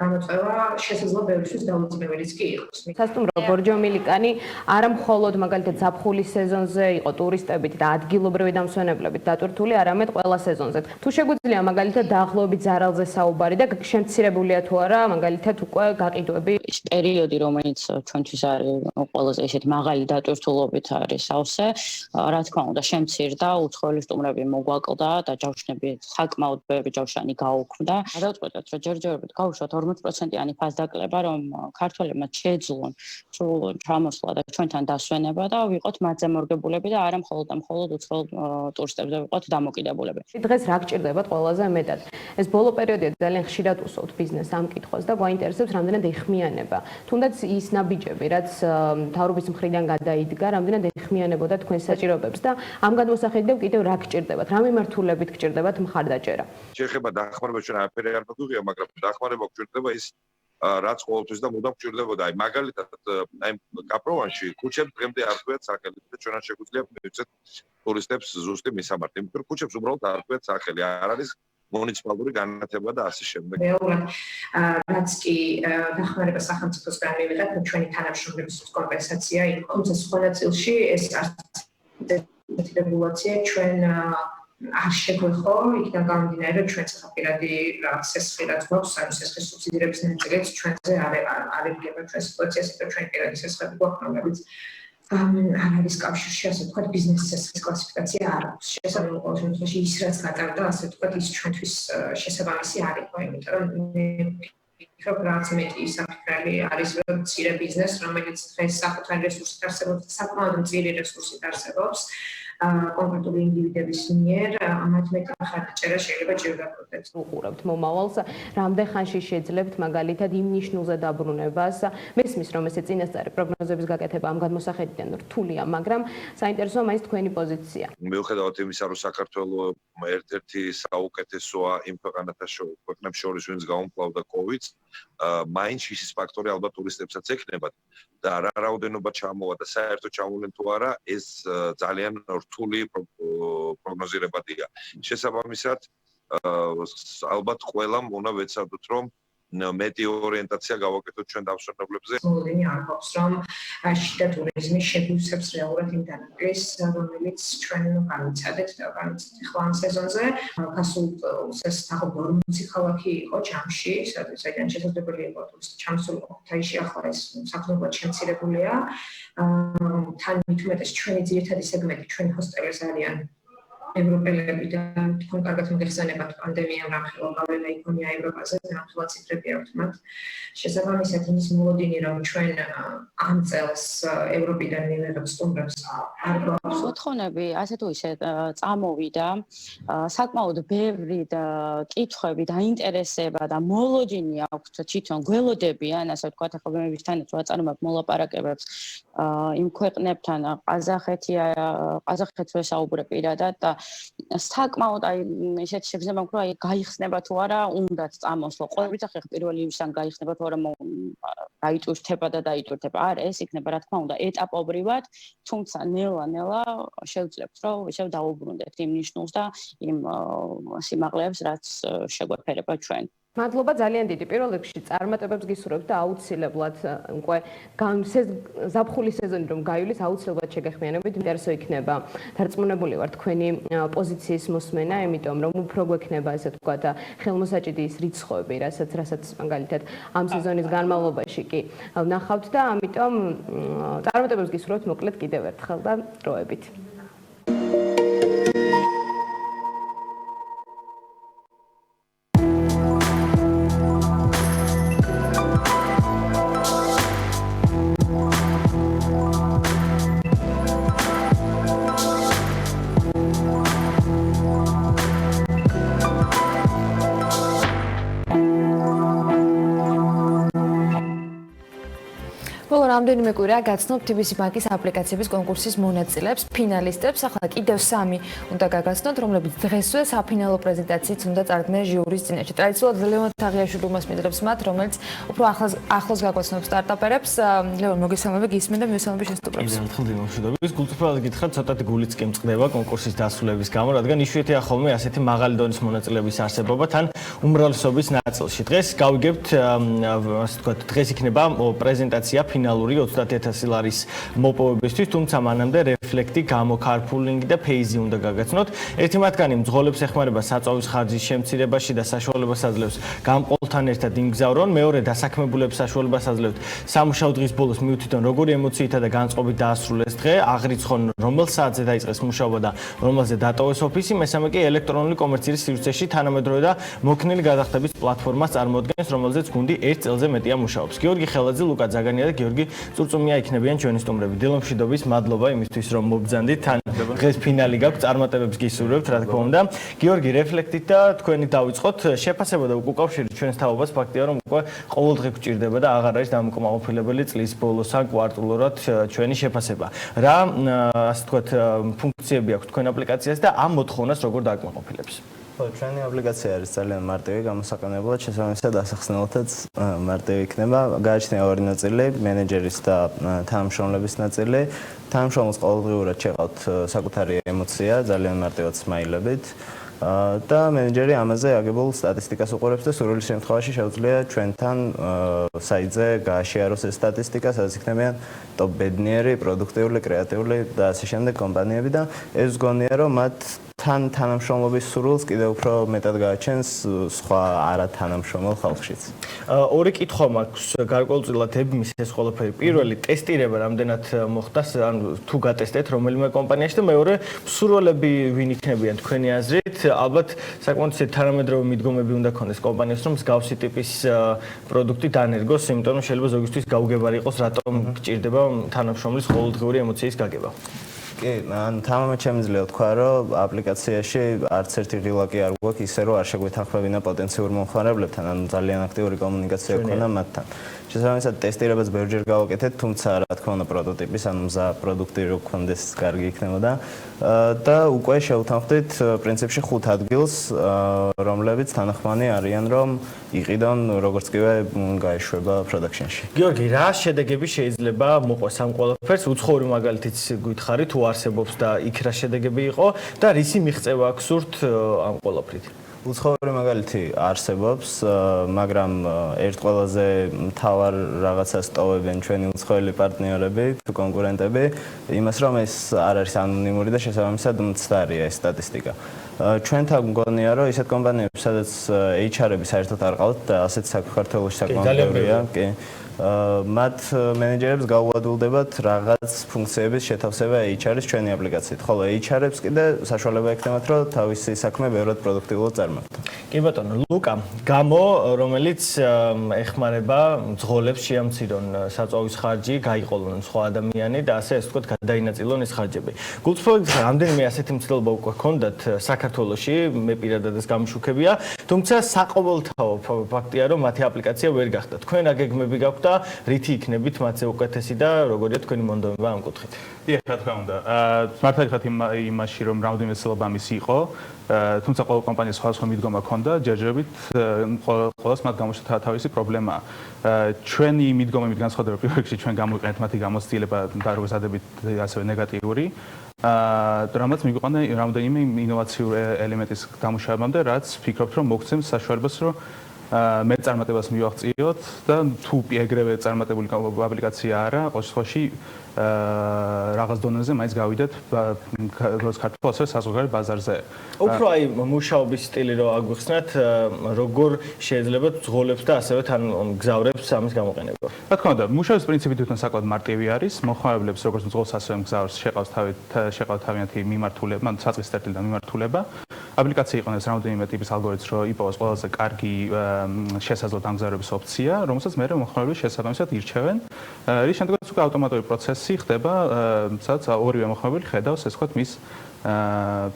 გამოწვევა შესაძლოა ბევრისთვის დაუძინებელიც კი იყოს. სასტუმრო ბორჯომილიკანი არა მხოლოდ მაგალითად ზაფხულის სეზონზე იყო ტურისტებით და ადგილობრივი დამსვენებლებით დატვირთული, არამედ ყველა სეზონზე. თუ შეგვიძლია მაგალითად დაახლოებით ზარალზე საუბარი და შემცირებულია თუ არა მაგალითად უკვე გაყიდვები. ეს პერიოდი, რომელიც ჩვენთვის არის ყველაზე ესეთ მაღალი დატვირთულობით არის სავსე, რა თქმა უნდა, შემცირდა, უცხოელი სტუმრები მოგვაკლდა და ჯავშნები საკმაოდ ბევრი ჯავშანი გაუქმდა. გადავწყვეტეთ, რომ ჯერჯერობით გავუშვათ 40%-იანი ფასდაკლება, რომ ქართველებმა შეძლონ სრულად ჩამოსვლა და ჩვენთან დასვენება და ვიყოთ მათზე მორგებულები და არა მხოლოდ და მხოლოდ უცხოელ ტურისტებზე ვიყოთ დამოკიდებულები. დღეს რა გჭირდებათ ყველაზე მეტად? ეს ბოლო პერიოდია ძალიან ხშირად უსვოთ ბიზნესს ამ კითხვას და გვაინტერესებს რამდენად ეხმიანება. თუნდაც ის ნაბიჯები, რაც მთავრობის მხრიდან გადაიდგა, რამდენად ეხმიანებოდა თქვენს საჭიროებებს და ამ გადმოსახედიდან კიდევ რა გჭირდებათ? რა მიმართულებით გჭირდებათ მხარდაჭერა? შეხება დახმარება ჩვენ არაფერი არ მოგვიღია, მაგრამ დახმარება გჭირდება ის რაც ყოველთვის და მუდამ გჭირდებოდა. აი მაგალითად აი კაპროვანში ქუჩებს დღემდე არ ხვიათ სახელი და ჩვენ არ შეგვიძლია მივცეთ ტურისტებს ზუსტი მისამართი, იმიტომ რომ ქუჩებს უბრალოდ არ ხვიათ სახელი. არ არის მუნიციპალური განათება და ასე შემდეგ. რეალურად რაც კი დახმარება სახელმწიფოსგან მივიღეთ, ჩვენი თანამშრომლების კომპენსაცია იყო, თუმცა სხვა ნაწილში ეს რეგულაცია ჩვენ არ შეგვეხო, იქიდან გამომდინარე, რომ ჩვენ სახელმწიფო რაღაც სესხი რაც გვაქვს, ანუ სესხის სუბსიდირების ნაწილიც ჩვენზე არ იგება ჩვენ სიტუაციას, რომ ჩვენ პირადი სესხები გვაქვს, რომელიც არ არის კავშირში, ასე ვთქვათ, ბიზნეს სესხის კლასიფიკაცია არ აქვს. შესაძლოა ყოველ შემთხვევაში ის რაც გატარდა, ასე ვთქვათ, ის ჩვენთვის შესაბამისი არ იყო, იმიტომ რომ ვფიქრობ, რაც მეტი საფრთხელი არის, რომ მცირე ბიზნესს, რომელიც დღეს საკუთარი რესურსით არსებობს, საკმაოდ მწირი რესურსით არსებობს, კონკრეტული ინდივიდების მიერ ამათ მეტი მხარდაჭერა შეიძლება ჭირდებოდეს. უყურებთ მომავალს, რამდენ ხანში შეძლებთ მაგალითად იმ ნიშნულზე დაბრუნებას. მესმის, რომ ესე წინასწარი პროგნოზების გაკეთება ამ გადმოსახედიდან რთულია, მაგრამ საინტერესოა მაინც თქვენი პოზიცია. მიუხედავად იმისა, რომ საქართველოს ერთ-ერთი საუკეთესოა იმ ქვეყნებს შორის, ვინც გაუმკლავდა COVID-ს, მაინც ის ფაქტორი ალბათ ტურისტებსაც ექნებათ და რა რაოდენობა ჩამოვა და საერთოდ ჩამოვიდნენ თუ არა, ეს ძალიან რთული პროგნოზირებადია. შესაბამისად, ალბათ ყველამ უნდა ვეცადოთ, რომ მეტი ორიენტაცია გავაკეთოთ ჩვენ დამსვენებლებზე. მოლოდინი ამბობს, რომ შიდა ტურიზმი შეგვივსებს რეალურად იმ დანაკლისს, რომელიც ჩვენ განვიცადეთ და განვიცადეთ ახლა ამ სეზონზე. გასულ წელს ეს თაღობრივ 40 ქალაქი იყო ჯამში, საიდან შესაძლებელი იყო ტურისტი ჩამოსულიყო ქუთაისში, ახლა ეს საფრთხებლად შემცირებულია. თან მით უმეტეს ჩვენი ძირითადი სეგმენტი, ჩვენი ჰოსტელებს არიან ევროპელები და თქვენ კარგად მოგეხსენებათ პანდემიამ რამხელა გავლენა იქონია ევროპაზე, რამხელა ციფრები აქვთ მათ. შესაბამისად იმის მოლოდინი, რომ ჩვენ ამ წელს ევროპიდან მივიღებთ სტუმრებს არ გვაქვს. მოთხოვნები ასე თუ ისე წამოვიდა, საკმაოდ ბევრი კითხვები და ინტერესება და მოლოდინი აქვთ თვითონ გველოდებიან, ასე ვთქვათ, ახლა მე ვისთანაც ვაწარმოებ მოლაპარაკებებს იმ ქვეყნებთან, ყაზახეთს ვესაუბრე პირადად და საკმაოდ აი ესეთ შეგრძნება მქონდა, აი გაიხსნება თუ არა, უნდათ წამოსვლა. ყოველთვის ახლა პირველი ისან გაიხსნება თუ არა დაიტვირთება და დაიტვირთება. არა, ეს იქნება რა თქმა უნდა ეტაპობრივად, თუმცა ნელა-ნელა შევძლებთ, რომ ისევ დაუბრუნდეთ იმ ნიშნულს და იმ სიმაღლეებს, რაც შეგვეფერება ჩვენ. მადლობა ძალიან დიდი. პირველ რიგში წარმატებებს გისურვებთ და აუცილებლად უკვე ზაფხულის სეზონი რომ გაივლის, აუცილებლად შეგეხმიანებით, ინტერესო იქნება. დარწმუნებული ვარ თქვენი პოზიციის მოსმენა, იმიტომ რომ უფრო გვექნება ესე ვთქვათ ხელმოსაჭიდი ის რიცხვები, რასაც მაგალითად ამ სეზონის განმავლობაში კი ვნახავთ და ამიტომ წარმატებებს გისურვებთ მოკლედ კიდევ ერთხელ და დროებით. რამდენიმე კვირა გაცნობთ TBC ბანკის აპლიკაციების კონკურსის მონაწილეებს, ფინალისტებს. ახლა კიდევ 3 უნდა გაგაცნოთ, რომლებიც დღესვე საფინალო პრეზენტაციით უნდა წარდგნენ ჟიურის წინაშე. ტრადიციულად ლევან თაღიაშვილი უმასპინძლებს მათ, რომელიც უფრო ახლოს გაგვაცნობს სტარტაპერებს. ლევან, მოგესალმები, გისმენ და მივესალმები შესტუბრებს. ერთხელ დილამშვიდობის. გულწრფელად გითხრათ, ცოტათი გულიც კი მწყდება კონკურსის დასრულების გამო, რადგან იშვიათია ხოლმე ასეთი მაღალი დონის მონაწილეების არსებობა თან უმრავლესობის ნაწილში. დღეს გავიგებთ, ასე ვთქვათ, დღეს იქნება პრეზენტაცია ფინალური 30000 ლარის მოპოვებისთვის, თუმცა მანამდე რეფლექტი, გამო-carpooling და phase უნდა გაგაცნოთ. ერთი მათგანი მძღოლებს ეხმარება საწვავის ხარჯის შემცირებაში და საშუალებას აძლევს გამყოლთან ერთად იმგზავრონ. მეორე დასაქმებულებს საშუალებას აძლევთ სამუშაო დღის ბოლოს მიუთითონ როგორი ემოციითა და განწყობით დაასრულეს დღე, აღრიცხონ რომელ საათზე დაიწყეს მუშაობა და რომელზე დატოვეს ოფისი. მესამე კი ელექტრონული კომერციის სივრცეში თანამედროვე და მოქნილი გადახდების პლატფორმას წარმოადგენს, რომელზეც გუნდი 1 წელზე მეტია მუშაობს. გიორგი ხელაძე, ლუკა ძაგანია და გიორგი წურწუმია იქნებიან ჩვენი სტუმრები. დილამშვიდობის, მადლობა იმისთვის რომ მობრძანდით. თან დღეს ფინალი გაქვს, წარმატებებს გისურვებთ, რა თქმა უნდა. გიორგი, რეფლექტით და თქვენი დავიწყოთ. შეფასება და უკავშირით ჩვენს თაობას ფაქტია რომ უკვე ყოველდღე გვჭირდება და აღარ არის დამკმაყოფილებელი წლის ბოლოს ან კვარტულურად ჩვენი შეფასება. რა, ასე ვთქვათ, ფუნქციები აქვს თქვენ აპლიკაციას და ამ მოთხოვნას როგორ დააკმაყოფილებს? ჩვენი აპლიკაცია არის ძალიან მარტივი, გამოსაყენებლად, შესაბამისად ასახსნელთაც მარტივი იქნება. გააჩნია ორი ნაწილი, მენეჯერის და თანამშრომლების ნაწილი. თანამშრომლებს ყოველდღიურად შეყავთ საკუთარი ემოცია, ძალიან მარტივად სმაილებით. და მენეჯერი ამაზე აგებულ სტატისტიკას უყურებს და სურვილის შემთხვევაში შეუძლია ჩვენთან საიტზე გააშიაროს ეს სტატისტიკა, სადაც იქნებიან ტოპ ბედნიერი, პროდუქტიული, კრეატიული და ასე შემდეგ კომპანიები და ეს გონია რომ მათ თანამშრომლობის სურვილს კიდევ უფრო მეტად გააჩენს სხვა არათანამშრომლ ხალხშიც. ორი კითხვა მაქვს გარკვეულწილად ებმის ეს ყველაფერი. პირველი, ტესტირება რამდენად მოხდა, ან თუ გატესტეთ რომელიმე კომპანიაში და მეორე, მსურველები ვინ იქნებიან თქვენი აზრით? ალბათ საკმაოდ თანამედროვე მიდგომები უნდა ქონდეს კომპანიას, რომ მსგავსი ტიპის პროდუქტი დანერგოს, იმიტომ რომ შეიძლება ზოგისთვის გაუგებარი იყოს, რატომ გჭირდება თანამშრომლის ყოველდღიური ემოციის გაგება. კი, თამამად შემიძლია თქვა, რომ აპლიკაციაში არც ერთი ღილაკი არ გვაქვს, ისე რომ არ შეგვეთანხმებინა პოტენციურ მომხმარებლებთან, ანუ ძალიან აქტიური კომუნიკაცია გქონდა მათთან. შესაბამისად, ტესტირებას ბევრჯერ გავაკეთეთ, თუმცა რა თქმა უნდა პროტოტიპის, ანუ მზა პროდუქტი რო გქონდეს, კარგი იქნებოდა და უკვე შევთანხმდით პრინციპში 5 ადგილს, რომლებიც თანახმანი არიან, რომ იყიდონ როგორც კივე გაეშვება პროდაქშენში. გიორგი, რა შედეგები შეიძლება მოყვეს ამ ყველაფერს? უცხოური მაგალითიც გითხარი თუ არსებობს და იქ რა შედეგები იყო და რისი მიღწევა აქვს სურთ ამ ყველაფრით? უცხოური მაგალითი არსებობს, მაგრამ ერთ ყველაზე მთავარ რაღაცას ტოვებენ ჩვენი უცხოელი პარტნიორები თუ კონკურენტები, იმას რომ ეს არ არის ანონიმური და შესაბამისად მცდარია ეს სტატისტიკა. ჩვენთან მგონია რომ ისეთ კომპანიები, სადაც HR-ები საერთოდ არ ყავთ და ასეთ საქართველოში საკმაოდ ბევრია, კი. მათ მენეჯერებს გაუადვილდებათ რაღაც ფუნქციების შეთავსება HR-ის ჩვენი აპლიკაციით, ხოლო HR-ებს კიდე საშუალება ექნებათ, რომ თავისი საქმე ბევრად პროდუქტიულად წარმართონ. კი ბატონო, ლუკა, გამო, რომელიც ეხმარება მძღოლებს შეამცირონ საწვავის ხარჯი, გაიყოლონ სხვა ადამიანი და ასე ეს ვთქვათ, გადაინაწილონ ეს ხარჯები. გულწრფელად რამდენიმე ასეთი მცდელობა უკვე ჰქონდათ საქართველოში, მე პირადადაც გამიშუქებია, თუმცა საყოველთაო ფაქტია, რომ მათი აპლიკაცია ვერ გახდა. თქვენ აგეგმები გაქვთ და რითი იქნებით მათზე უკეთესი და როგორია თქვენი მონდომება ამ კუთხით? დიახ, რა თქმა უნდა. მართლა გითხრათ იმაში, რომ რამდენიმე ცდილობა მისი იყო, თუმცა ყოველ კომპანიას სხვადასხვა მიდგომა ჰქონდა, ჯერჯერობით ყოველს მათ გამოჩნდა თავისი პრობლემა. ჩვენი მიდგომებით განსხვავდება პირველ რიგში ჩვენ გამოვიყენეთ მათი გამოცდილება და როგორც ადებით ასევე ნეგატიური. რამაც მიგვიყვანა რამდენიმე ინოვაციური ელემენტის დამუშავებამდე, რაც ფიქრობთ, რომ მოგცემს საშუალებას, რომ მეტწარმატებას მივაღწიოთ და თუ ეგრევე წარმატებული აპლიკაცია არა, ყოველ შემთხვევაში რაღაც დონეზე მაინც გავიდეთ როგორც ქართულ ასევე საზღვარგარეთ ბაზარზე. უფრო აი მუშაობის სტილი რო აგვიხსნათ, როგორ შეიძლება ძღოლებს და ასევე თან გზავრებს ამის გამოყენება. რა თქმა უნდა, მუშაობის პრინციპი თვითონ საკმაოდ მარტივი არის. მოხმარებლებს როგორც მძღოლს ასევე მგზავრს შეყავთ თავიანთი მიმართულება, საწყის წერტილიდან მიმართულება. აპლიკაცია იყენებს რამდენიმე ტიპის ალგორითმს, რომ იპოვოს ყველაზე კარგი შესაძლო დამგზავრების ოფცია, რომელსაც მერე მოხმარებლები შესაბამისად ირჩევენ. რის შემდეგაც უკვე ავტომატური პროცესი ხდება, სადაც ორივე მოხმარებელი ხედავს, ესე ვთქვათ, მის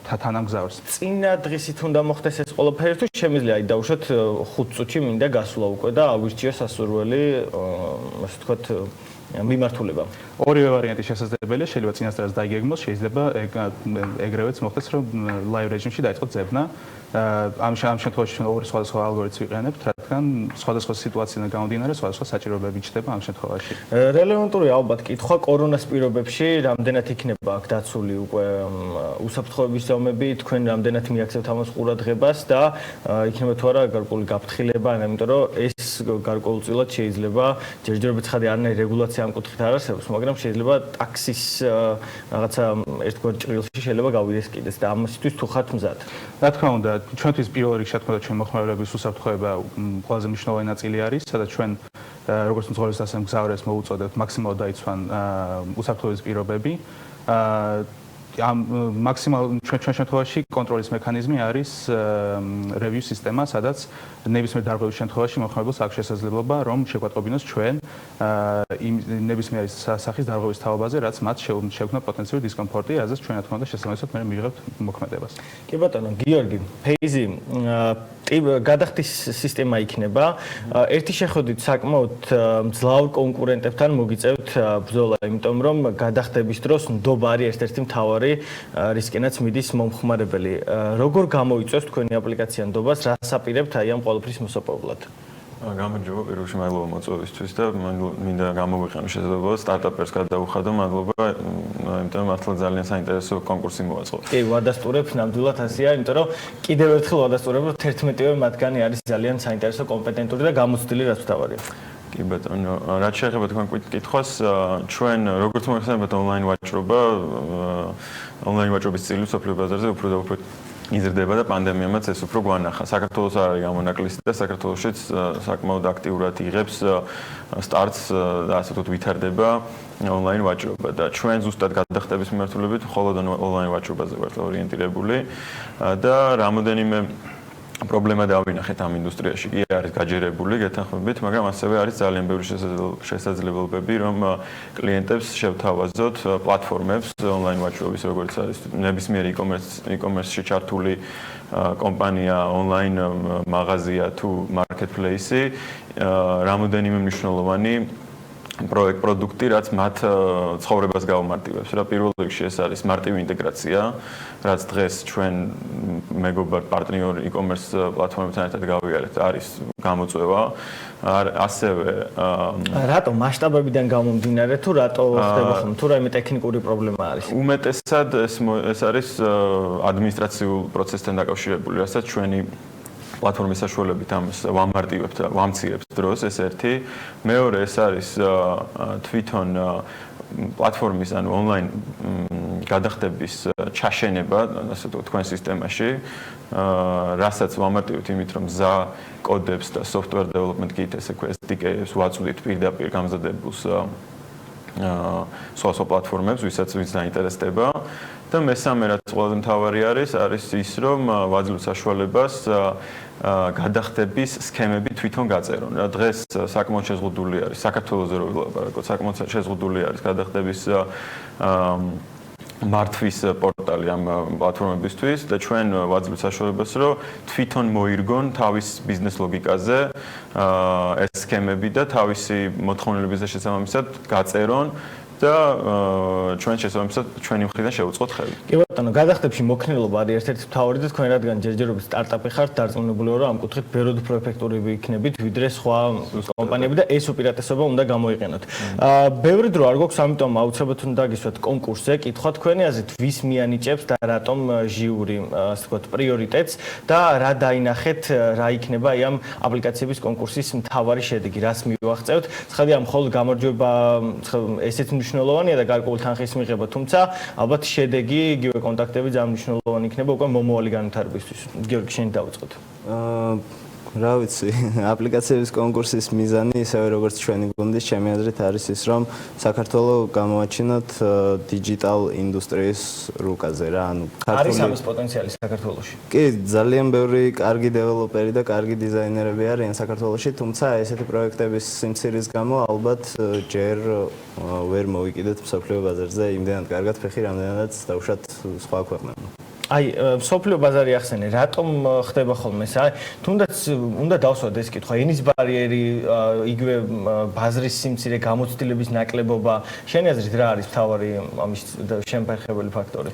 თანამგზავრს. წინა დღისით უნდა მოხდეს ეს ყველაფერი თუ შემიძლია აი დავუშვათ 5 წუთში მინდა გასვლა უკვე და აგვირჩიოს სასურველი, ასე ვთქვათ, მიმართულება. ორივე ვარიანტი შესაძლებელია, შეიძლება წინასწარაც დაიგეგმოს, შეიძლება ეგრევეც მოხდეს, რომ live რეჟიმში დაიწყოს ძებნა. ამ შემთხვევაში ორი სხვადასხვა ალგორითმს ვიყენებთ, რადგან სხვადასხვა სიტუაციიდან გამომდინარე სხვადასხვა საჭიროებები იჭდება ამ შემთხვევაში. რელევანტური ალბათ კითხვა კორონას პირობებში რამდენად იქნება აქ დაცული უკვე უსაფრთხოების ზომები, თქვენ რამდენად მიაქცევთ ამას ყურადღებას და იქნება თუ არა გარკვეული გაფრთხილება, იმიტომ რომ ეს გარკვეულწილად შეიძლება ჯერჯერობით ხადი არანაირი რეგულაცია ამ კუთხით არ არსებობს, მაგრამ შეიძლება ტაქსის რაღაცა ერთგვარ ჭრილში შეიძლება გავიდეს კიდეც და ამასთვის თუ ხართ მზად. რა თქმა უნდა, ჩვენთვის პირველ რიგში რა თქმა უნდა ჩვენ მოხმარებლების უსაფრთხოება ყველაზე მნიშვნელოვანი ნაწილი არის, სადაც ჩვენ როგორც მძღოლის ასე მგზავრებს მოუწოდებთ მაქსიმალურად დაიცვან უსაფრთხოების პირობები. ამ მაქსიმალურ ჩვენ შემთხვევაში კონტროლის მექანიზმი არის review სისტემა, სადაც ნებისმიერ დარღვევის შემთხვევაში მოხმარებელს აქვს შესაძლებლობა, რომ შეგვატყობინოს ჩვენ ნებისმიერი სახის დარღვევის თაობაზე, რაც მათ შეექმნა პოტენციური დისკომფორტი, რაზეც ჩვენ რა თქმა უნდა შესაბამისად მე მივიღებთ მოქმედებას. კი ბატონო, გიორგი, ფეიზი, გადახდის სისტემა იქნება. ერთი შეხედვით საკმაოდ მძლავრ კონკურენტებთან მოგიწევთ ბრძოლა, იმიტომ რომ გადახდების დროს ნდობა არის ერთ-ერთი მთავარი რისკენაც მიდის მომხმარებელი. როგორ გამოიწვევს თქვენი აპლიკაცია ნდობას, რას აპირებთ აი ამ ყველაფრის მოსაპოვებლად? გამარჯობა, პირველში მადლობა მოწვევისთვის და მინდა გამოვიყენო შესაძლებლობა სტარტაპერს გადავუხადო, მადლობა, იმიტომ რომ მართლა ძალიან საინტერესო კონკურსი მოაწყო. კი, ვადასტურებ ნამდვილად ასეა, იმიტომ რომ კიდევ ერთხელ ვადასტურებ, რომ 11-ვე მათგანი არის ძალიან საინტერესო, კომპეტენტური და გამოცდილი, რაც თავარია. კი ბატონო, რაც შეეხება თქვენ კითხვას, ჩვენ როგორც მოიხსენებათ ონლაინ ვაჭრობა, ონლაინ ვაჭრობის წილი სოფლიო ბაზარზე უფრო და უფრო იზრდება და პანდემიამაც ეს უფრო გვანახა. საქართველოს არ არის გამონაკლისი და საქართველოშიც საკმაოდ აქტიურად იღებს სტარტს და ასე ვთქვათ ვითარდება ონლაინ ვაჭრობა და ჩვენ ზუსტად გადახდების მიმართულებით მხოლოდ ონლაინ ვაჭრობაზე ვართ ორიენტირებული და რამოდენიმე პრობლემა დავინახეთ ამ ინდუსტრიაში კი არის გაჯერებული გეთანხმებით, მაგრამ ასევე არის ძალიან ბევრი შესაძლებლობები, რომ კლიენტებს შევთავაზოთ პლატფორმებს ონლაინ ვაჭრობის, როგორც არის ნებისმიერი e-commerce-ში ჩართული კომპანია, ონლაინ მაღაზია თუ მარკეტპლეისი, რამოდენიმე მნიშვნელოვანი პროდუქტი, რაც მათ ცხოვრებას გაუმარტივებს. რა პირველ რიგში ეს არის მარტივი ინტეგრაცია, რაც დღეს ჩვენ მეგობრ პარტნიორ e-commerce პლატფორმებთან ერთად გავიარეთ, არის გამოწვევა. ასევე რატო მასშტაბებიდან გამომდინარე თუ რატო ხდება ხოლმე თუ რაიმე ტექნიკური პრობლემა არის? უმეტესად ეს არის ადმინისტრაციულ პროცესთან დაკავშირებული, რასაც ჩვენი პლატფორმის საშუალებით ამას ვამარტივებთ, ვამცირებთ დროს, ეს ერთი. მეორე ეს არის თვითონ პლატფორმის ან ონლაინ გადახდების ჩაშენება, ასე ვთქვათ, თქვენ სისტემაში, რასაც ვამარტივებთ იმით, რომ გზა კოდებს და software development kit-ს, SDK-ს ვაწვდით პირდაპირ გამზადებულს სხვა პლატფორმებს, ვისაც დაინტერესდება. და მესამე რაც ყველაზე მთავარი არის ის, რომ ვაძლევთ საშუალებას გადახდების სქემები თვითონ გაწერონ. რა დღეს საკმაოდ შეზღუდული არის, საქართველოს რო ვილაპარაკოთ, საკმაოდ შეზღუდული არის გადახდების მართვის პორტალი ამ პლატფორმებისთვის და ჩვენ ვაძლევთ საშუალებას, რომ თვითონ მოირგონ თავის ბიზნეს ლოგიკაზე ეს სქემები და თავისი მოთხოვნილების შესაბამისად გაწერონ და ჩვენ შესაბამისად ჩვენი მხრიდან შევუწყოთ ხელი. კი ბატონო, გადახდებში მოქნილობა არის ერთ-ერთი მთავარი და თქვენ რადგან ჯერჯერობით სტარტაპი ხართ, დარწმუნებული ვარ, რომ ამ კუთხით ბევრად უფრო ეფექტურები იქნებით ვიდრე სხვა კომპანიები და ეს უპირატესობა უნდა გამოიყენოთ. ბევრი დრო არ გვაქვს, ამიტომ აუცილებლად უნდა გისვათ კონკურსზე, კითხვა თქვენი აზრით, ვის მიანიჭებს და რატომ ჟიური, ასე ვთქვათ, პრიორიტეტს და რა დაინახეთ, რა იქნება აი ამ აპლიკაციების კონკურსის მთავარი შედეგი, რას მივაღწევთ. ცხადია, მხოლოდ გამარჯვება ესეც მნიშვნელოვანია და გარკვეული თანხის მიღება, თუმცა ალბათ შედეგი, იგივე კონტაქტები ძალიან მნიშვნელოვანი იქნება უკვე მომავალი განვითარებისთვის. გიორგი, შენ დავიწყოთ. რა ვიცი, აპლიკაციების კონკურსის მიზანი ისევე როგორც ჩვენი გუნდის, ჩემი აზრით არის ის, რომ საქართველოს გამოვაჩინოთ დიჯიტალ ინდუსტრიის რუკაზე რა, ანუ ქართული არის ამის პოტენციალი საქართველოში. კი, ძალიან ბევრი კარგი დეველოპერი და კარგი დიზაინერები არიან საქართველოში, თუმცა ესეთი პროექტების სიმცირის გამო ალბათ ჯერ ვერ მოვიკიდეთ მსოფლიო ბაზარზე იმდენად კარგად ფეხი, რამდენადაც დავუშვათ სხვა ქვეყნებმა. აი, სოფლიო ბაზარი ახსენე, რატომ ხდება ხოლმე ეს? აი, თუნდაც უნდა დავსვათ ეს კითხვა, ენის ბარიერი, იგივე ბაზრის სიმცირე, გამოცდილების ნაკლებობა, შენი აზრით რა არის მთავარი ამის შემფერხებელი ფაქტორი?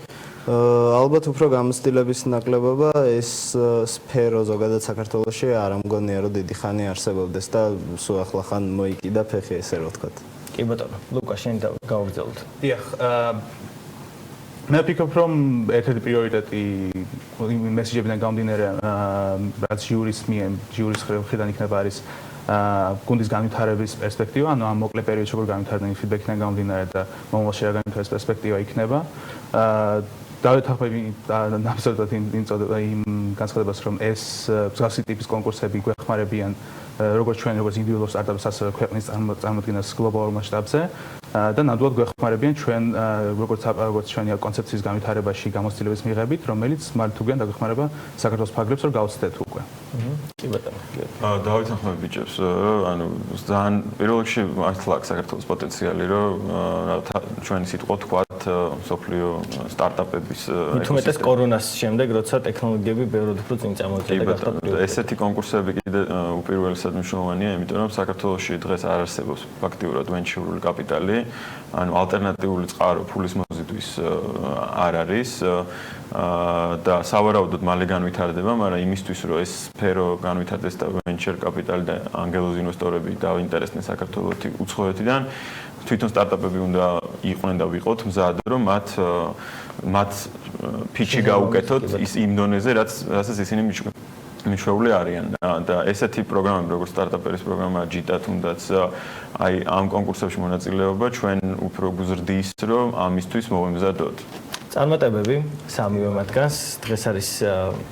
ალბათ უფრო გამოცდილების ნაკლებობა, ეს სფერო ზოგადად საქართველოში არ ამგონია, რომ დიდი ხანი არსებობდეს და სულ ახლახან მოიკიდა ფეხი, ესე რომ ვთქვათ. კი ბატონო, ლუკა, შენ გავაგრძელოთ. დიახ, მე ვფიქრობ, რომ ერთ-ერთი პრიორიტეტი მესიჯებიდან გამომდინარე, რაც ჟიურის მხრიდან იქნება არის გუნდის განვითარების პერსპექტივა, ანუ ამ მოკლე პერიოდში როგორ განვითარდნენ ფიდბექიდან გამომდინარე და მომავალში რა განვითარების პერსპექტივა იქნება. დავეთანხმები აბსოლუტურად იმ განცხადებას, რომ ეს მსგავსი ტიპის კონკურსები გვეხმარებიან როგორც ჩვენ, როგორც ინდივიდუალურ სტარტაპებს, ასევე ქვეყნის წარმოადგენას გლობალურ მასშტაბზე და ნამდვილად გვეხმარებიან ჩვენ როგორც ჩვენი კონცეფციის განვითარებაში გამოცდილების მიღებით, რომელიც მალე თუ გვიან დაგვეხმარება საქართველოს ფარგლებს, რომ გავცდეთ უკვე. კი ბატონო. დავეთანხმები ბიჭებს, ანუ ძალიან პირველ რიგში მართლა აქვს საქართველოს პოტენციალი, რომ ჩვენი სიტყვა თქვათ სოფლიო სტარტაპების თუმცა კორონას შემდეგ, როცა ტექნოლოგიები ბევრად უფრო წინ წამოვიდა და გახდა პრიორიტეტი. ესეთი კონკურსები კიდე უპირველესად მნიშვნელოვანია, იმიტომ რომ საქართველოში დღეს არ არსებობს ფაქტიურად ვენჩურული კაპიტალი, ანუ ალტერნატიული წყარო ფულის მოზიდვის არ არის და სავარაუდოდ მალე განვითარდება, მაგრამ იმისთვის რომ ეს სფერო განვითარდეს და ვენჩერ კაპიტალი და ანგელოზი ინვესტორები დაინტერესდნენ საქართველოს უცხოეთიდან, თვითონ სტარტაპები უნდა იყვნენ და ვიყოთ მზად, რომ მათ ფიჩი გაუკეთოთ ის იმ დონეზე, რასაც ისინი მიშვეული არიან და ესეთი პროგრამები, როგორც სტარტაპერის პროგრამა ჯიტა თუნდაც აი ამ კონკურსებში მონაწილეობა ჩვენ უფრო გზრდის, რომ ამისთვის მოვემზადოთ. წარმატებები სამივე მათგანს. დღეს არის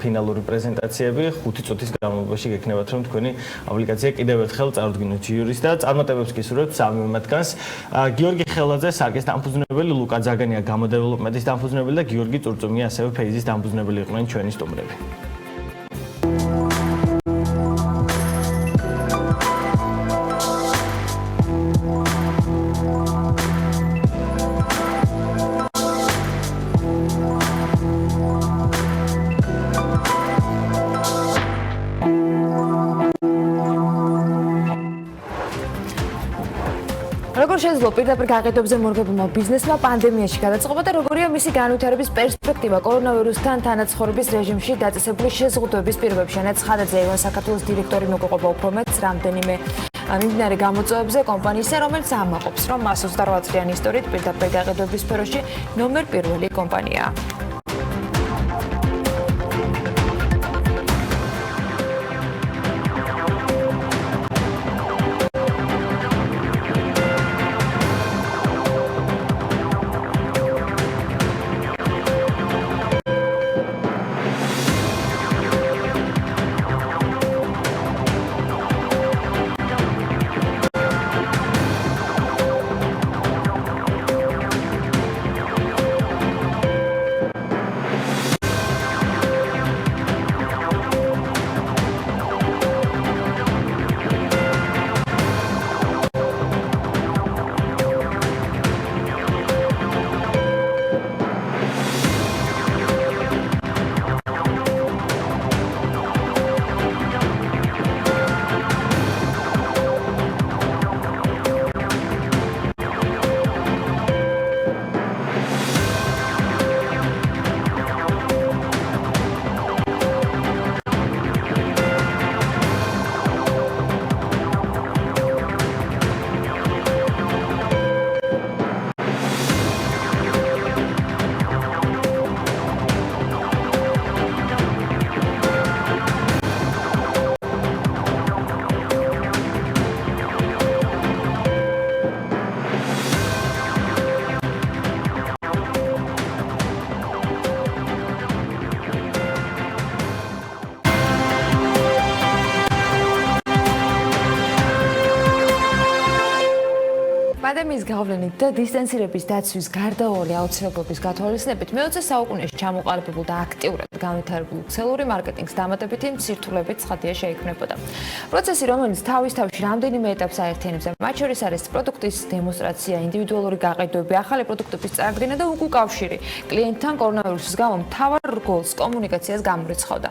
ფინალური პრეზენტაციები, 5 წუთის განმავლობაში გექნებათ, რომ თქვენი აპლიკაცია კიდევ ერთხელ წარუდგინოთ ჟიურის და წარმატებებს გისურვებთ სამივე მათგანს. გიორგი ხელაძე, სარკის დამფუძნებელი, ლუკა ძაგანია, გამოდეველოპმენტის დამფუძნებელი და გიორგი წურწუმია, ასევე ფეიზის დამფუძნებელი იყვნენ ჩვენი სტუმრები. როგორ შეიძლება პირდაპირ გაყიდვებზე მორგებულმა ბიზნესმა პანდემიაში გადაწყობა და როგორია მისი განვითარების პერსპექტივა კორონავირუსთან თანაცხოვრების რეჟიმში დაწესებული შეზღუდვების პირობებში? ცხადაძე ევროს საქართველოს დირექტორი მოგყვება უფრო მეტს რამდენიმე მიმდინარე გამოწვევებზე კომპანიისა, რომელიც ამაყობს, რომ 128 წლიანი ისტორიით პირდაპირ გაყიდვების სფეროში ნომერ პირველი კომპანიაა. პანდემიის გავლენით და დისტანცირების დაცვის გარდაუვალი აუცილებლობის გათვალისწინებით მე-20 საუკუნეში ჩამოყალიბებულ და აქტიურად განვითარებულ ქსელური მარკეტინგს დამატებითი მცირთულებით ცხადია შეიქმნებოდა. პროცესი, რომელიც თავის-თავში რამდენიმე ეტაპს აერთიანებს, მათ შორის არის პროდუქტის დემონსტრაცია, ინდივიდუალური გაყიდვები, ახალი პროდუქტების წარდგენა და უკავშირი კლიენტთან კორონავირუსის გამო მთავარ რგოლს კომუნიკაციას გამორიცხავდა.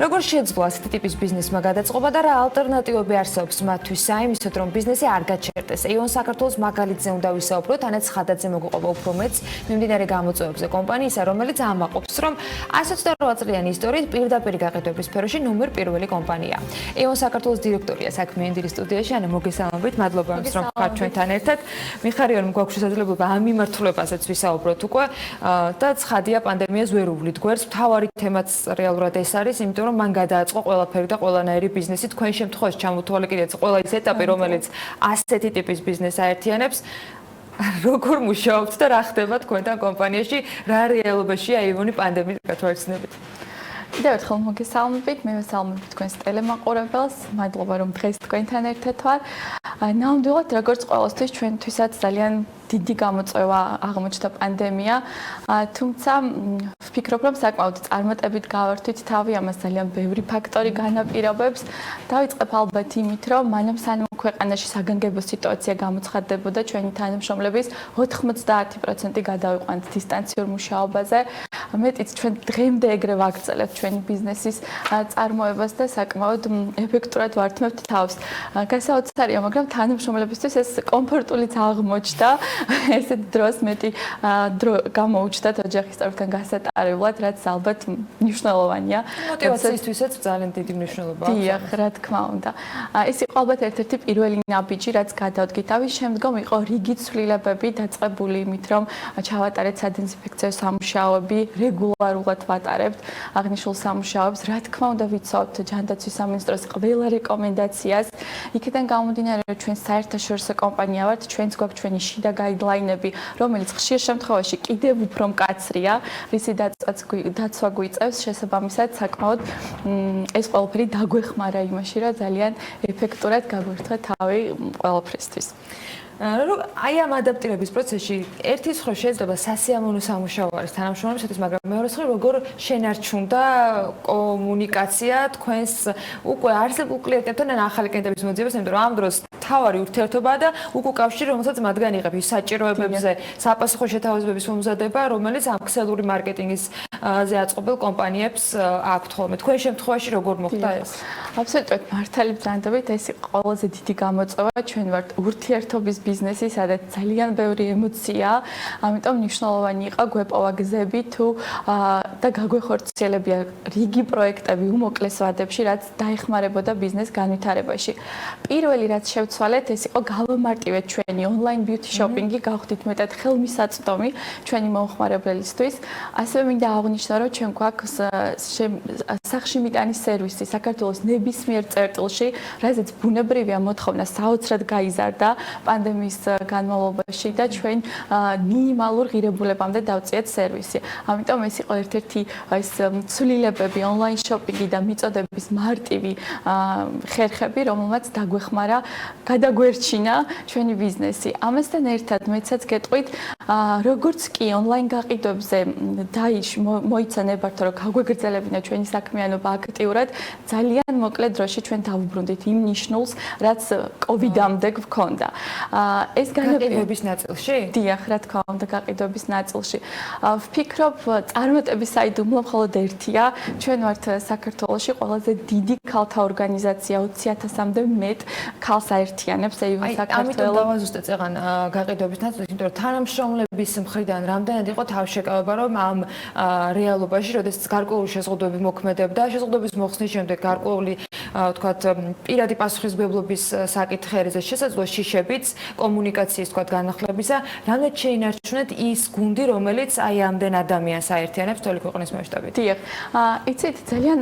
Როგორ შეძლო ასეთი ტიპის ბიზნესმა გადაწყობა და რა ალტერნატივები არსებობს მათთვის საიმისოდ, რომ ბიზნესი არ გაჩერდეს? ეონ საქართველოს მაგალითზე უნდა ვისაუბროთ, ანაც ხადაძე მოგიყვება უფრო მეც მიმდინარე გამოწვევებზე კომპანიისა, რომელიც ამაყობს, რომ 128 წლიანი ისტორიით პირდაპირ გაყიდვების სფეროში ნომერ პირველი კომპანია. ეონ საქართველოს დირექტორია საქმიანი დილის სტუდიაში, ანა მოგესალმებით, მადლობა იმის, რომ ხართ ჩვენთან ერთად. მიხარია, რომ გვაქვს შესაძლებლობა ამ მიმართულებაზეც ვისაუბროთ უკვე და ცხადია პანდემიას ვერ უვლით გვერდს. მთავარი თემაც რეალურად ეს არის, იმიტომ რომ მან გადააწყო ყველაფერი და ყველანაირი ბიზნესი. თქვენ შემთხვევაში ჩამოთვალე კიდეც ყველა ის ეტაპი, რომელიც ასეთი ტიპის ბიზნესს აერთიანებს. Როგორ მუშაობთ და რა ხდება თქვენთან კომპანიაში, რა რეალობაშია ეონი პანდემიის გათვალისწინებით? კიდევ ერთხელ მოგესალმებით, მე ვესალმებით თქვენს ტელემაყურებელს. მადლობა რომ დღეს თქვენთან ერთად ვარ. ნამდვილად როგორც ყოველთვის ჩვენთვისაც ძალიან დიდი გამოწვევა აღმოჩნდა პანდემია, თუმცა ვფიქრობ, რომ საკმაოდ წარმატებით გავართვით თავი, ამას ძალიან ბევრი ფაქტორი განაპირობებს. დავიწყებ ალბათ იმით, რომ მანამ სანამ ქვეყანაში საგანგებო სიტუაცია გამოცხადდებოდა, ჩვენი თანამშრომლების 90% გადავიყვანთ დისტანციურ მუშაობაზე. მეტიც ჩვენ დღემდე ეგრე ვაგრძელებთ ჩვენი ბიზნესის წარმოებას და საკმაოდ ეფექტურად ვართმევთ თავს. გასაოცარია, მაგრამ თანამშრომლებისთვის ეს კომფორტულიც აღმოჩნდა. ესეთ დროს მეტი დრო გამოუჩნდათ ოჯახის წევრებთან გასატარებლად, რაც ალბათ მნიშვნელოვანია. მოტივაციისთვისაც ძალიან დიდი მნიშვნელობა აქვს. დიახ, რა თქმა უნდა. ეს იყო ალბათ ერთ-ერთი პირველი ნაბიჯი, რაც გადავდგით. ამის შემდგომ იყო რიგი ცვლილებები დაწყებული იმით, რომ ჩავატარეთ სადეზინფექციო სამუშაოები, რეგულარულად ვატარებთ აღნიშნულ სამუშაოებს. რა თქმა უნდა, ვიცავთ ჯანდაცვის სამინისტროს ყველა რეკომენდაციას. იქიდან გამომდინარე, რომ ჩვენ საერთაშორისო კომპანია ვართ, ჩვენც გვაქვს ჩვენი შიდა გაიდლაინები, რომელიც ხშირ შემთხვევაში კიდევ უფრო მკაცრია, რისი დაცვა გვიწევს შესაბამისად საკმაოდ ეს ყველაფერი დაგვეხმარა იმაში, რომ ძალიან ეფექტურად გაგვერთვა თავი ყველაფრისთვის. აი ამ ადაპტირების პროცესში ერთის მხრივ შეიძლება სასიამოვნო სამუშაო არის თანამშრომლებისთვის, მაგრამ მეორე მხრივ როგორ შენარჩუნდა კომუნიკაცია თქვენს უკვე არსებულ კლიენტებთან ან ახალი კლიენტების მოძიებას, იმიტომ რომ ამ დროს თავარი ურთიერთობაა და უკავშირი, რომელსაც მათგან იღებ ის საჭიროებებზე საპასუხო შეთავაზებების მომზადება, რომელიც ამ ქსელური მარკეტინგისზე აწყობილ კომპანიებს აქვთ ხოლმე. თქვენ შემთხვევაში როგორ მოხდა ეს? აბსოლუტურად მართალი ბრძანდებით, ეს იყო ყველაზე დიდი გამოწვევა. ჩვენ ვართ ურთიერთობის ბიზნესი, სადაც ძალიან ბევრი ემოციაა, ამიტომ მნიშვნელოვანი იყო გვეპოვა გზები თუ და გაგვეხორციელებია რიგი პროექტები უმოკლეს ვადებში, რაც დაეხმარებოდა ბიზნეს განვითარებაში. პირველი რაც შევცვალეთ, ეს იყო გავამარტივეთ ჩვენი ონლაინ ბიუთი შოპინგი, გავხდით მეტად ხელმისაწვდომი ჩვენი მომხმარებლისთვის. ასევე მინდა აღვნიშნო, რომ ჩვენ გვაქვს სახში მიტანის სერვისი საქართველოს ნებისმიერ წერტილში, რაზეც ბუნებრივია მოთხოვნა საოცრად გაიზარდა პანდემიის განმავლობაში და ჩვენ მინიმალურ ღირებულებამდე დავწიეთ სერვისი. ამიტომ ეს იყო ერთ-ერთი ეს ცვლილებები ონლაინ შოპინგი და მიწოდების მარტივი ხერხები, რომელმაც დაგვეხმარა გადაგვერჩინა ჩვენი ბიზნესი. ამასთან ერთად მეცაც გეტყვით, როგორც კი ონლაინ გაყიდვებზე მოიცა ნებართვა, რომ გაგვეგრძელებინა ჩვენი საქმიანობა აქტიურად, ძალიან მოკლე დროში ჩვენ დავუბრუნდით იმ ნიშნულს, რაც კოვიდამდე გვქონდა. ეს გაყიდვების ნაწილში? დიახ, რა თქმა უნდა, გაყიდვების ნაწილში. ვფიქრობ, წარმატების საიდუმლო მხოლოდ ერთია. ჩვენ ვართ საქართველოში ყველაზე დიდი ქალთა ორგანიზაცია, 20,000-მდე მეტ ქალს აერთიანებს ეივა საქართველოს. ამიტომ დავაზუსტეთ წეღან გაყიდვების ნაწილში, იმიტომ რომ თანამშრომლების მხრიდან რამდენად იყო თავშეკავება, რომ ამ რეალობაში, როდესაც გარკვეული შეზღუდვები მოქმედებდა, შეზღუდვების მოხსნის შემდეგ გარკვეული ვთქვათ, პირადი პასუხისმგებლობის საკითხი არის ეს შესაძლოა შიშებიც კომუნიკაციის ვთქვათ განახლებისა, რამდენად შეინარჩუნეთ ის გუნდი, რომელიც აი ამდენ ადამიანს აერთიანებს თითოეული ქვეყნის მასშტაბით. დიახ. იცით, ძალიან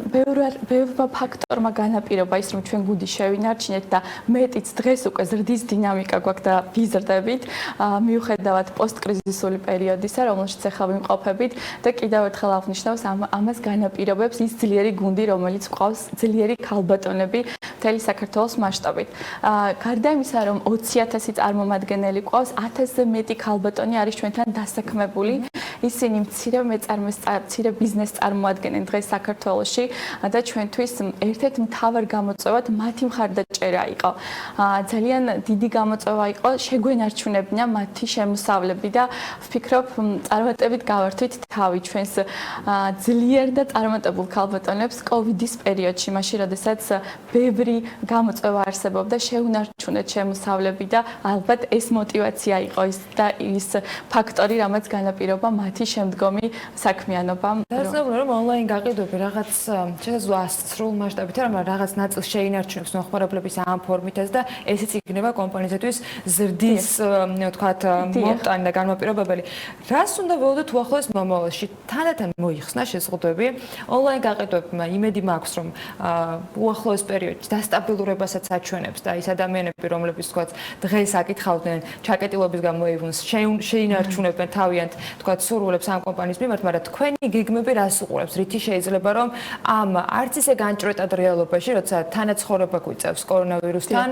ბევრმა ფაქტორმა განაპირობა ის, რომ ჩვენ გუნდი შევინარჩუნეთ და მეტიც დღეს უკვე ზრდის დინამიკა გვაქვს და ვიზრდებით, მიუხედავად პოსტკრიზისული პერიოდისა, რომელშიც ახლა ვიმყოფებით და კიდევ ერთხელ აღვნიშნავს, ამას განაპირობებს ის ძლიერი გუნდი, რომელიც გვყავს, ძლიერი ქალბატონები მთელი საქართველოს მასშტაბით. გარდა იმისა, რომ 20,000 წარმომადგენელი ყავს, 1000-ზე მეტი ქალბატონი არის ჩვენთან დასაქმებული. ისინი მცირე ბიზნესს წარმოადგენენ დღეს საქართველოში და ჩვენთვის ერთ-ერთ მთავარ გამოწვევად მათი მხარდაჭერა იყო. ძალიან დიდი გამოწვევა იყო შეგვენარჩუნებინა მათი შემოსავლები და ვფიქრობ, წარმატებით გავართვით თავი ჩვენს ძლიერ და წარმატებულ ქალბატონებს კოვიდის პერიოდში, მაშინ როდესაც ბევრი გამოწვევა არსებობდა, შეუნარჩუნეთ შემოსავლები და ალბათ ეს мотиваცია იყო ის ფაქტორი, რამაც განაპირობა მათი შემდგომი საქმიანობა. დასწავლე რომ ონლაინ გაყიდვები რაღაც შესაძლოა სრულ მასშტაბით არა, მაგრამ რაღაც ნაწილს შეინარჩუნებს მოხმარებლების ამ ფორმითაც და ესეც იქნება კომპანიისათვის ზრდის, ვთქვათ, მომტანი და განმაპირობებელი. რას უნდა ველოდოთ უახლოეს მომავალში? თანდათან მოიხსნა შეზღუდვები. ონლაინ გაყიდვებმა იმედი მაქვს, რომ უახლოეს პერიოდში დასტაბილურებასაც აჩვენებს და ის ადამიანები, რომლებიც ვთქვათ, დღეს აკითხავდნენ ჩაკეტილობის გამო ევუნს, შეინარჩუნებენ თავიანთ, ვთქვათ, სურვილებს ამ კომპანიის მიმართ, მაგრამ თქვენი გეგმები რას უყურებს? რითი შეიძლება რომ ამ არც ისე განჭრეტად რეალობაში, როცა თანაცხოვრება გვიწევს კორონავირუსთან,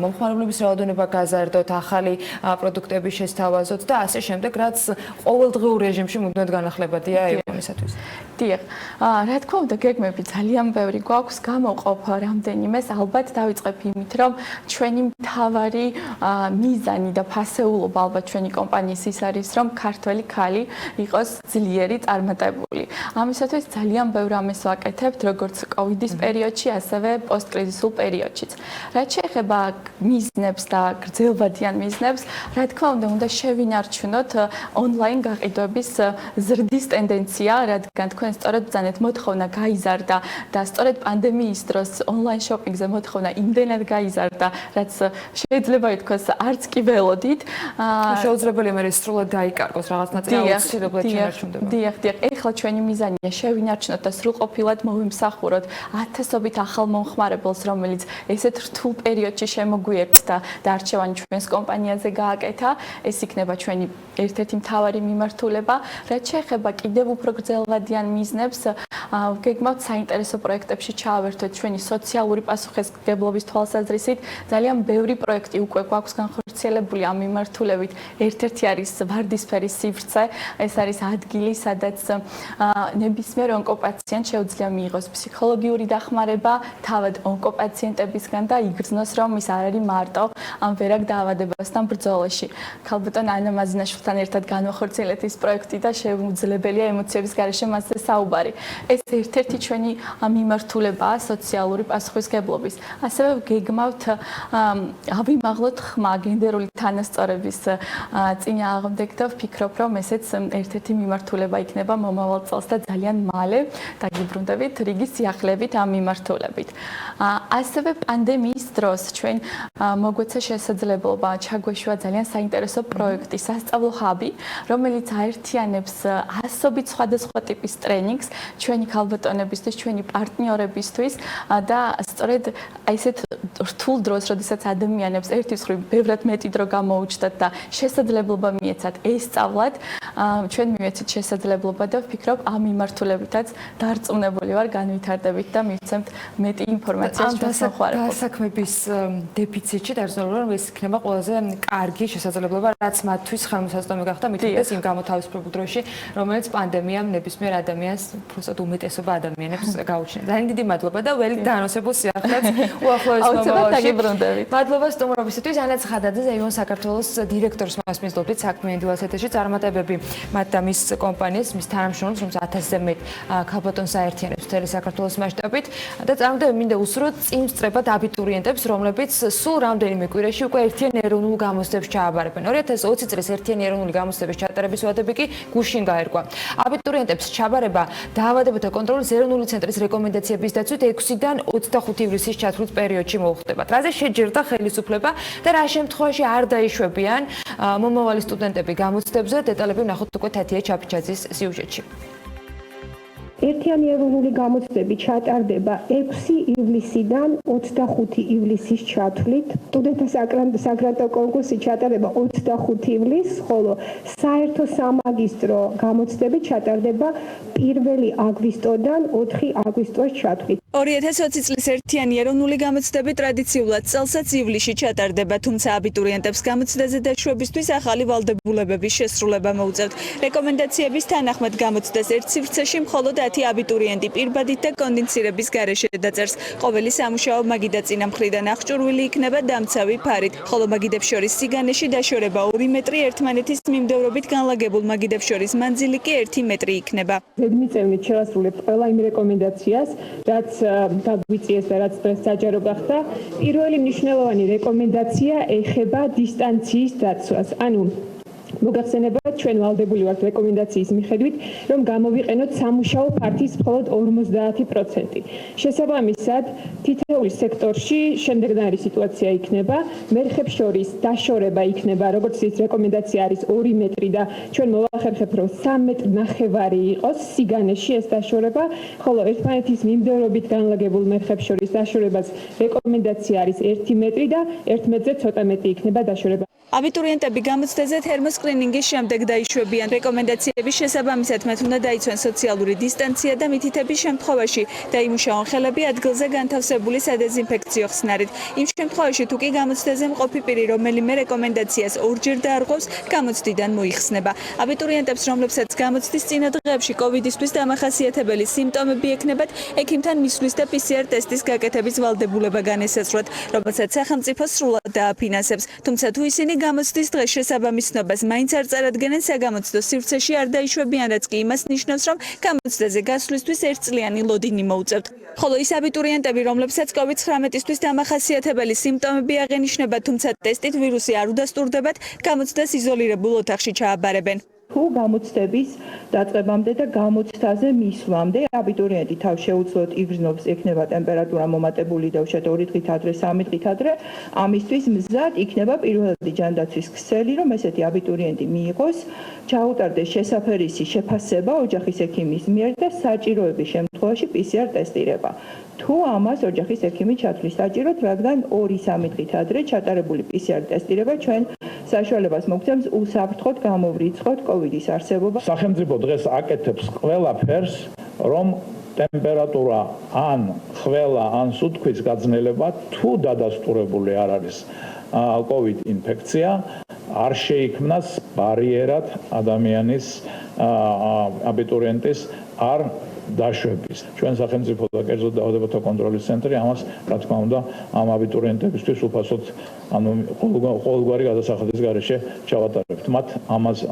მომხმარებლების რაოდენობა გაზარდოთ, ახალი პროდუქტები შესთავაზოთ და ასე შემდეგ, რაც ყოველდღიურ რეჟიმში მუდმივად განახლებადია ევროპისათვის. დიახ. რა თქმა უნდა, გეგმები ძალიან ბევრი გვაქვს, გამოყოფ რამდენიმეს, ალბათ დავიწყებ იმით, რომ ჩვენი მთავარი მიზანი და ფასეულობა ალბათ ჩვენი კომპანიის ის არის, რომ ქართველი ქალი იყოს ძლიერი, წარმატებული. ამისათვის ძალიან ბევრ ამას ვაკეთებთ, როგორც კოვიდის პერიოდში, ასევე პოსტკრიზისულ პერიოდშიც. რაც შეეხება მიზნებს და გრძელვადიან მიზნებს, რა თქმა უნდა შევინარჩუნოთ ონლაინ გაყიდვების ზრდის ტენდენცია, რადგან თქვენ სწორედ ბრძანეთ, მოთხოვნა გაიზარდა და სწორედ პანდემიის დროს ონლაინ შოპინგზე მოთხოვნა იმდენად გაიზარდა, რაც შეიძლება ითქვას არც კი ველოდით. შეუძლებელია მე სრულად დაიკარგოს რაღაც ნაწილი აუცილებლად შენარჩუნდება. დიახ. ეხლა ჩვენი მიზანია შევინარჩუნოთ და სრულყოფილად მოვიმსახუროთ ათასობით ახალ მომხმარებელს, რომელიც ესეთ რთულ პერიოდში შემოგვიერთდა და არჩევანი ჩვენს კომპანიაზე გააკეთა. ეს იქნება ჩვენი ერთ-ერთი მთავარი მიმართულება. რაც შეეხება კიდევ უფრო გრძელვადიან მიზნებს, გეგმავთ საინტერესო პროექტებში ჩაავერთოთ ჩვენი სოციალური პასუხისმგებლობის თვალსაზრისით. ძალიან ბევრი პროექტი უკვე გვაქვს განხორციელებული ამ მიმართულებით. ერთ-ერთი არის ვარდისფერი სივრცე, ეს არის ადგილი, სადაც ნებისმიერ ონკოპაციენტს შეუძლია მიიღოს ფსიქოლოგიური დახმარება თავად ონკოპაციენტებისგან და იგრძნოს, რომ ის არ არის მარტო ამ ვერაგ დაავადებასთან ბრძოლაში. ქალბატონ ანა მაზინაშვილთან ერთად განვახორციელეთ ის პროექტი და შეუძლებელია ემოციების გარეშე მასზე საუბარი. ეს ერთ-ერთი ჩვენი მიმართულებაა სოციალური პასუხისმგებლობის. ასევე გეგმავთ ავიმაღლოთ ხმა გენდერული თანასწორობის წინააღმდეგ და ვფიქრობ, რომ ესეც ერთ-ერთი მიმართულება იქნება მომავალ წელს და ძალიან მალე დაგიბრუნდებით რიგი სიახლეებით ამ მიმართულებით. ასევე პანდემიის დროს ჩვენ მოგვეცა შესაძლებლობა ჩაგვეშვა ძალიან საინტერესო პროექტი, სასწავლო ჰაბი, რომელიც აერთიანებს ასობით სხვადასხვა ტიპის ტრენინგს ჩვენი ქალბატონებისთვის, ჩვენი პარტნიორებისთვის და სწორედ ესეთ რთულ დროს, როდესაც ადამიანებს ერთის მხრივ ბევრად მეტი დრო გამოუჩნდათ და შესაძლებლობა მიეცათ ესწავლათ, ჩვენ მივეცით შესაძლებლობა და ვფიქრობ ამ მიმართულებითაც დარწმუნებული ვარ განვითარდებით და მივცემთ მეტი ინფორმაციას ჩვენს მოხარებელს. დასაქმების დეფიციტში დარწმუნებული ვარ, ეს იქნება ყველაზე კარგი შესაძლებლობა, რაც მათთვის ხელმისაწვდომი გახდა მithumდეს იმ გამოთავისუფლებულ დროში, რომელიც პანდემიამ ნებისმიერ ადამიანს, უბრალოდ უმეტესობა ადამიანებს გაუჩინა. ძალიან დიდი მადლობა და ველით დაანონსებულ სიახლეებს უახლოეს მომავალში. მადლობა სტუმრობისთვის. ანა ცხადაძე, ეიონ საქართველოს დირექტორს მასპინძლობთ საქმიანი დილას ეთერში წარმატებები მათ და მის კომპანიას, მის თანამშრომლებს, რომელსაც 1000-ზე მეტ ქალბატონს აერთიანებს მთელი საქართველოს მასშტაბით და წარმატებები მინდა უსურვოთ წინ სწრებად აბიტურიენტებს, რომლებიც სულ რამდენიმე კვირაში უკვე ერთიან ეროვნულ გამოცდებს ჩააბარებენ. 2020 წლის ერთიანი ეროვნული გამოცდების ჩატარების ვადები კი გუშინ გაერკვა. აბიტურიენტებს ჩაბარება დაავადებათა კონტროლის ეროვნული ცენტრის რეკომენდაციების დაცვით 6-დან 25 ივლისის ჩათვლის პერიოდში მოუხდება. რაზე შეჯერდა ხელისუფლება და რა შემთხვევაში არ დაიშვებიან მომავალი სტუდენტები გამოცდებზე, დეტალები ვნახოთ უკვე თათია ჩაფიჩაძის სიუჟეტში. ერთიანი ეროვნული გამოცდები ჩატარდება 6 ივლისიდან 25 ივლისის ჩათვლით. სტუდენტთა საგრანტო კონკურსი ჩატარდება 25 ივლისს, ხოლო საერთო სამაგისტრო გამოცდები ჩატარდება 1 აგვისტოდან 4 აგვისტოს ჩათვლით. 2020 წლის ერთიანი ეროვნული გამოცდები ტრადიციულად წელსაც ივლისში ჩატარდება, თუმცა აბიტურიენტებს გამოცდაზე დაშვებისთვის ახალი ვალდებულებების შესრულება მოუწევთ. რეკომენდაციების თანახმად გამოცდას ერთ სივრცეში მხოლოდ 10 აბიტურიენტი პირბადით და კონდიცირების გარეშე დაწერს. ყოველი სამუშაო მაგიდაწინა მხრიდან აღჭურვილი იქნება დამცავი ფარით, ხოლო მაგიდებს შორის სიგანეში დაშორება 2 მეტრი, ერთმანეთის მიმდევრობით განლაგებულ მაგიდებს შორის მანძილი კი 1 მეტრი იქნება. ზედმიწევნით შევასრულებთ ყველა იმ რეკომენდაციას, რაც გაგვიწიეს და რაც დღეს საჯარო გახდა. პირველი მნიშვნელოვანი რეკომენდაცია ეხება დისტანციის დაცვას. ანუ მოგახსენებათ, ჩვენ ვალდებული ვართ რეკომენდაციის მიხედვით, რომ გამოვიყენოთ სამუშაო ფართის მხოლოდ 50%. შესაბამისად, თითოეულ სექტორში შემდეგნაირი სიტუაცია იქნება. მერხებს შორის დაშორება იქნება, როგორც ის რეკომენდაცია არის 2 მეტრი და ჩვენ მოვახერხებთ, რომ 3 მეტრი ნახევარი იყოს სიგანეში ეს დაშორება, ხოლო ერთმანეთის მიმდევრობით განლაგებულ მერხებს შორის დაშორებას რეკომენდაცია არის 1 მეტრი და 1 მეტრზე ცოტა მეტი იქნება დაშორება. აბიტურიენტები გამოცდაზე თერმოსკრინინგის შემდეგ დაიშვებიან. რეკომენდაციების შესაბამისად მათ უნდა დაიცვან სოციალური დისტანცია და მითითების შემთხვევაში დაიმუშაონ ხელები ადგილზე განთავსებული სადეზინფექციო ხსნარით. იმ შემთხვევაში თუ კი გამოცდაზე მყოფი პირი რომელიმე რეკომენდაციას ორჯერ დაარღვევს, გამოცდიდან მოიხსნება. აბიტურიენტებს, რომლებსაც გამოცდის წინა დღეებში კოვიდისთვის დამახასიათებელი სიმპტომები ექნებათ, ექიმთან მისვლის და PCR ტესტის გაკეთების ვალდებულება განესაზღვრათ, რომელსაც სახელმწიფო სრულად დააფინანსებს. თუმცა თუ ისინი გამოცდის დღეს შესაბამის ცნობას მაინც არ წარადგენენ, საგამოცდო სივრცეში არ დაიშვებიან, რაც კი იმას ნიშნავს, რომ გამოცდაზე გასვლისთვის 1 წლიანი ლოდინი მოუწევთ. ხოლო ის აბიტურიენტები, რომლებსაც COVID-19-ისთვის დამახასიათებელი სიმპტომები აღენიშნებათ, თუმცა ტესტით ვირუსი არ უდასტურდებათ, გამოცდას იზოლირებულ ოთახში ჩააბარებენ. თუ გამოცდების დაწყებამდე და გამოცდაზე მისვლამდე აბიტურიენტი თავს შეუძლოდ იგრძნობს, ექნება ტემპერატურა მომატებული და უშუალოდ 2 დღით ადრე, 3 დღით ადრე, ამისთვის მზად იქნება პირველადი ჯანდაცვის ქსელი, რომ ესეთი აბიტურიენტი მიიღოს, ჩაუტარდეს შესაფერისი შეფასება ოჯახის ექიმის მიერ და საჭიროების შემთხვევაში PCR ტესტირება. თუ ამას ოჯახის ექიმი ჩათვლის საჭიროდ, რადგან 2-3 დღით ადრე ჩატარებული PCR ტესტირება ჩვენ საშუალებას მოგცემს უსაფრთხოდ გამოვრიცხოთ COVID-ის არსებობა. სახელმწიფო დღეს აკეთებს ყველაფერს, რომ ტემპერატურა ან ხველა ან სუნთქვის გაძნელება თუ დადასტურებული არ არის COVID ინფექცია, არ შეიქმნას ბარიერად ადამიანის აბიტურიენტის არ დაშვების. ჩვენ სახელმწიფო და კერძოდ დაავადებათა კონტროლის ცენტრი ამას, რა თქმა უნდა, ამ აბიტურიენტებისთვის უფასოდ, ანუ ყოველგვარი გადასახადის გარეშე ჩავატარებთ. მათ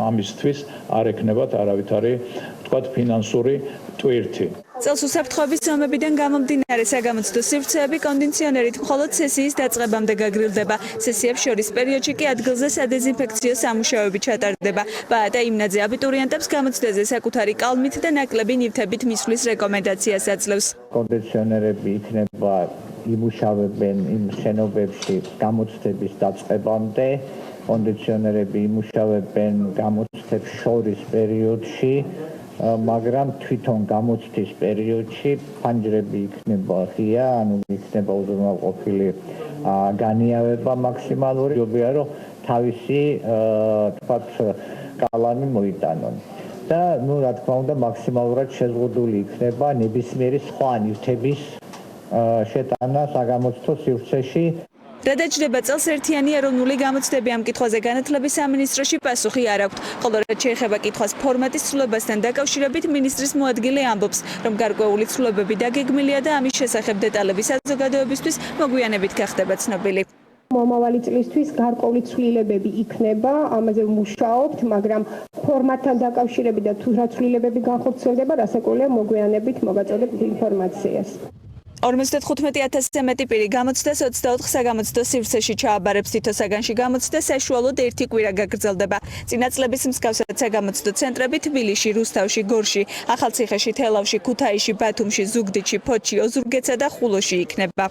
ამისთვის არ ექნებათ არავითარი, ვთქვათ, ფინანსური ტვირთი. წელს უსაფრთხოების ზომებიდან გამომდინარე საგამოცდო სივრცეები კონდიციონერით მხოლოდ სესიის დაწყებამდე გაგრილდება. სესიებს შორის პერიოდში კი ადგილზე სადეზინფექციო სამუშაოები ჩატარდება. ბაატა იმნაძე აბიტურიენტებს გამოცდაზე საკუთარი კალმით და ნაკლები ნივთებით მისვლის რეკომენდაციას აძლევს. კონდიციონერები იქნება იმუშავებენ იმ შენობებში გამოცდების დაწყებამდე, კონდიციონერები იმუშავებენ გამოცდებს შორის პერიოდში, მაგრამ თვითონ გამოცდის პერიოდში ფანჯრები იქნება ღია, ანუ იქნება უზრუნველყოფილი განიავება მაქსიმალური, რომ თავისი თქვათ კალანი მოიტანონ. და ნუ რა თქმა უნდა მაქსიმალურად შეზღუდული იქნება ნებისმიერი სხვა ნივთების შეტანა საგამოცდო სივრცეში. რა დაჯდება წელს ერთიანი ეროვნული გამოცდები ამ კითხვაზე განათლების სამინისტროში პასუხი არ აქვთ. ხოლო რაც შეეხება კითხვას ფორმატის ცვლილებასთან დაკავშირებით, მინისტრის მოადგილე ამბობს, რომ გარკვეული ცვლილებები დაგეგმილია და ამის შესახებ დეტალები საზოგადოებისთვის მოგვიანებით გახდება ცნობილი. მომავალი წლისთვის გარკვეული ცვლილებები იქნება, ამაზე ვმუშაობთ, მაგრამ ფორმატთან დაკავშირებით და თუ რა ცვლილებები განხორციელდება, რასაკვირველია მოგვიანებით მოგაწოდებთ ინფორმაციას. 55,000-ზე მეტი პირი გამოცდას 24 საგამოცდო სივრცეში ჩააბარებს. თითო საგანში გამოცდა საშუალოდ 1 კვირა გაგრძელდება. წინა წლების მსგავსად საგამოცდო ცენტრები თბილისში, რუსთავში, გორში, ახალციხეში, თელავში, ქუთაისში, ბათუმში, ზუგდიდში, ფოთში, ოზურგეთსა და ხულოში იქნება.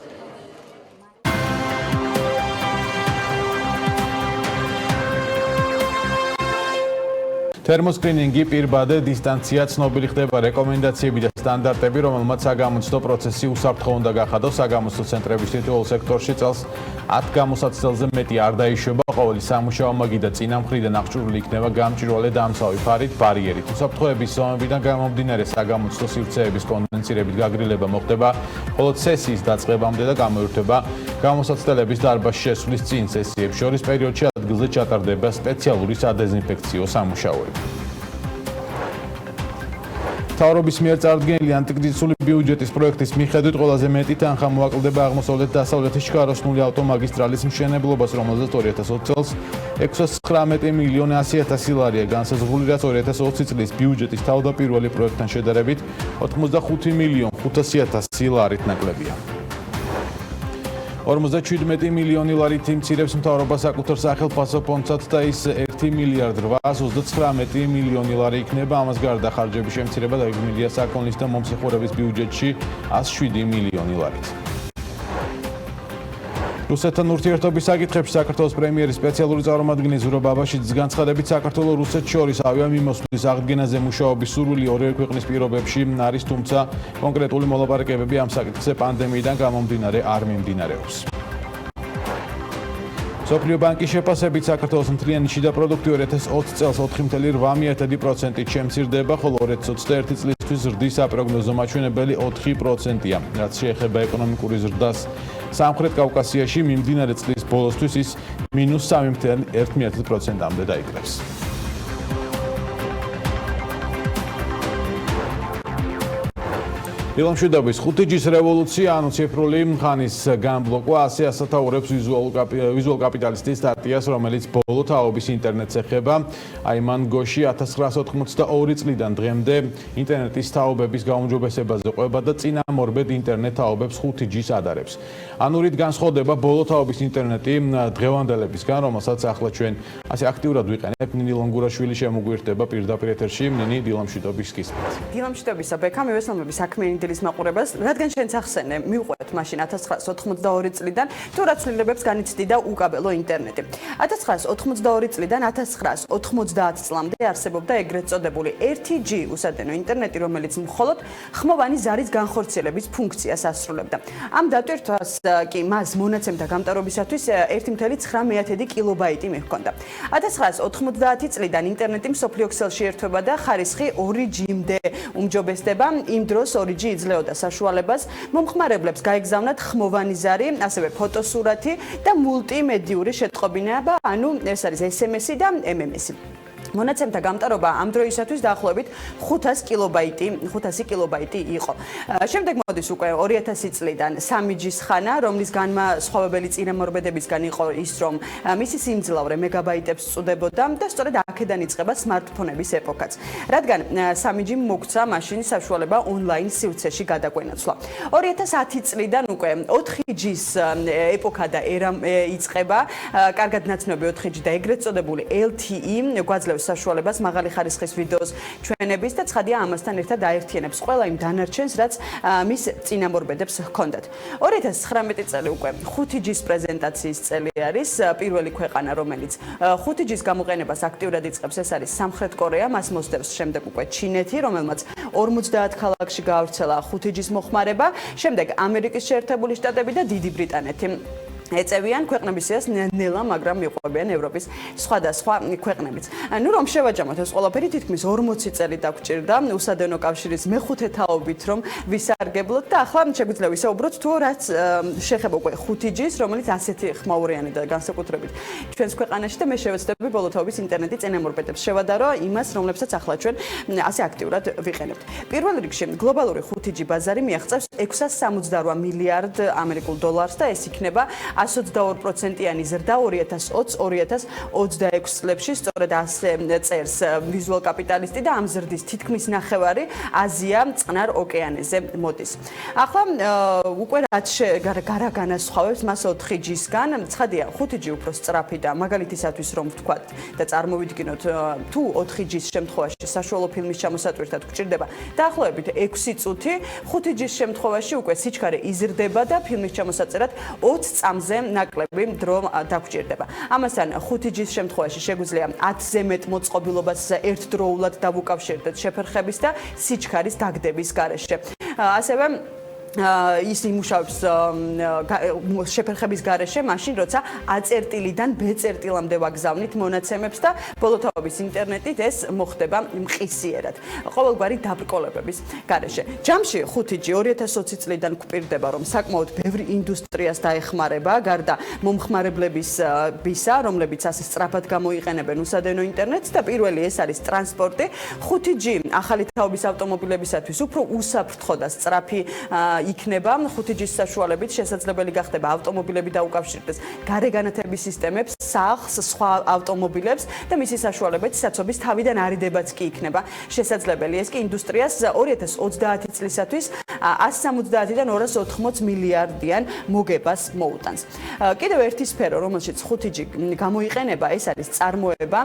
თერმოსკრინინგი, პირბადე, დისტანცია, ცნობილი ხდება რეკომენდაციები და სტანდარტები, რომელმაც საგამოცდო პროცესი უსაფრთხო უნდა გახადოს. საგამოცდო ცენტრების თითოეულ სექტორში წელს 10 გამოსაცდელზე მეტი არ დაიშვება. ყოველი სამუშაო მაგი და წინამხრიდან აღჭურვილი იქნება გამჭვირვალე და ამსავი ფარით ბარიერით. უსაფრთხოების ზომებიდან გამომდინარე საგამოცდო სივრცეების კონდენსირებით გაგრილება მოხდება, ხოლო სესიის დაწყებამდე და გამოირთვება გამოსაცდელების დარბაზში შესვლის წინ სესიებს შორის პერიოდში ადგილზე ჩატარდება სპეციალური სადეზინფექციო სამუშაოები. მთავრობის მიერ წარდგენილი ანტიკრიზისული ბიუჯეტის პროექტის მიხედვით ყველაზე მეტი თანხა მოაკლდება აღმოსავლეთ-დასავლეთის ჩქაროსნული ავტომაგისტრალის მშენებლობას, რომელზეც 2020 წელს 619 მილიონი 100.000 ლარია განსაზღვრული, რაც 2020 წლის ბიუჯეტის თავდაპირველი პროექტთან შედარებით 85 მილიონ 500.000 ლარით ნაკლებია. 57 მილიონი ლარით იმცირებს მთავრობა საკუთარ სახელმწიფო ფონდსაც და ის 1 მილიარდ 839 მილიონი ლარი იქნება. ამას გარდა ხარჯების შემცირება დაიგეგმილია საქონლის და მომსახურების ბიუჯეტში 107 მილიონი ლარით. რუსეთთან ურთიერთობის საკითხებში საქართველოს პრემიერის სპეციალური წარმომადგენელი ზურო ბაბაშიძის განცხადებით, საქართველოს რუსეთს შორის ავიამიმოსვლის აღდგენაზე მუშაობის სურვილი ორივე ქვეყნის პირობებში არის, თუმცა კონკრეტული მოლაპარაკებები ამ საკითხზე პანდემიიდან გამომდინარე არ მიმდინარეობს. მსოფლიო ბანკის შეფასებით საქართველოს მთლიანი შიდა პროდუქტი 2020 წელს 4.8%-ით შემცირდება, ხოლო 2021 წლისთვის ზრდის საპროგნოზო მაჩვენებელი 4%-ია. რაც შეეხება ეკონომიკური ზრდას სამხრეთ კავკასიაში, მიმდინარე წლის ბოლოსთვის ის -3.1%-მდე დაიკრებს. დილამშვიდობის 5G-ის რევოლუცია, ანუ ციფრული ხანის განბლოკვა, ასე ასათაურებს ვიზუალ კაპიტალისტის სტატიას, რომელიც ბოლო თაობის ინტერნეტს ეხება. აი მან გოში 1982 წლიდან დღემდე ინტერნეტის თაობების გაუმჯობესებაზე ყვება და წინამორბედ ინტერნეტ თაობებს 5G-ს ადარებს. ანურით განსხვავდება ბოლო თაობის ინტერნეტი დღევანდელებისგან, რომელსაც ახლა ჩვენ ასე აქტიურად ვიყენებთ. ნინი ლონგურაშვილი შემოგვიერთდება პირდაპირ ეთერში. ნინი, დილამშვიდობის გისმენთ. დილამშვიდობისა, ბექა, მივესალმები საქმიანი დილის მაყურებელს, რადგან შენც ახსენე, მივყვეთ მაშინ 1982 წლიდან, თუ რა ცვლილებებს განიცდიდა უკაბელო ინტერნეტი. 1982 წლიდან 1990 წლამდე არსებობდა ეგრეთ წოდებული 1G უსადენო ინტერნეტი, რომელიც მხოლოდ ხმოვანი ზარის განხორციელების ფუნქციას ასრულებდა. ამ დატვირთვას კი მას მონაცემთა გამტარობისათვის 1.9 კილობაიტი მიჰქონდა. 1990 წლიდან ინტერნეტი მსოფლიო ქსელში ერთვება და ხარისხი 2G-მდე უმჯობესდება. იმ დროს 2G იძლეოდა საშუალებას მომხმარებლებს გაეგზავნათ ხმოვანი ზარი, ასევე ფოტოსურათი და მულტიმედიური შეტყობინება, ანუ ეს არის SMS-ი და MMS-ი. მონაცემთა გამტარობა ამ დროისათვის დაახლოებით 500 კილობაიტი იყო. შემდეგ მოდის უკვე 2000 წლიდან 3G-ის ხანა, რომლის განმასხვავებელი წინამორბედებისგან იყო ის, რომ მისი სიმძლავრე მეგაბაიტებს წუდებოდა და სწორედ აქედან იწყება სმარტფონების ეპოქაც. რადგან 3G მოგცა მაშინ საშუალება ონლაინ სივრცეში გადაკვენაცვლა. 2010 წლიდან უკვე 4G-ის ეპოქა და ერა იწყება. კარგად ნაცნობი 4G და ეგრეთ წოდებული LTE გვაძლევს საშუალებას მაღალი ხარისხის ვიდეოს ჩვენების და ცხადია ამასთან ერთად აერთიანებს ყველა იმ დანარჩენს, რაც მის წინამორბედებს ჰქონდათ. 2019 წელი უკვე 5G-ის პრეზენტაციის წელი არის. პირველი ქვეყანა, რომელიც 5G-ის გამოყენებას აქტიურად იწყებს, ეს არის სამხრეთ კორეა. მას მოსდევს შემდეგ უკვე ჩინეთი, რომელმაც 50 ქალაქში გაავრცელა 5G-ის მოხმარება. შემდეგ ამერიკის შეერთებული შტატები და დიდი ბრიტანეთი. ეწევიან ქვეყნების სიას ნელა, მაგრამ მიყვებიან ევროპის სხვადასხვა ქვეყნებიც. ნუ რომ შევაჯამოთ ეს ყველაფერი, თითქმის 40 წელი დაგვჭირდა უსადენო კავშირის მეხუთე თაობით, რომ ვისარგებლოთ და ახლა შეგვიძლია ვისაუბროთ თუ რაც შეხება უკვე 5G-ს, რომელიც ასეთი ხმაურიანი და განსაკუთრებით ჩვენს ქვეყანაში და მე შევეცდები ბოლო თაობის ინტერნეტის წინამორბედებს შევადარო იმას, რომლებსაც ახლა ჩვენ ასე აქტიურად ვიყენებთ. პირველ რიგში გლობალური 5G ბაზარი მიაღწევს 668 მილიარდ ამერიკულ დოლარს და ეს იქნება 122%-იანი ზრდა 2020-2026 წლებში, სწორედ ასე წერს ვიზუალ კაპიტალისტი და ამ ზრდის თითქმის ნახევარი აზია წყნარ ოკეანეზე მოდის. ახლა უკვე რაც გარა განასხვავებს მას 4G-სგან, ცხადია 5G უფრო სწრაფი და მაგალითისათვის რომ ვთქვათ და წარმოვიდგინოთ თუ 4G-ის შემთხვევაში საშუალო ფილმის ჩამოსატვირთად გვჭირდება დაახლოებით 6 წუთი, 5G-ის შემთხვევაში უკვე სიჩქარე იზრდება და ფილმის ჩამოსაწერად 20 წამზე ამაზე ნაკლები დრო დაგჭირდება. ამასთან 5G-ის შემთხვევაში შეგვიძლია 10-ზე მეტ მოწყობილობას ერთდროულად დავუკავშირდეთ შეფერხების და სიჩქარის დაგდების გარეშე. ასევე ის იმუშავებს შეფერხების გარეშე, მაშინ როცა A წერტილიდან B წერტილამდე ვაგზავნით მონაცემებს და ბოლოთაობის ინტერნეტით ეს მოხდება მყისიერად. ყოველგვარი დაბრკოლებების გარეშე. ჯამში 5G 2020 წლიდან გვპირდება, რომ საკმაოდ ბევრი ინდუსტრიას დაეხმარება, გარდა მომხმარებლებისა, რომლებიც ასე სწრაფად გამოიყენებენ უსადენო ინტერნეტს და პირველი ეს არის ტრანსპორტი. 5G ახალი თაობის ავტომობილებისათვის უფრო უსაფრთხო და სწრაფი იქნება 5G-ის საშუალებით შესაძლებელი გახდება ავტომობილები დაუკავშირდეს გარეგანათების სისტემებს, სახლს, სხვა ავტომობილებს და მისი საშუალებით საცობის თავიდან არიდებაც კი იქნება შესაძლებელი. ეს კი ინდუსტრიას 2030 წლისათვის 170-დან 280 მილიარდიან მოგებას მოუტანს. კიდევ ერთი სფერო, რომელშიც 5G გამოიყენება, ეს არის წარმოება.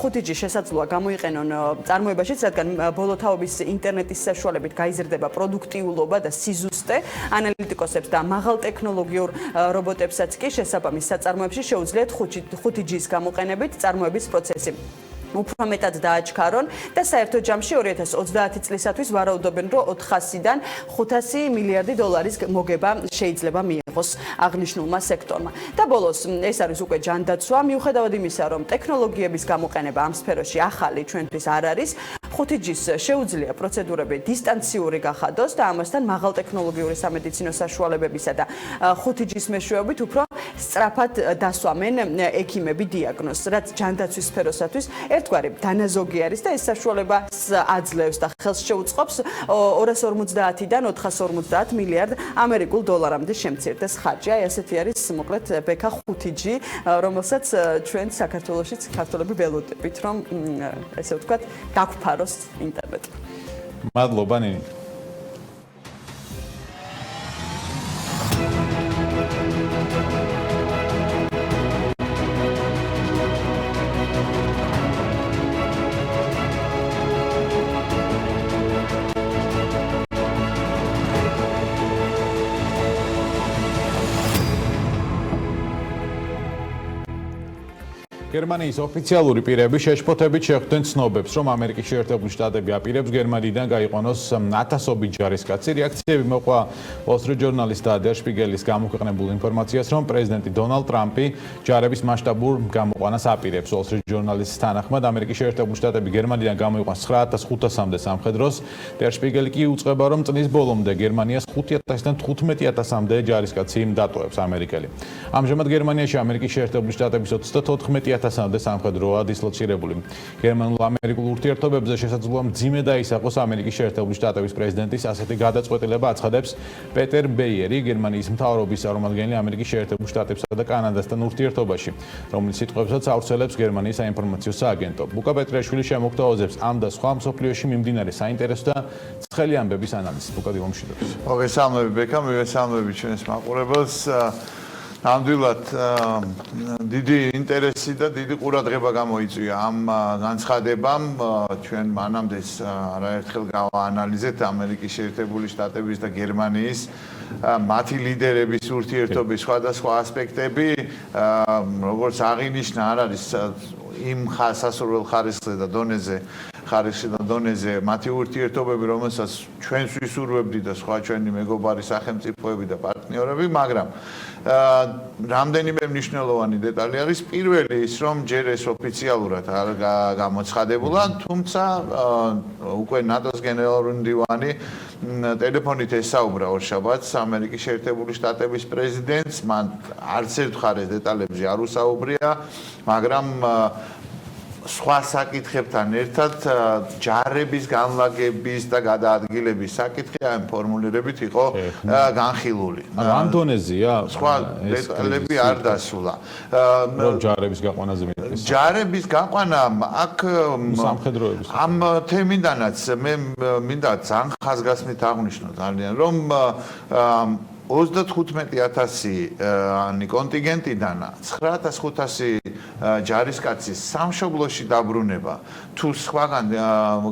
5G შესაძლოა გამოიყენონ წარმოებაშიც, რადგან ბოლოთაობის ინტერნეტის საშუალებით გაიზრდება პროდუქტიულობა და სიზუსტე. ანალიტიკოსებს და მაღალ ტექნოლოგიურ რობოტებსაც კი შესაბამის საწარმოებში შეუძლიათ 5G-ის გამოყენებით წარმოების პროცესი უფრო მეტად დააჩქარონ და საერთო ჯამში 2030 წლისათვის ვარაუდობენ, რომ 400-დან 500 მილიარდი დოლარის მოგება შეიძლება მიიღოს აღნიშნულმა სექტორმა. და ბოლოს ეს არის უკვე ჯანდაცვა, მიუხედავად იმისა, რომ ტექნოლოგიების გამოყენება ამ სფეროში ახალი ჩვენთვის არ არის, 5G-ს შეუძლია პროცედურები დისტანციური გახადოს და ამასთან მაღალ ტექნოლოგიური სამედიცინო საშუალებებისა და 5G-ის მეშვეობით უფრო სწრაფად დასვამენ ექიმები დიაგნოზს, რაც ჯანდაცვის სფეროსათვის ერთგვარი დანაზოგი არის და ეს საშუალებას აძლევს და ხელს შეუწყობს 250-დან 450 მილიარდ ამერიკულ დოლარამდე შემცირდეს ხარჯი. აი ასეთი არის მოკლედ ბექა 5G, რომელსაც ჩვენ საქართველოშიც ქართველები ველოდებით, რომ ესე ვთქვათ, დაგვფაროს ინტერნეტი. მადლობა ნინი. გერმანიის ოფიციალური პირები შეშფოთებით შეხვდნენ ცნობებს, რომ ამერიკის შეერთებული შტატები აპირებს გერმანიიდან გაიყვანოს ათასობით ჯარისკაცი. რეაქციები მოყვა Wall Street Journal-ის და Der Spiegel-ის გამოქვეყნებულ ინფორმაციას, რომ პრეზიდენტი დონალდ ტრამპი ჯარების მასშტაბურ გამოყვანას აპირებს. Wall Street Journal-ის თანახმად ამერიკის შეერთებული შტატები გერმანიიდან გამოიყვანს 9500-მდე სამხედროს. Der Spiegel კი უწყება, რომ წლის ბოლომდე გერმანიას 5000-დან 15000-მდე ჯარისკაცი დატოვებს ამერიკელი. ამჟამად გერმანიაში ამერიკის შეერთებული შტატების 34,000-მდე სამხედროა დისლოცირებული. გერმანულ-ამერიკულ ურთიერთობებზე შესაძლოა მძიმე დაისახოს ამერიკის შეერთებული შტატების პრეზიდენტის ასეთი გადაწყვეტილება აცხადებს პეტერ ბეიერი, გერმანიის მთავრობის წარმომადგენელი ამერიკის შეერთებულ შტატებსა და კანადასთან ურთიერთობაში, რომელიც სიტყვებსაც ავრცელებს გერმანიის საინფორმაციო სააგენტო. ბუკა პეტრიაშვილი შემოგთავაზებს ამ და სხვა მსოფლიოში მიმდინარე საინტერესო და ცხელი ამბების ანალიზს. ბუკა დიმომშვიდობს. მოგესალმები ბექა, მივესალმები ჩვენს მაყურებელს. ნამდვილად დიდი ინტერესი და დიდი ყურადღება გამოიწვია ამ განცხადებამ. ჩვენ მანამდე არაერთხელ გავაანალიზეთ ამერიკის შეერთებული შტატების და გერმანიის მათი ლიდერების ურთიერთობის სხვადასხვა ასპექტები. როგორც აღინიშნა, არ არის იმ სასურველ ხარისხზე და დონეზე მათი ურთიერთობები, რომელსაც ჩვენს ვისურვებდით და სხვა ჩვენი მეგობარი სახელმწიფოები და პარტნიორები, მაგრამ რამდენიმე მნიშვნელოვანი დეტალი არის. პირველი ის, რომ ჯერ ეს ოფიციალურად არ გამოცხადებულა, თუმცა უკვე ნატოს გენერალური მდივანი ტელეფონით ესაუბრა ორშაბათს ამერიკის შეერთებული შტატების პრეზიდენტს. მან არც ერთ მხარეს დეტალებზე არ უსაუბრია, მაგრამ სხვა საკითხებთან ერთად ჯარების განლაგების და გადაადგილების საკითხი ამ ფორმულირებით იყო განხილული. ამ დონეზეა? სხვა დეტალები არ დასულა. რომ ჯარების გაყვანაზე მიიღეს. ჯარების გაყვანა აქ სამხედროების. ამ თემიდანაც მე მინდა ძალიან ხაზგასმით აღვნიშნო ძალიან, რომ 35000 კონტინგენტიდან 9500 ჯარისკაცის სამშობლოში დაბრუნება თუ სხვაგან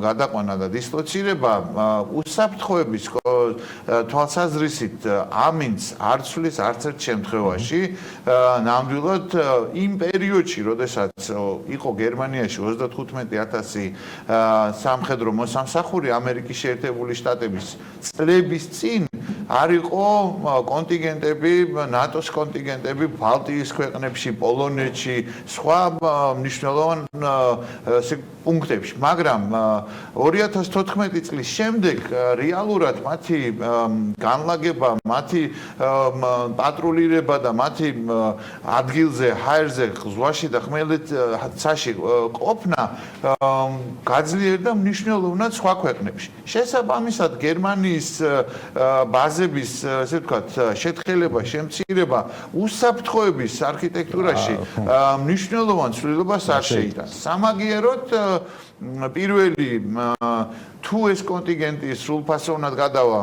გადაყვანა და დისლოცირება უსაფრთხოების თვალსაზრისით ამინდს არ ცვლის არც ერთ შემთხვევაში. ნამდვილად იმ პერიოდში, როდესაც იყო გერმანიაში 35,000 სამხედრო მოსამსახური ამერიკის შეერთებული შტატების წლების წინ არ იყო კონტინგენტები, ნატოს კონტინგენტები ბალტიის ქვეყნებში, პოლონეთში, სხვა მნიშვნელოვან პუნქტებში, მაგრამ 2014 წლის შემდეგ რეალურად მათი განლაგება, მათი პატრულირება და მათი ადგილზე, ჰაერზე, ზღვაში და ხმელეთში ყოფნა გაძლიერდა მნიშვნელოვნად სხვა ქვეყნებში. შესაბამისად, გერმანიის ბაზების, ესე ვთქვათ, შეთხელება, შემცირება უსაფრთხოების არქიტექტურაში მნიშვნელოვან ცვლილებას არ შეიტანს. სამაგიეროდ პირველი თუ ეს კონტინგენტი სრულფასოვნად გადავა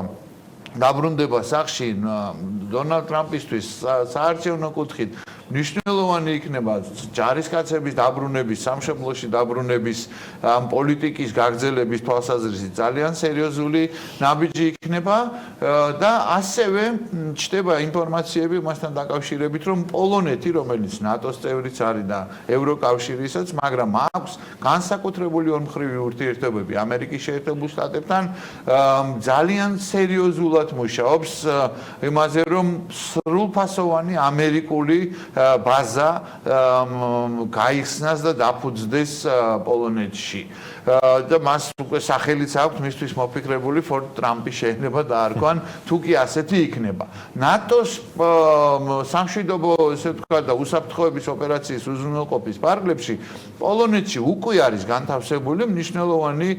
დაბრუნდება სახში დონალდ ტრამპისთვის საარჩევნო კუთხით მნიშვნელოვანი იქნება ჯარისკაცების დაბრუნების, სამშობლოში დაბრუნების პოლიტიკის გაგრძელების თვალსაზრისით ძალიან სერიოზული ნაბიჯი იქნება და ასევე ჩნდება ინფორმაციები მასთან დაკავშირებით, რომ პოლონეთი, რომელიც ნატოს წევრიც არის და ევროკავშირისაც, მაგრამ აქვს განსაკუთრებული ორმხრივი ურთიერთობები ამერიკის შეერთებულ შტატებთან, ძალიან სერიოზულად მუშაობს იმაზე, რომ სრულფასოვანი ამერიკული ბაზა გაიხსნას და დაფუძნდეს პოლონეთში. და მას უკვე სახელიც აქვს მისთვის მოფიქრებული ფორტ ტრამპის შეენება დაარქვან, თუ კი ასეთი იქნება. ნატოს სამშვიდობო, ესე ვთქვათ, და უსაფრთხოების ოპერაციის უზრუნველყოფის ფარგლებში პოლონეთში უკვე არის განთავსებული მნიშვნელოვანი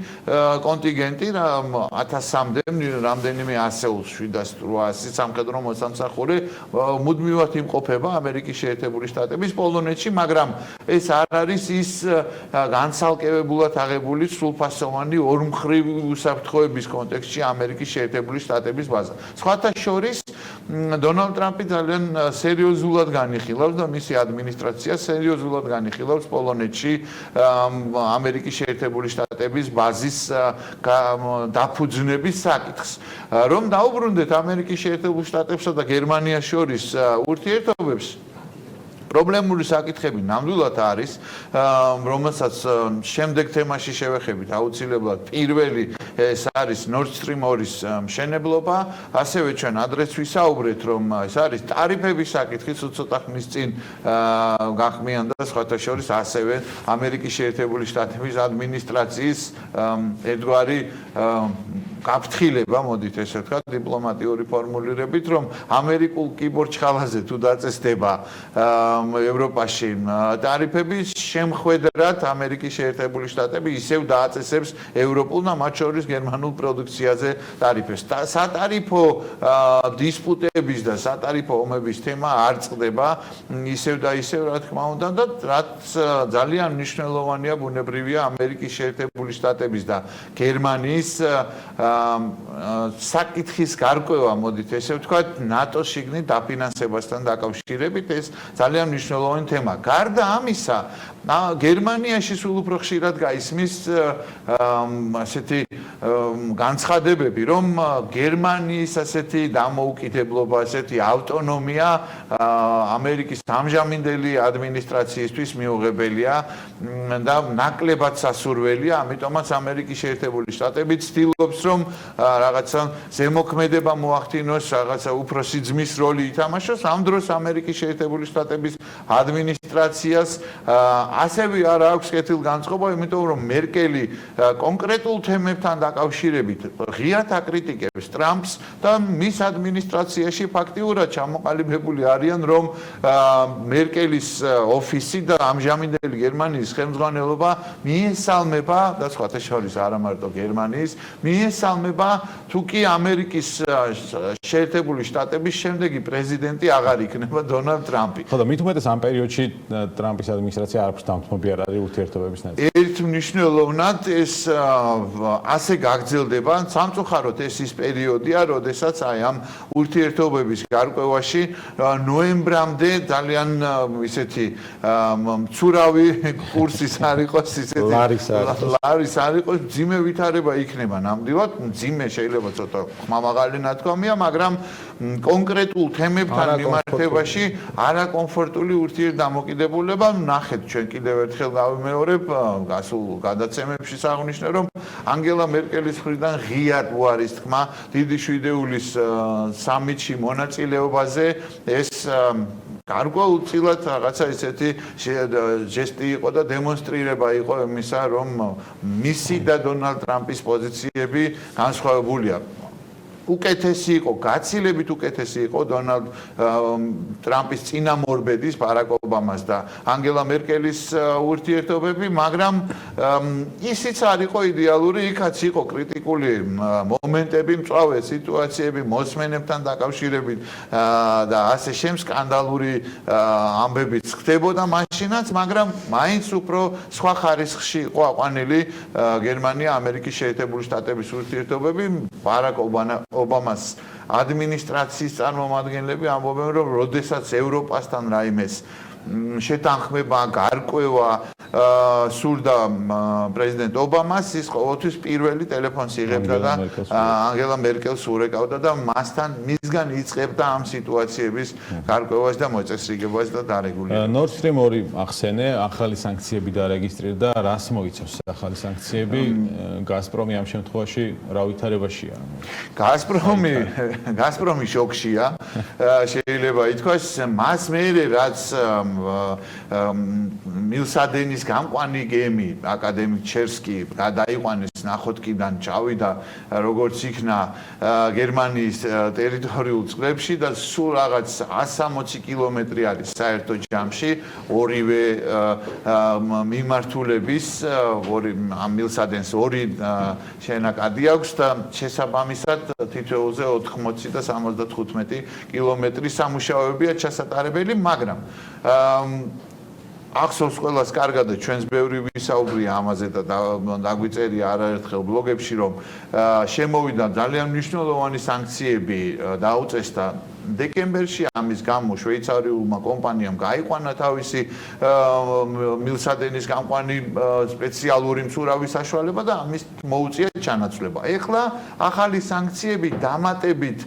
კონტინგენტი 1000-მდე, რამდენიმე ასეულს 700-800 სამხედრო მოსამსახური მუდმივად იმყოფება ამერიკის შეერთებული შტატების პოლონეთში, მაგრამ ეს არ არის ის განცალკევებულად აღებული სრულფასოვანი ორმხრივი უსაფრთხოების კონტექსტში ამერიკის შეერთებული შტატების ბაზა. სხვათა შორის დონალდ ტრამპი ძალიან სერიოზულად განიხილავს და მისი ადმინისტრაცია სერიოზულად განიხილავს პოლონეთში ამერიკის შეერთებული შტატების ბაზის დაფუძნების საკითხს. რომ დაუბრუნდეთ ამერიკის შეერთებულ შტატებსა და გერმანიას შორის ურთიერთობებს, პრობლემური საკითხები ნამდვილად არის, რომელსაც შემდეგ თემაში შევეხებით აუცილებლად. პირველი ეს არის Nord Stream 2-ის მშენებლობა, ასევე ჩვენ ადრეც ვისაუბრეთ, რომ ეს არის ტარიფების საკითხი, ცოტა ხნის წინ გახმიანდა სხვათა შორის ასევე ამერიკის შეერთებული შტატების ადმინისტრაციის ერთგვარი გაფრთხილება, მოდით ესე ვთქვათ, დიპლომატიური ფორმულირებით, რომ ამერიკულ კიბორჩხალაზე თუ დაწესდება ევროპაში ტარიფები, შემხვედრად ამერიკის შეერთებული შტატები ისევ დააწესებს ევროპულ და მათ შორის გერმანულ პროდუქციაზე ტარიფებს. სატარიფო დისპუტების და სატარიფო ომების თემა არ წყდება ისევ და ისევ, რა თქმა უნდა, და რაც ძალიან მნიშვნელოვანია, ბუნებრივია ამერიკის შეერთებული შტატების და გერმანიის საკითხის გარკვევა, მოდით ესე ვთქვათ, ნატოს შიგნით დაფინანსებასთან დაკავშირებით, ეს ძალიან მნიშვნელოვანი თემა. გარდა ამისა, გერმანიაში სულ უფრო ხშირად გაისმის ასეთი განცხადებები, რომ გერმანიის ასეთი დამოუკიდებლობა, ასეთი ავტონომია ამერიკის ამჟამინდელი ადმინისტრაციისთვის მიუღებელია და ნაკლებად სასურველია, ამიტომაც ამერიკის შეერთებული შტატები ცდილობს, რომ რაღაცა ზემოქმედება მოახდინოს, რაღაცა უფროსი ძმის როლი ითამაშოს. ამ დროს ამერიკის შეერთებული შტატების ადმინისტრაციას ასევე არ აქვს კეთილგანწყობა, იმიტომ რომ მერკელი კონკრეტულ თემებთან დაკავშირებით ღიად აკრიტიკებს ტრამპს და მის ადმინისტრაციაში ფაქტიურად ჩამოყალიბებული არიან, რომ მერკელის ოფისი და ამჟამინდელი გერმანიის ხელმძღვანელობა მიესალმება და სხვათა შორის არა მარტო გერმანიის, მიესალმება თუ კი ამერიკის შეერთებული შტატების შემდეგი პრეზიდენტი აღარ იქნება დონალდ ტრამპი. ხო და მით უმეტეს ამ პერიოდში ტრამპის ადმინისტრაცია არ აქვს დამთმობი არ არის ურთიერთობების ნაწილი. ერთ მნიშვნელოვნად ეს ასე გაგრძელდება. სამწუხაროდ ეს ის პერიოდია, როდესაც აი ამ ურთიერთობების გარკვევაში ნოემბრამდე ძალიან ისეთი მცურავი კურსის არ იყოს ისეთი ლარის არ იყოს, მძიმე ვითარება იქნება ნამდვილად, მძიმე შეიძლება ცოტა ხმამაღალი ნათქვამია, მაგრამ კონკრეტულ თემებთან მიმართებაში არაკომფორტული ურთიერთდამოკიდებულება. ნახეთ, ჩვენ კიდევ ერთხელ გავიმეორებ, გასულ გადაცემებში საღვნიშნე, რომ ანგელა მერკელის მხრიდან ღიად უარის თქმა დიდი შვიდეულის სამიტში მონაწილეობაზე ეს გარკვეულწილად რაღაცა ისეთი ჟესტი იყო და დემონსტრირება იყო იმისა, რომ მისი და დონალდ ტრამპის პოზიციები განსხვავებულია. უკეთესი იყო, გაცილებით უკეთესი იყო დონალდ ტრამპის წინამორბედის ბარაკ ობამას და ანგელა მერკელის ურთიერთობები, მაგრამ ისიც არ იყო იდეალური, იქაც იყო კრიტიკული მომენტები, მწვავე სიტუაციები მოსმენებთან დაკავშირებით და ასე შემ სკანდალური ამბებიც ხდებოდა მაშინაც, მაგრამ მაინც უფრო სხვა ხარისხში იყო აყვანილი გერმანია ამერიკის შეერთებული შტატების ურთიერთობები. ბარაკ ობამას ადმინისტრაციის წარმომადგენლები ამბობენ, რომ როდესაც ევროპასთან რაიმეს შეთანხმება, გარკვევა სურდა პრეზიდენტ ობამას, ის ყოველთვის პირველი ტელეფონს იღებდა და ანგელა მერკელს ურეკავდა და მისგან იწყებდა ამ სიტუაციების გარკვევას და მოწესრიგებას და დარეგულირებას. Nord Stream 2 ახსენე, ახალი სანქციები დარეგისტრირდა, რას მოიცავს ახალი სანქციები? გაზპრომი ამ შემთხვევაში რა ვითარებაშია? გაზპრომი შოქშია, შეიძლება ითქვას, მას მერე რაც მილსადენის გამყვანი გემი აკადემიკ ჩერსკი გადაიყვანეს ნახოთკიდან, ჩავიდა როგორც იქნა გერმანიის ტერიტორიულ წყლებში და სულ რაღაც 160 კილომეტრი არის საერთო ჯამში ორივე მიმართულების ამ მილსადენს ორი შენაკადი აქვს და შესაბამისად თითოეულზე 80 და 75 კილომეტრი სამუშაოებია ჩასატარებელი, მაგრამ ახსოვს ყველას კარგად და ჩვენს ბევრი ვისაუბრია ამაზე და დაგვიწერია არაერთხელ ბლოგებში, რომ შემოვიდა ძალიან მნიშვნელოვანი სანქციები დაუწესდა დეკემბერში, ამის გამო შვეიცარიულმა კომპანიამ გაიყვანა თავისი მილსადენის გამყვანი სპეციალური მცურავი საშუალება და ამის მოუწია ჩანაცვლება. ეხლა ახალი სანქციები დამატებით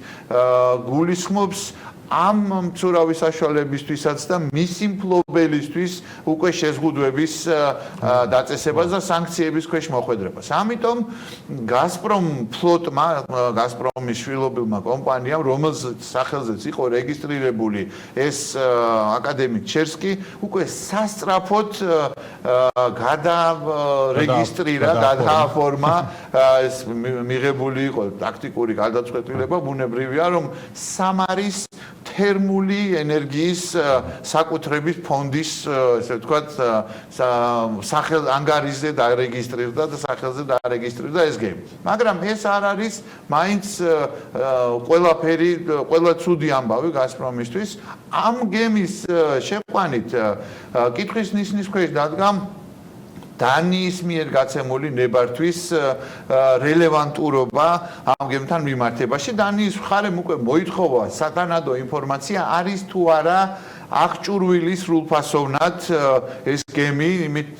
გულისხმობს ამ მცურავი საშუალებისთვისაც და მისი მფლობელისთვის უკვე შეზღუდვების დაწესებას და სანქციების ქვეშ მოხვედრებას. ამიტომ გაზპრომის შვილობილმა კომპანიამ, რომელზეც სახელზეც იყო რეგისტრირებული ეს აკადემიკ ჩერსკი, უკვე სასწრაფოდ გადარეგისტრირა, გადააფორმა ეს მიღებული იყო ტაქტიკური გადაწყვეტილება, ბუნებრივია, რომ სამარის თერმული ენერგიის საკუთრების ფონდის, ესე ვთქვათ, ანგარიზე დარეგისტრირდა და სახელზე დარეგისტრირდა ეს გემი. მაგრამ ეს არ არის მაინც ყველაფერი, ყველა ცუდი ამბავი გაზპრომისთვის. ამ გემის შეყვანით კითხვის ნიშნის ქვეშ დადგა დანიის მიერ გაცემული ნებართვის რელევანტურობა ამ გემთან მიმართებაში. დანიის მხარემ უკვე მოითხოვა სათანადო ინფორმაცია არის თუ არა აღჭურვილი სრულფასოვნად ეს გემი, იმით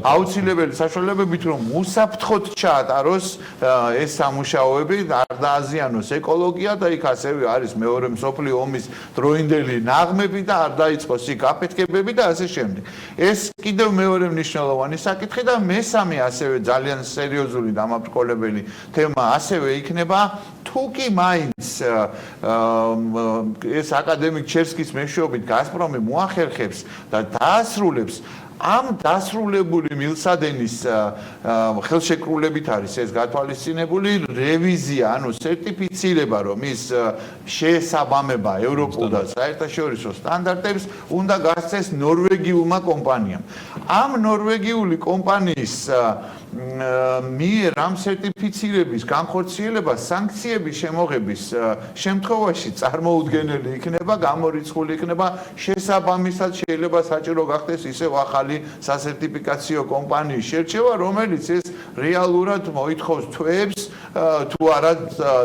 აუცილებელი საშუალებებით, რომ უსაფრთხოდ ჩაატაროს ეს სამუშაოები, არ დააზიანოს ეკოლოგია და იქ ასევე არის მეორე მსოფლიო ომის დროინდელი ნაღმები და არ დაიწყოს იქ აფეთქებები და ასე შემდეგ. ეს კიდევ მეორე მნიშვნელოვანი საკითხი და მესამე ასევე ძალიან სერიოზული დამაბრკოლებელი თემა ასევე იქნება თუ კი მაინც ეს აკადემიკ ჩერსკის მეშვეობით გაზპრომი მოახერხებს და დაასრულებს ამ დასრულებული მილსადენის ხელშეკრულებით არის ეს გათვალისწინებული რევიზია, ანუ სერტიფიცირება, რომ ის შეესაბამება ევროპულ და საერთაშორისო სტანდარტებს, უნდა გასცეს ნორვეგიულმა კომპანიამ. ამ ნორვეგიული კომპანიის მიერ ამ სერტიფიცირების განხორციელება სანქციების შემოღების შემთხვევაში წარმოუდგენელი იქნება, გამორიცხული იქნება, შესაბამისად შეიძლება საჭირო გახდეს ისევ ახალი ახალი სასერტიფიკაციო კომპანიის შერჩევა, რომელიც ეს რეალურად მოითხოვს თვეებს თუ არა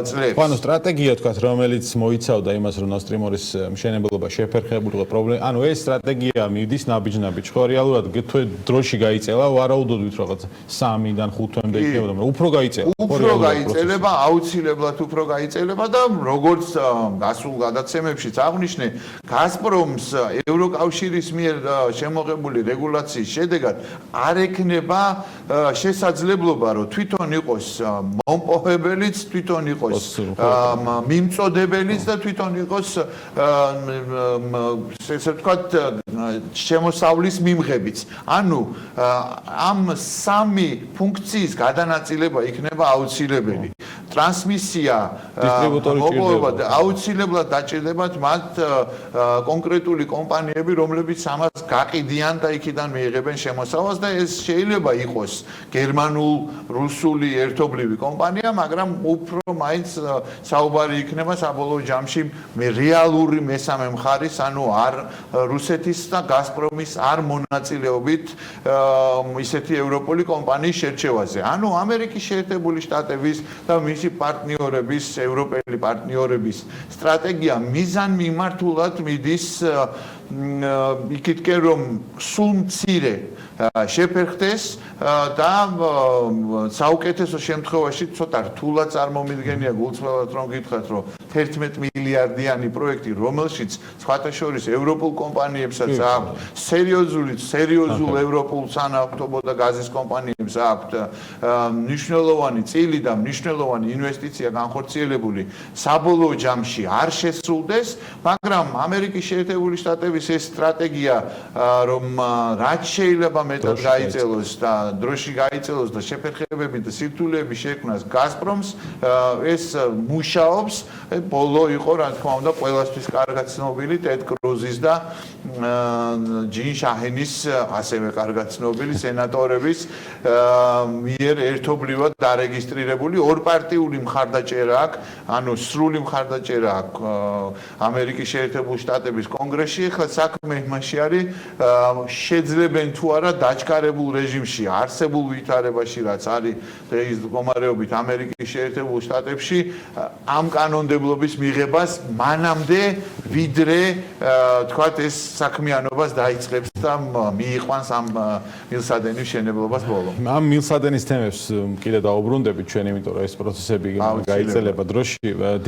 წლებს. ანუ სტრატეგია თქვა, რომელიც მოიცავდა იმას, რომ Nord Stream-ის მშენებლობა შეფერხებულიყო პრობლემა. ანუ ეს სტრატეგია მიდის ნაბიჯ-ნაბიჯ. ხო, რეალურად თუ დროში გაიწელა, ვარაუდობთ რაღაც 3-დან 5 თვემდე იქნებოდა, მაგრამ უფრო გაიწელა. უფრო გაიწელება, აუცილებლად უფრო გაიწელება და როგორც გასულ გადაცემებშიც აღნიშნე, გაზპრომს ევროკავშირის მიერ შემოღებული რეგულაციის შედეგად არ ექნება შესაძლებლობა, რომ თვითონ იყოს მომპოვებელიც, თვითონ იყოს მიმწოდებელიც და თვითონ იყოს ესე ვთქვათ შემოსავლის მიმღებიც. ანუ ამ სამი ფუნქციის გადანაწილება იქნება აუცილებელი. ტრანსმისია, მოპოვება აუცილებლად დაჭირდებათ მათ კონკრეტული კომპანიები, რომლებიც ამას გაყიდიან და იქიდან მიიღებენ შემოსავალს და ეს შეიძლება იყოს გერმანულ, რუსული ერთობლივი კომპანია, მაგრამ უფრო მაინც საუბარი იქნება საბოლოო ჯამში რეალური მესამე მხარის, ანუ არ რუსეთის და გაზპრომის არ მონაწილეობით ისეთი ევროპული კომპანიის შერჩევაზე. ანუ ამერიკის შეერთებული შტატების და მისი პარტნიორების, ევროპელი პარტნიორების სტრატეგია მიზანმიმართულად მიდის იქითკენ რომ სულ მცირე შეფერხდეს და საუკეთესო შემთხვევაში ცოტა რთულად წარმომიდგენია გულწრფელად რომ გითხრათ რომ 11 მილიარდიანი პროექტი რომელშიც სხვათა შორის ევროპულ კომპანიებსაც აქვს სერიოზულ ევროპულ სანავთობო და გაზის კომპანიებს აქვს მნიშვნელოვანი წილი და მნიშვნელოვანი ინვესტიცია განხორციელებული საბოლოო ჯამში არ შესრულდეს მაგრამ ამერიკის შეერთებული შტატების ეს სტრატეგია რომ რაც შეიძლება მეტად გაიწელოს და დროში გაიწელოს და შეფერხებები და სირთულეები შექმნას გაზპრომს ეს მუშაობს ბოლო იყო რა თქმა უნდა ყველასთვის კარგად ცნობილი ტედ კრუზის და ჯინ შაჰენის ასევე კარგად ცნობილი სენატორების მიერ ერთობლივად დარეგისტრირებული ორპარტიული მხარდაჭერა აქვს ანუ სრული მხარდაჭერა აქვს ამერიკის შეერთებული შტატების კონგრესში ახლა საქმე იმაში არის შეძლებენ თუ არა დაჩქარებულ რეჟიმში არსებულ ვითარებაში რაც არის დღეს მდგომარეობით ამერიკის შეერთებულ შტატებში ამ კანონმდებლობის მიღებას მანამდე ვიდრე თქვათ ეს საქმიანობას დაიწყებს და მიიყვანს ამ მილსადენის შენებლობას ბოლო. ამ მილსადენის თემებს კიდე დაუბრუნდებით ჩვენ იმიტომ რომ ეს პროცესები გაიწელება დროში.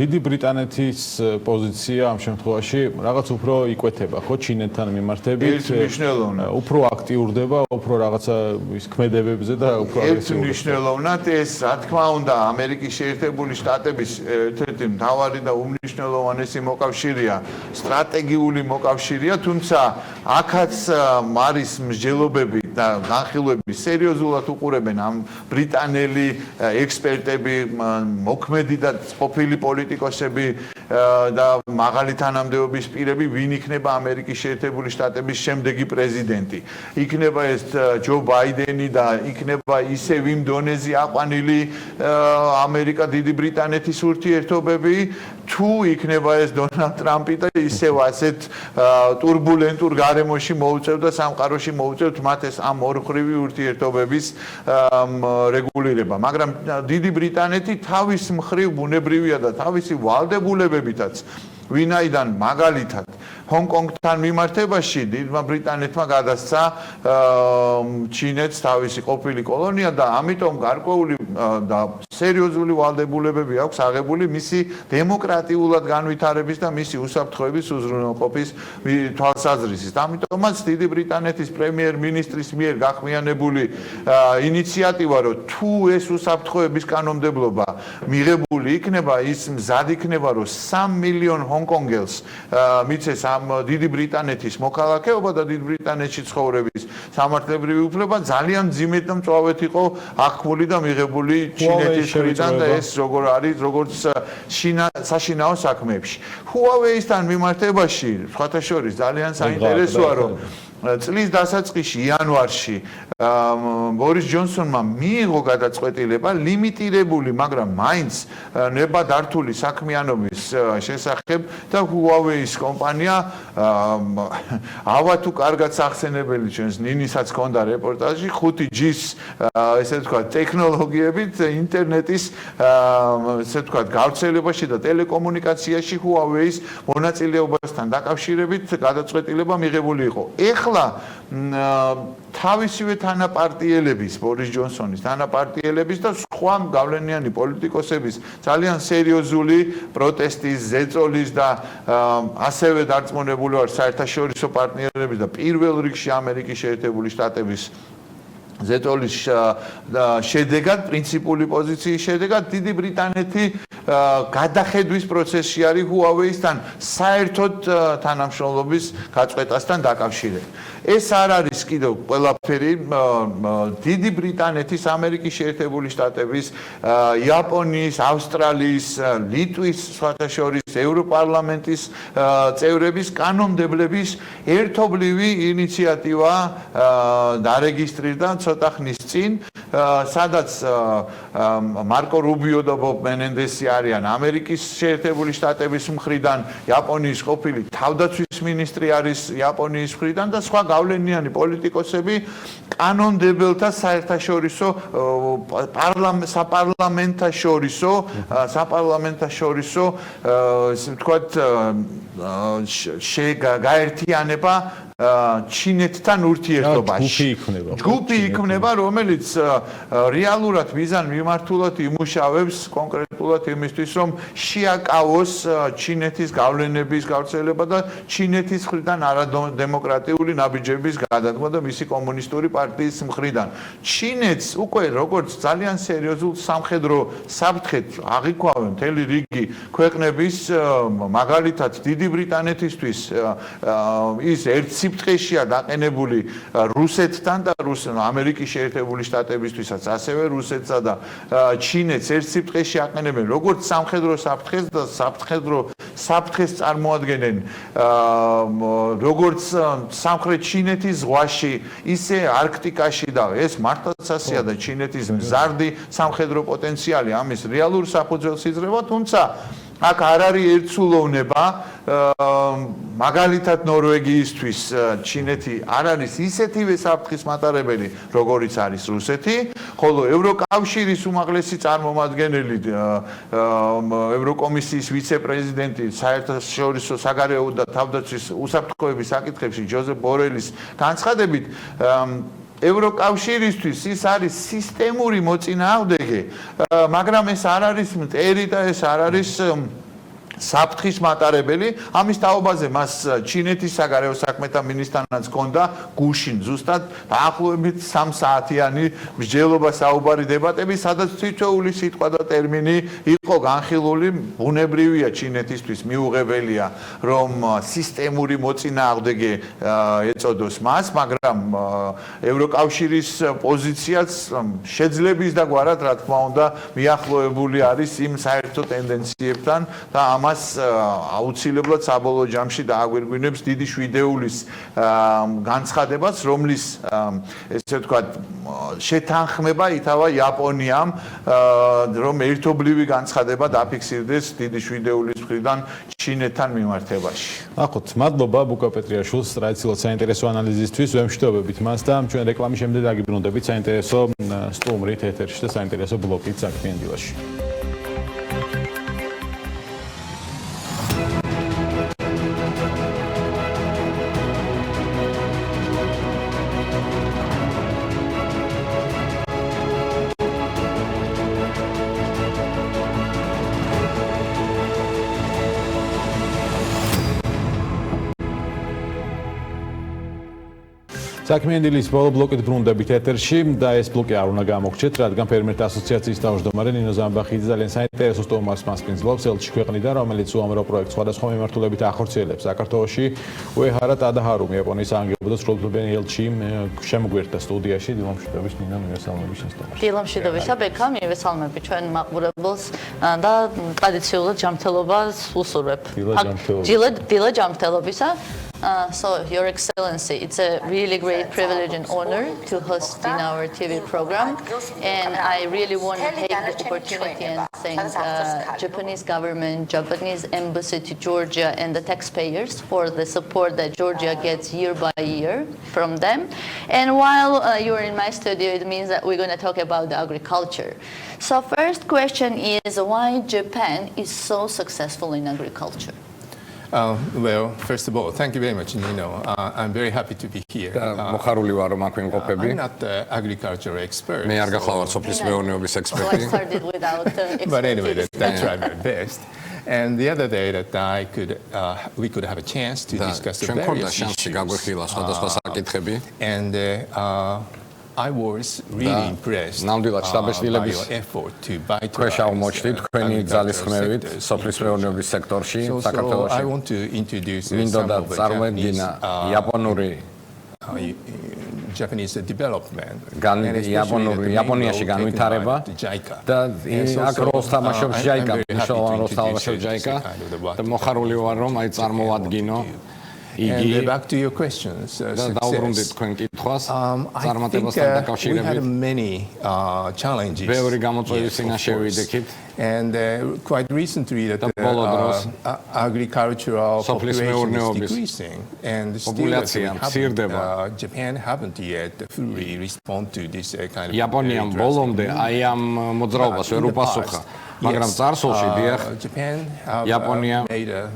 დიდი ბრიტანეთის პოზიცია ამ შემთხვევაში რაღაც უფრო იკვეთება ხო ჩინეთთან მიმართებით უფრო აქტიურდება უფრო რაღაცა ის ქმედებებზე და უფრო აგრესიულდება. მნიშვნელოვნად ეს რა თქმა უნდა ამერიკის შეერთებული შტატების ერთ-ერთი მთავარი და უმნიშვნელოვანესი მოკავშირეა სტრატეგიული მოკავშირეა თუმცა აქაც არის მსჯელობები და განხილვები სერიოზულად უყურებენ ამ ბრიტანელი ექსპერტები მოქმედი და ყოფილი პოლიტიკოსები და მაღალი თანამდებობის პირები ვინ იქნება ამერიკის შეერთებული შტატების შემდეგი პრეზიდენტი იქნება ეს ჯო ბაიდენი და იქნება ისევ იმ დონეზე აყვანილი ამერიკა დიდი ბრიტანეთის ურთიერთობები თუ იქნება ეს დონალდ ტრამპი და ისევ ასეთ турბულენტურ გარემოში მოუწევდა სამყაროში მოუწევთ მათ ეს ამ ორხრივი ურთიერთობების რეგულირება მაგრამ დიდი ბრიტანეთი თავის მხრივ ბუნებრივია და თავისი ვალდებულებებითაც ვინაიდან მაგალითად ჰონკონგთან მიმართებაში დიდმა ბრიტანეთმა გადასცა ჩინეთს თავისი ყოფილი კოლონია და ამიტომ გარკვეული და სერიოზული ვალდებულებები აქვს აღებული მისი დემოკრატიულად განვითარების და მისი უსაფრთხოების უზრუნველყოფის თვალსაზრისით. ამიტომაც დიდი ბრიტანეთის პრემიერ-მინისტრის მიერ გახმიანებული ინიციატივა რომ თუ ეს უსაფრთხოების კანონმდებლობა მიღებული იქნება ის მზად იქნება რომ 3 მილიონ ჰონკონგელს მიცეს ამ დიდი ბრიტანეთის მოქალაქეობა და დიდი ბრიტანეთში ცხოვრების სამართლებრივი უფლება ძალიან მძიმედ და მწვავედ იყო აღქმული და მიღებული ჩინეთის მხრიდან და ეს როგორ არის როგორც საშინაო საქმეებში. Huawei-სთან მიმართებაში სხვათა შორის ძალიან საინტერესოა რომ წლის დასაწყისში იანვარში ბორის ჯონსონმა მიიღო გადაწყვეტილება ლიმიტირებული, მაგრამ მაინც ნებადართული საქმიანობის შესახებ და Huawei-ის კომპანია ავა თუ კარგად სახსენებელი ჩვენს ნინისაც ჰქონდა რეპორტაჟი 5G-ის ესე ვთქვათ ტექნოლოგიებით ინტერნეტის ესე ვთქვათ გავრცელებაში და ტელეკომუნიკაციაში Huawei-ის მონაწილეობასთან დაკავშირებით გადაწყვეტილება მიღებული იყო. ეხლა თავისივე თანაპარტიელების ბორის ჯონსონის თანაპარტიელების და სხვა გავლენიანი პოლიტიკოსების ძალიან სერიოზული პროტესტის, ზეწოლის და ასევე დარწმუნებული ვარ საერთაშორისო პარტნიორების და პირველ რიგში ამერიკის შეერთებული შტატების ზეწოლის შედეგად, პრინციპული პოზიციის შედეგად დიდი ბრიტანეთი გადახედვის პროცესში არის Huawei-სთან საერთოდ თანამშრომლობის გაწყვეტასთან დაკავშირებით. ეს არ არის კიდევ ყველაფერი დიდი ბრიტანეთის, ამერიკის შეერთებული შტატების, იაპონიის, ავსტრალიის, ლიტვის, სხვათა შორის ევროპარლამენტის წევრების კანონმდებლების ერთობლივი ინიციატივა დარეგისტრირდა ცოტა ხნის წინ, სადაც მარკო რუბიო და ბობ მენენდესი არიან ამერიკის შეერთებული შტატების მხრიდან, იაპონიის ყოფილი თავდაცვის მინისტრი არის იაპონიის მხრიდან და სხვა გავლენიანი პოლიტიკოსები კანონმდებელთა საერთაშორისო საპარლამენტაშორისო ესე ვთქვათ გაერთიანება ჩინეთთან ურთიერთობაში. ჯგუფი იქმნება, რომელიც რეალურად მიზან-მიმართულად იმუშავებს კონკრეტულად იმისთვის, რომ შეაკავოს ჩინეთის გავლენების გავრცელება და ჩინეთის მხრიდან არადემოკრატიული ნაბიჯების გადადგმა და მისი კომუნისტური პარტიის მხრიდან. ჩინეთს უკვე როგორც ძალიან სერიოზულ სამხედრო საფრთხედ აღიქვავენ მთელი რიგი ქვეყნების, მაგალითად დიდი ბრიტანეთისთვის ის ერთ სიფრთხეშია დაყენებული რუსეთთან და ამერიკის შეერთებული შტატებისთვისაც ასევე რუსეთსა და ჩინეთს ერთ სიფრთხეში აყენებენ როგორც სამხედრო საფრთხეს და საფრთხეს წარმოადგენენ როგორც სამხრეთ ჩინეთის ზღვაში, ისე არქტიკაში და ეს მართლაც ასეა და ჩინეთის მზარდი სამხედრო პოტენციალი ამის რეალურ საფუძველს იძლევა, თუმცა აქ არ არის ერთსულოვნება, მაგალითად ნორვეგიისთვის ჩინეთი არ არის ისეთივე საფრთხის მატარებელი, როგორიც არის რუსეთი, ხოლო ევროკავშირის უმაღლესი წარმომადგენელი ევროკომისიის ვიცე-პრეზიდენტი საერთაშორისო საგარეო და თავდაცვის უსაფრთხოების საკითხებში ჯოზეფ ბორელის განცხადებით ევროკავშირისთვის ის არის სისტემური მოწინააღმდეგე, მაგრამ ეს არ არის მტერი და ეს არ არის საფრთხის მატარებელი. ამის თაობაზე მას ჩინეთის საგარეო საქმეთა მინისტრთანაც ჰქონდა გუშინ ზუსტად დაახლოებით 3 საათიანი მსჯელობა საუბარი დებატები, სადაც თითოეული სიტყვა და ტერმინი იყო განხილული. ბუნებრივია ჩინეთისთვის მიუღებელია, რომ სისტემური მოწინააღმდეგე ეწოდოს მას, მაგრამ ევროკავშირის პოზიციაც შეძლების და გვარად, რა თქმა უნდა, მიახლოებული არის იმ საერთო ტენდენციებთან და აუცილებლად საბოლოო ჯამში დააგვირგვინებს დიდი შვიდეულის განცხადებას, რომლის ესე ვთქვათ შეთანხმება ითავა იაპონიამ, რომ ერთობლივი განცხადება დაფიქსირდეს დიდი შვიდეულის მხრიდან ჩინეთთან მიმართებაში. ნახოთ, მადლობა ბუკა პეტრიაშვილს ტრადიციულად საინტერესო ანალიზისთვის. ვემშვიდობებით მას და ჩვენ რეკლამის შემდეგ დაგიბრუნდებით საინტერესო სტუმრით ეთერში და საინტერესო ბლოკით საქმიანი დილაში. საქმიანი დილის ბოლო ბლოკით ბრუნდებით ეთერში და ეს ბლოკი არ უნდა გამოგრჩეთ, რადგან ფერმერთა ასოციაციის თავმჯდომარე ნინო ზამბახიძე ძალიან საინტერესო სტუმარს მასპინძლობს ელჩი ქვეყნიდან, რომელიც უამრავ პროექტს სხვადასხვა მიმართულებით ახორციელებს საქართველოში. უეჰარა ტადაჰარუმ იაპონიის ანგებო და სრულუფლებიანი ელჩი შემოგვერთა სტუდიაში. დილამშვიდობის ნინო, მივესალმები შესტუმარს. დილამშვიდობისა ბექა, მივესალმები ჩვენ მაყურებელს და ტრადიციულად ჯანმრთელობას უსურვებ. დილა ჯანმრთელობისა. So, Your Excellency, it's a really great privilege and honor to host in our TV program, and I really want to take the opportunity and thank Japanese government, Japanese embassy to Georgia, and the taxpayers for the support that Georgia gets year by year from them. And while you're in my studio, it means that we're going to talk about the agriculture. So, first question is why Japan is so successful in agriculture? Well, first of all, thank you very much, Nino. I'm very happy to be here. I'm not the agricultural expert. მე არ გახლავარ სოფლის მეურნეობის ექსპერტი. I started without But anyway, I tried my best. And the other day that we could have a chance to discuss the various issues. And I was really impressed by your effort to vitalize agricultural sector. So I want to introduce some of the Japanese development. იაპონიაში განვითარება და აქ როლს თამაშობს ჯაიკა, მნიშვნელოვან როლს თამაშობს ჯაიკა და მოხარული ვარ რომ აი წარმოვადგინო And back to your questions. I think we had many challenges. And quite recently, that agricultural population is decreasing, and still Japan haven't yet fully responded to this kind of. Japan made a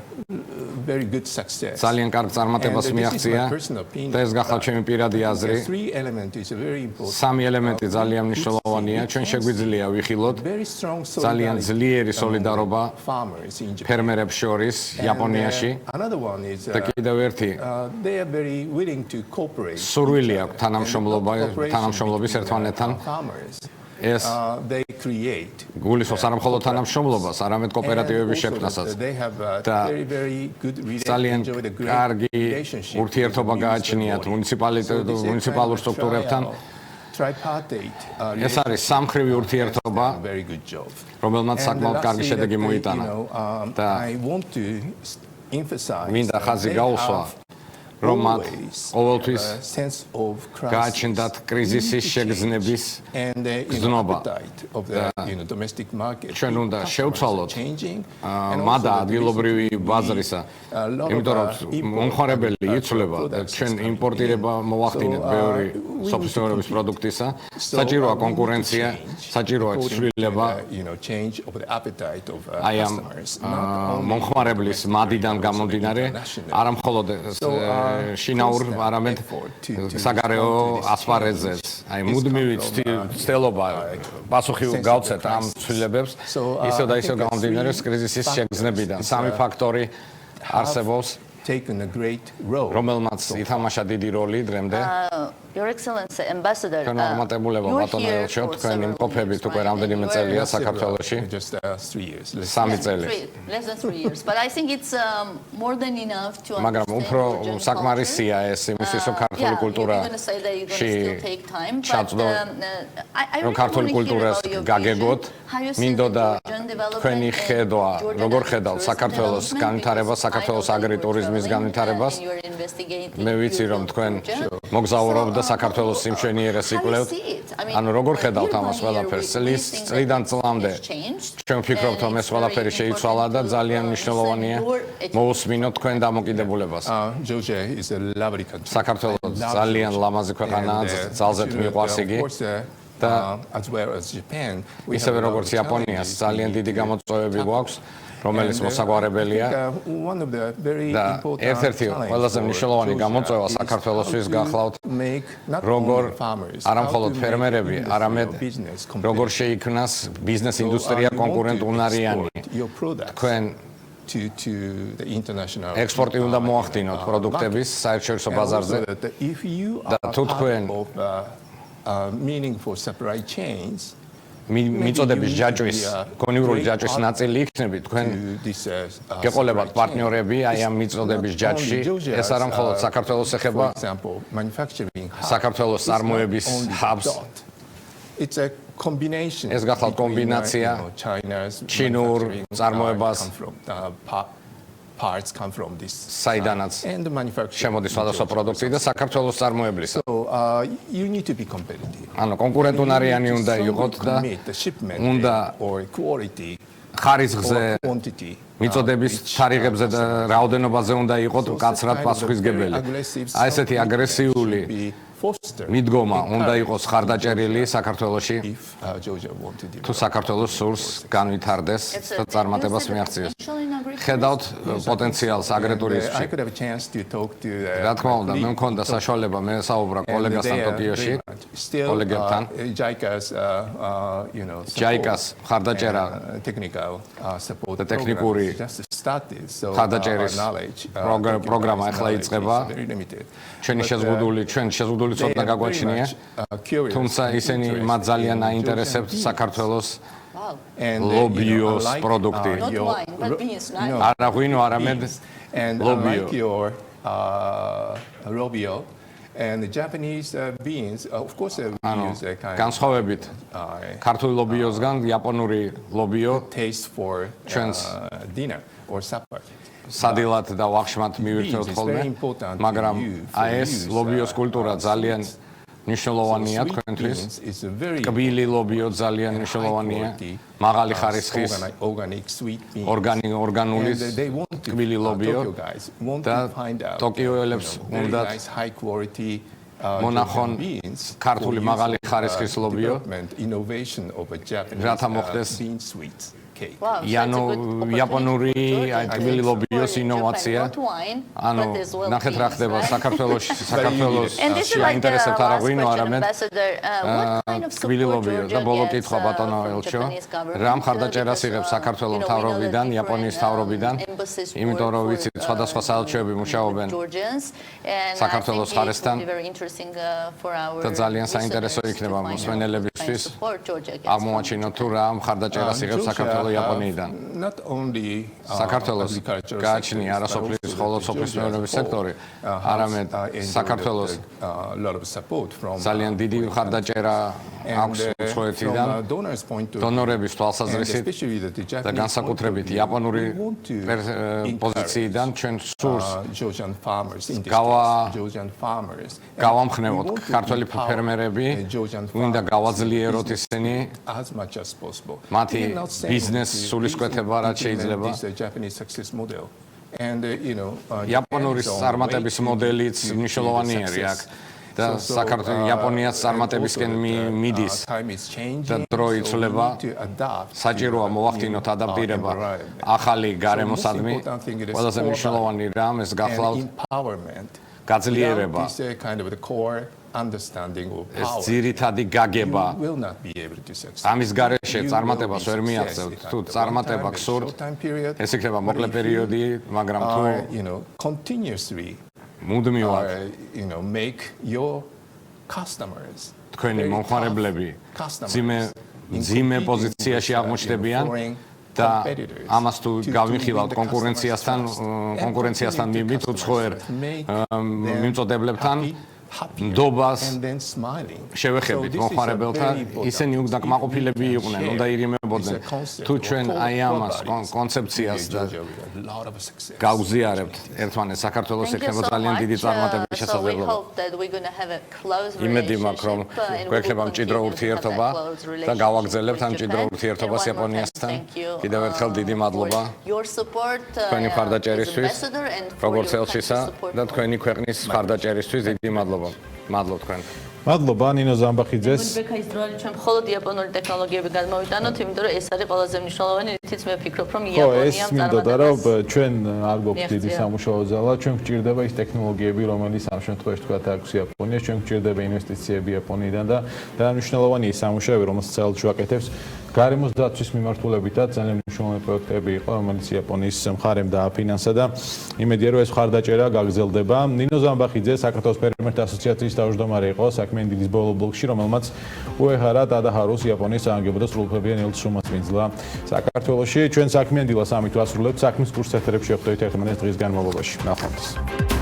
very good success. ძალიან კარგ წარმატებას მიაღწია და ეს გახლავთ ჩემი პირადი აზრი. სამი ელემენტი ძალიან მნიშვნელოვანია. ჩვენ შეგვიძლია ვიხილოთ ძალიან ძლიერი სოლიდარობა ფერმერებს შორის იაპონიაში. და კიდევ ერთი სურვილი აქვს თანამშრომლობის ერთმანეთთან. ეს გულისხმობს არა მხოლოდ თანამშრომლობას, არამედ კოოპერატივების შექმნასაც და ძალიან კარგი ურთიერთობა გააჩნიათ მუნიციპალურ სტრუქტურებთან. ეს არის სამხრივი ურთიერთობა, რომელმაც საკმაოდ კარგი შედეგი მოიტანა და მინდა ხაზი გაუსვა რომ მათ ყოველთვის გააჩნდათ კრიზისის შეგრძნების გზნობა. ჩვენ უნდა შევცვალოთ მადა ადგილობრივი ბაზრისა, იმიტომ რომ მომხმარებელი იცვლება და ჩვენ იმპორტირება მოვახდინეთ ბევრი სოფლის მეურნეობის პროდუქტისა. საჭიროა კონკურენცია, საჭიროა ცვლილება აი ამ მომხმარებლის მადიდან გამომდინარე, არა მხოლოდ შინაურ არამედ საგარეო ასპარეზზეც. აი მუდმივი ცდელობა პასუხი გავცეთ ამ ცვლილებებს, ისევ და ისევ გამომდინარე კრიზისის შეგრძნებიდან. სამი ფაქტორი არსებობს, რომელმაც ითამაშა დიდი როლი დღემდე. Your Excellency, Ambassador, თქვენ აღმატებულებო ბატონო ელჩო, თქვენ იმყოფებით უკვე რამდენიმე წელია საქართველოში? 3 წელი. Less than 3 years, but I think it's more than enough to understand. მაგრამ უფრო საკმარისია ეს იმისთვის, რომ ქართული კულტურაში ჩაწვდო, რომ ქართული კულტურას გაგებოთ. მინდოდა თქვენი ხედვა, როგორ ხედავთ საქართველოს განვითარებას, საქართველოს აგრიტურიზმის განვითარებას. მე ვიცი, რომ თქვენ მოგზაურობთ და საქართველოს სიმშვენიერეს იკვლევთ. ანუ როგორ ხედავთ ამას ყველაფერს? წლიდან წლამდე ჩვენ ვფიქრობთ, რომ ეს ყველაფერი შეიცვალა და ძალიან მნიშვნელოვანია მოусმინოთ თქვენ დამოკიდებულებას. საქართველოს ძალიან ლამაზი ქვეყანაა, ძალზედ მიყვარს იგი. და ისევე როგორც იაპონიას ძალიან დიდი გამოწვევები გვაქვს, რომელიც მოსაგვარებელია და ერთ-ერთი ყველაზე მნიშვნელოვანი გამოწვევა საქართველოსთვის გახლავთ როგორ არა მხოლოდ ფერმერები, არამედ როგორ შეიქმნას ბიზნეს ინდუსტრია კონკურენტუნარიანი. თქვენ ექსპორტი უნდა მოახდინოთ პროდუქტების საერთაშორისო ბაზარზე და თუ თქვენ meaningful supply chains მიწოდების ჯაჭვის, კონიურული ჯაჭვის ნაწილი იქნებით, თქვენ გეყოლებათ პარტნიორები აი ამ მიწოდების ჯაჭვში. ეს არა მხოლოდ საქართველოს ეხება, საქართველოს წარმოების hubs. ეს გახლავთ კომბინაცია ჩინურ წარმოებას parts come from this. საიდანაც შემოდის სხვადასხვა პროდუქტი და საქართველოს წარმოებლისა. You need to be competitive. ანუ კონკურენტუნარიანი უნდა იყოთ და უნდა ხარისხზე მიწოდების თარიღებზე და რაოდენობაზე უნდა იყოთ მკაცრად პასუხისგებელი. აი ესეთი აგრესიული მიდგომა უნდა იყოს ხარდაჭერილი საქართველოში. თუ საქართველოს სურს განვითარდეს და წარმატებას მიაღწიოს. ხედავთ პოტენციალს აგრეტურიზმში. რა თქმა უნდა, მე მქონდა საშუალება მე საუბრა კოლეგასთან ტოკიოში, კოლეგებთან. ჯაიკას ხარდაჭერა ტექნიკური ხარდაჭერის პროგრამა ახლა იწყება. ჩვენი შეზღუდული ცოტა გაგვაჩნია, თუმცა ისინი მათ ძალიან აინტერესებთ საქართველოს ლობიოს პროდუქტი. არა ღვინო, არამედ ლობიო. And the Japanese beans, of course, we use a kind განსხვავებით ქართული ლობიოსგან იაპონური ლობიო taste for dinner or supper. სადილად და ვახშმად მივირთვევთ ხოლმე, მაგრამ აი ეს ლობიოს კულტურა ძალიან მნიშვნელოვანია თქვენთვის. კბილი ლობიო ძალიან მნიშვნელოვანია. მაღალი ხარისხის ორგანული კბილი ლობიო და ტოკიოელებს უნდათ მონახონ ქართული მაღალი ხარისხის ლობიო, რათა მოხდეს იაპონური კბილი ლობიოს ინოვაცია. ანუ ნახეთ რა ხდება საქართველოში აინტერესებთ არა ღვინო, არამედ კბილი ლობიო. და ბოლო კითხვა ბატონო ელჩო, რა მხარდაჭერას იღებს საქართველოს მთავრობიდან, იაპონიის მთავრობიდან, იმიტომ რომ ვიცით სხვადასხვა საელჩოები მუშაობენ საქართველოს ხარესთან და ძალიან საინტერესო იქნება მოსმენელებისთვის აღმოაჩინოთ თუ რა მხარდაჭერას იღებს საქართველოს იაპონიიდან. საქართველოს გააჩნია არა სოფლის, ხოლო სოფლის მეურნეობის სექტორი, არამედ საქართველოს ძალიან დიდი მხარდაჭერა აქვს უცხოეთიდან დონორების თვალსაზრისით და განსაკუთრებით იაპონური პოზიციიდან ჩვენ სურს გავამხნევოთ ქართველი ფერმერები, უნდა გავაძლიეროთ ისინი მათი ბიზნეს სულისკვეთება რაც შეიძლება. იაპონური წარმატების მოდელიც მნიშვნელოვანია აქ. და საქართველოს იაპონიას წარმატებისკენ მიდის და დრო იცვლება. საჭიროა მოვახდინოთ ადაპტირება ახალი გარემოსადმი. ყველაზე მნიშვნელოვანი რამ ეს გახლავთ გაძლიერება. ეს ძირითადი გაგება. ამის გარეშე წარმატებას ვერ მიაღწევთ. თუ წარმატება გსურთ, ეს იქნება მოკლე პერიოდი, მაგრამ თუ მუდმივად თქვენი მომხმარებლები ძიმე პოზიციაში აღმოჩნდებიან და ამას თუ გავიხილავთ კონკურენციასთან მიმდით უცხოერ მიმწოდებლებთან ნდობას შევეხებით მომხმარებელთა, ისინი უნდა კმაყოფილები იყვნენ, უნდა ირიმებოდნენ. თუ ჩვენ აი ამას კონცეფციას და გავზიარებთ ერთმანეთს, საქართველოს ექნება ძალიან დიდი წარმატების შესაძლებლობა. იმედი მაქვს, რომ გვექნება მჭიდრო ურთიერთობა და გავაგრძელებთ ამ მჭიდრო ურთიერთობას იაპონიასთან. კიდევ ერთხელ დიდი მადლობა თქვენი მხარდაჭერისთვის, როგორც ელჩისა და თქვენი ქვეყნის მხარდაჭერისთვის დიდი მადლობა. მადლობ თქვენ. მადლობა ნინო ზამბახიძეს. ბექაის დროალი ჩვენ მხოლოდ იაპონური ტექნოლოგიები გადმოვიტანოთ, იმიტომ რომ ეს არის ყველაზე მნიშვნელოვანი, რითიც მე ვფიქრობ, რომ იაპონიამ წარმატება. რომ ჩვენ არ გვაქვს დიდი სამუშაო ზალა, ჩვენ გვჭირდება ის ტექნოლოგიები, რომელიც ამ შემთხვევაში თქვა აქვს იაპონიას, ჩვენ გვჭირდება ინვესტიციები იაპონიიდან და მნიშვნელოვანი ის სამუშაოები, რომელსაც საელჩო აკეთებს. გარემოს დაცვის მიმართულებითაც ძალიან მნიშვნელოვანი პროექტები იყო, რომელიც იაპონიის მხარემ დააფინანსა და იმედია, რომ ეს მხარდაჭერა გაგრძელდება. ნინო ზამბახიძე, საქართველოს ფერმერთა ასოციაციის თავმჯდომარე იყო საქმიანი დილის ბოლო ბლოკში, რომელმაც უეჰარა დადაჰაროს იაპონიის საანგებო და სრულუფლებიან ელჩს შრომას მიძლა საქართველოში. ჩვენ საქმიანი დილას ამით ვასრულებთ. საქმის კურსს ეთერებში ვხვდებით ერთმანეთს დღის განმავლობაში. ნახვამდის.